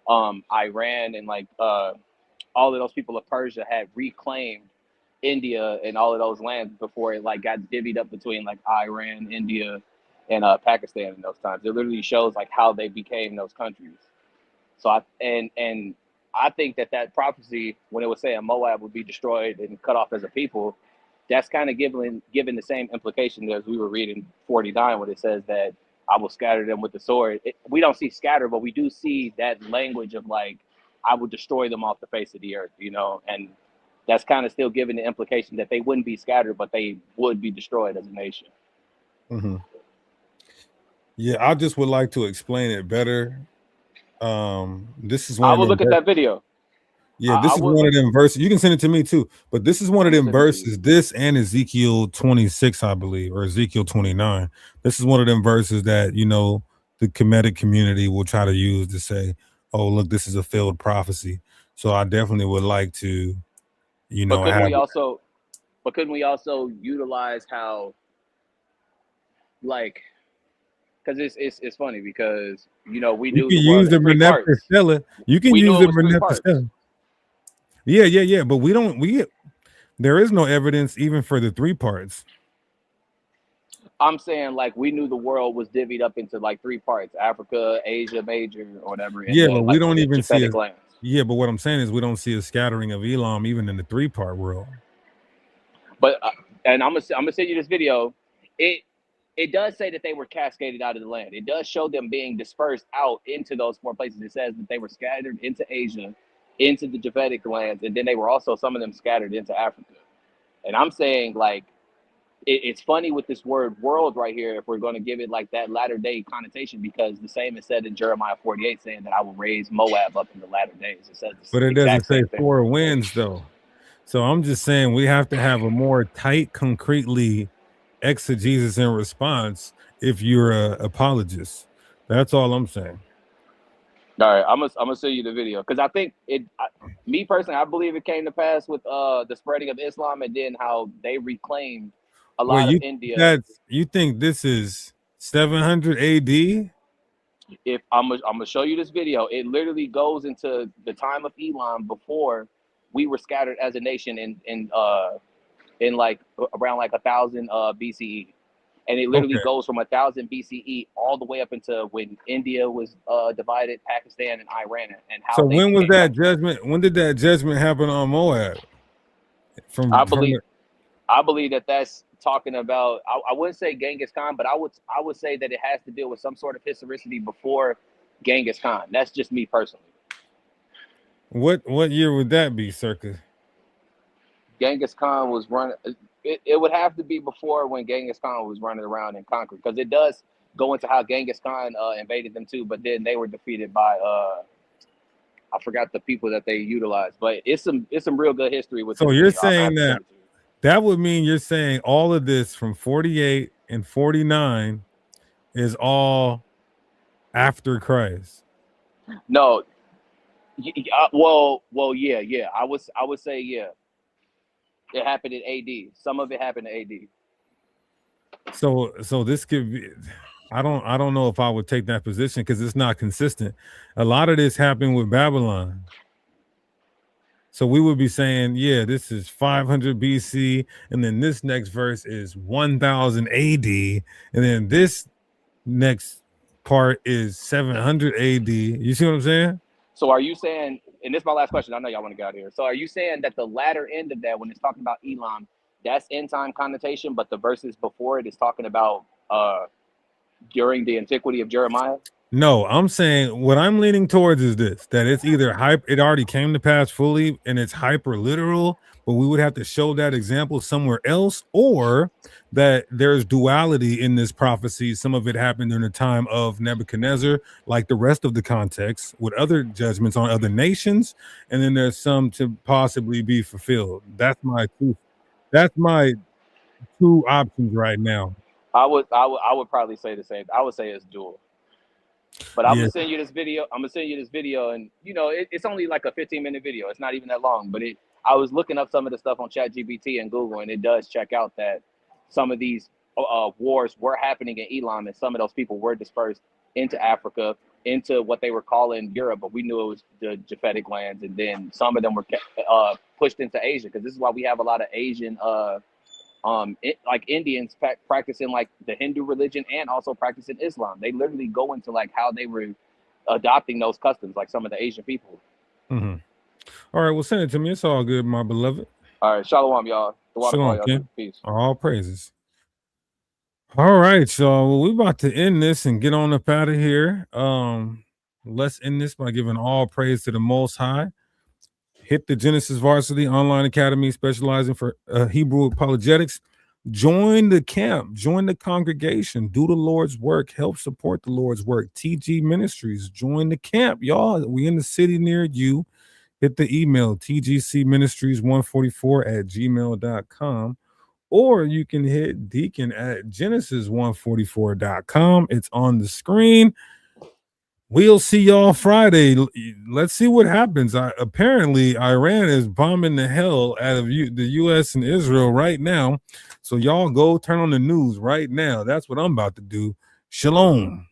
Iran and like all of those people of Persia had reclaimed India and all of those lands before it like got divvied up between like Iran, India, and Pakistan in those times. It literally shows like how they became those countries. So I think that prophecy, when it was saying Moab would be destroyed and cut off as a people, that's kind of given the same implication as we were reading 49 when it says that I will scatter them with the sword. We don't see scatter, but we do see that language of like I will destroy them off the face of the earth, you know, and that's kind of still giving the implication that they wouldn't be scattered, but they would be destroyed as a nation. Mm-hmm. Yeah, I just would like to explain it better. This is one I of will them look at that video. Yeah, this is one of them verses. You can send it to me too, but this is one of them verses. This and Ezekiel 26, I believe, or Ezekiel 29. This is one of them verses that, you know, the Kemetic community will try to use to say, oh, look, this is a failed prophecy. So I definitely would like to, you know, But couldn't we have also utilize how like because it's funny because you know we you knew can the world use in the three parts. Stella. You can We use knew the it was three parts. Stella. Yeah, but there is no evidence even for the 3 parts. I'm saying like we knew the world was divvied up into like 3 parts: Africa, Asia Major, or whatever, and Yeah, then but we like don't the even see Japhetic lands. Yeah, but what I'm saying is we don't see a scattering of Elam even in the 3-part world. But and I'm gonna send you this video. It does say that they were cascaded out of the land. It does show them being dispersed out into those 4 places. It says that they were scattered into Asia, into the Japhetic lands, and then they were also some of them scattered into Africa. And I'm saying like it's funny with this word world right here if we're going to give it like that latter day connotation, because the same is said in Jeremiah 48 saying that I will raise Moab up in the latter days. It says But the it doesn't exact say same thing. 4 winds though. So I'm just saying we have to have a more tight, concretely exegesis in response if you're a apologist. That's all I'm saying. All right, I'm gonna send you the video because I think me personally, I believe it came to pass with the spreading of Islam and then how they reclaimed a Wait, lot of India. you think this is 700 AD? If I'm gonna show you this video, it literally goes into the time of Elam before we were scattered as a nation in like around like 1000 BCE. And it literally Okay. goes from 1000 BCE all the way up into when India was divided, Pakistan and Iran, and how So they when was became that judgment? When did that judgment happen on Moab? I believe that that's talking about. I wouldn't say Genghis Khan, but I would say that it has to deal with some sort of historicity before Genghis Khan. That's just me personally. What year would that be, circa? Genghis Khan was running. it would have to be before when Genghis Khan was running around and conquered, because it does go into how Genghis Khan invaded them too, but then they were defeated by I forgot the people that they utilized, but it's some real good history with. So you're saying that would mean you're saying all of this from 48 and 49 is all after Christ? No, well, yeah. I would say yeah. It happened in AD. Some of it happened in AD. So this could be. I don't know if I would take that position because it's not consistent. A lot of this happened with Babylon. So we would be saying, yeah, this is 500 BC, and then this next verse is 1000 AD, and then this next part is 700 AD. You see what I'm saying? So are you saying, and this is my last question, I know y'all want to get out of here. So are you saying that the latter end of that, when it's talking about Elam, that's end time connotation, but the verses before it is talking about during the antiquity of Jeremiah? No, I'm saying what I'm leaning towards is this, that it's either it already came to pass fully and it's hyper literal, but we would have to show that example somewhere else, or that there's duality in this prophecy. Some of it happened during the time of Nebuchadnezzar, like the rest of the context, with other judgments on other nations, and then there's some to possibly be fulfilled. That's my two options right now. I would probably say the same. I would say it's dual. But I'm gonna send you this video. And it's only like a 15-minute video. It's not even that long. But I was looking up some of the stuff on ChatGPT and Google, and it does check out that some of these wars were happening in Elam, and some of those people were dispersed into Africa, into what they were calling Europe, but we knew it was the Japhetic lands, and then some of them were pushed into Asia, because this is why we have a lot of Asian like Indians practicing like the Hindu religion and also practicing Islam. They literally go into like how they were adopting those customs, like some of the Asian people. Mm-hmm. All right, well, send it to me. It's all good, my beloved. All right, shalom, y'all. Shalom, y'all. Ken. Peace. All praises. All right, so we're about to end this and get on up out of here. Let's end this by giving all praise to the Most High. Hit the Genesis Varsity Online Academy, specializing for Hebrew apologetics. Join the camp, join the congregation, do the Lord's work, help support the Lord's work. TG Ministries, join the camp, y'all. We in the city near you. Hit the email tgcministries144@gmail.com, or you can hit Deacon at genesis144.com. It's on the screen. We'll see y'all Friday. Let's see what happens. Apparently, Iran is bombing the hell out of the U.S. and Israel right now. So y'all go turn on the news right now. That's what I'm about to do. Shalom.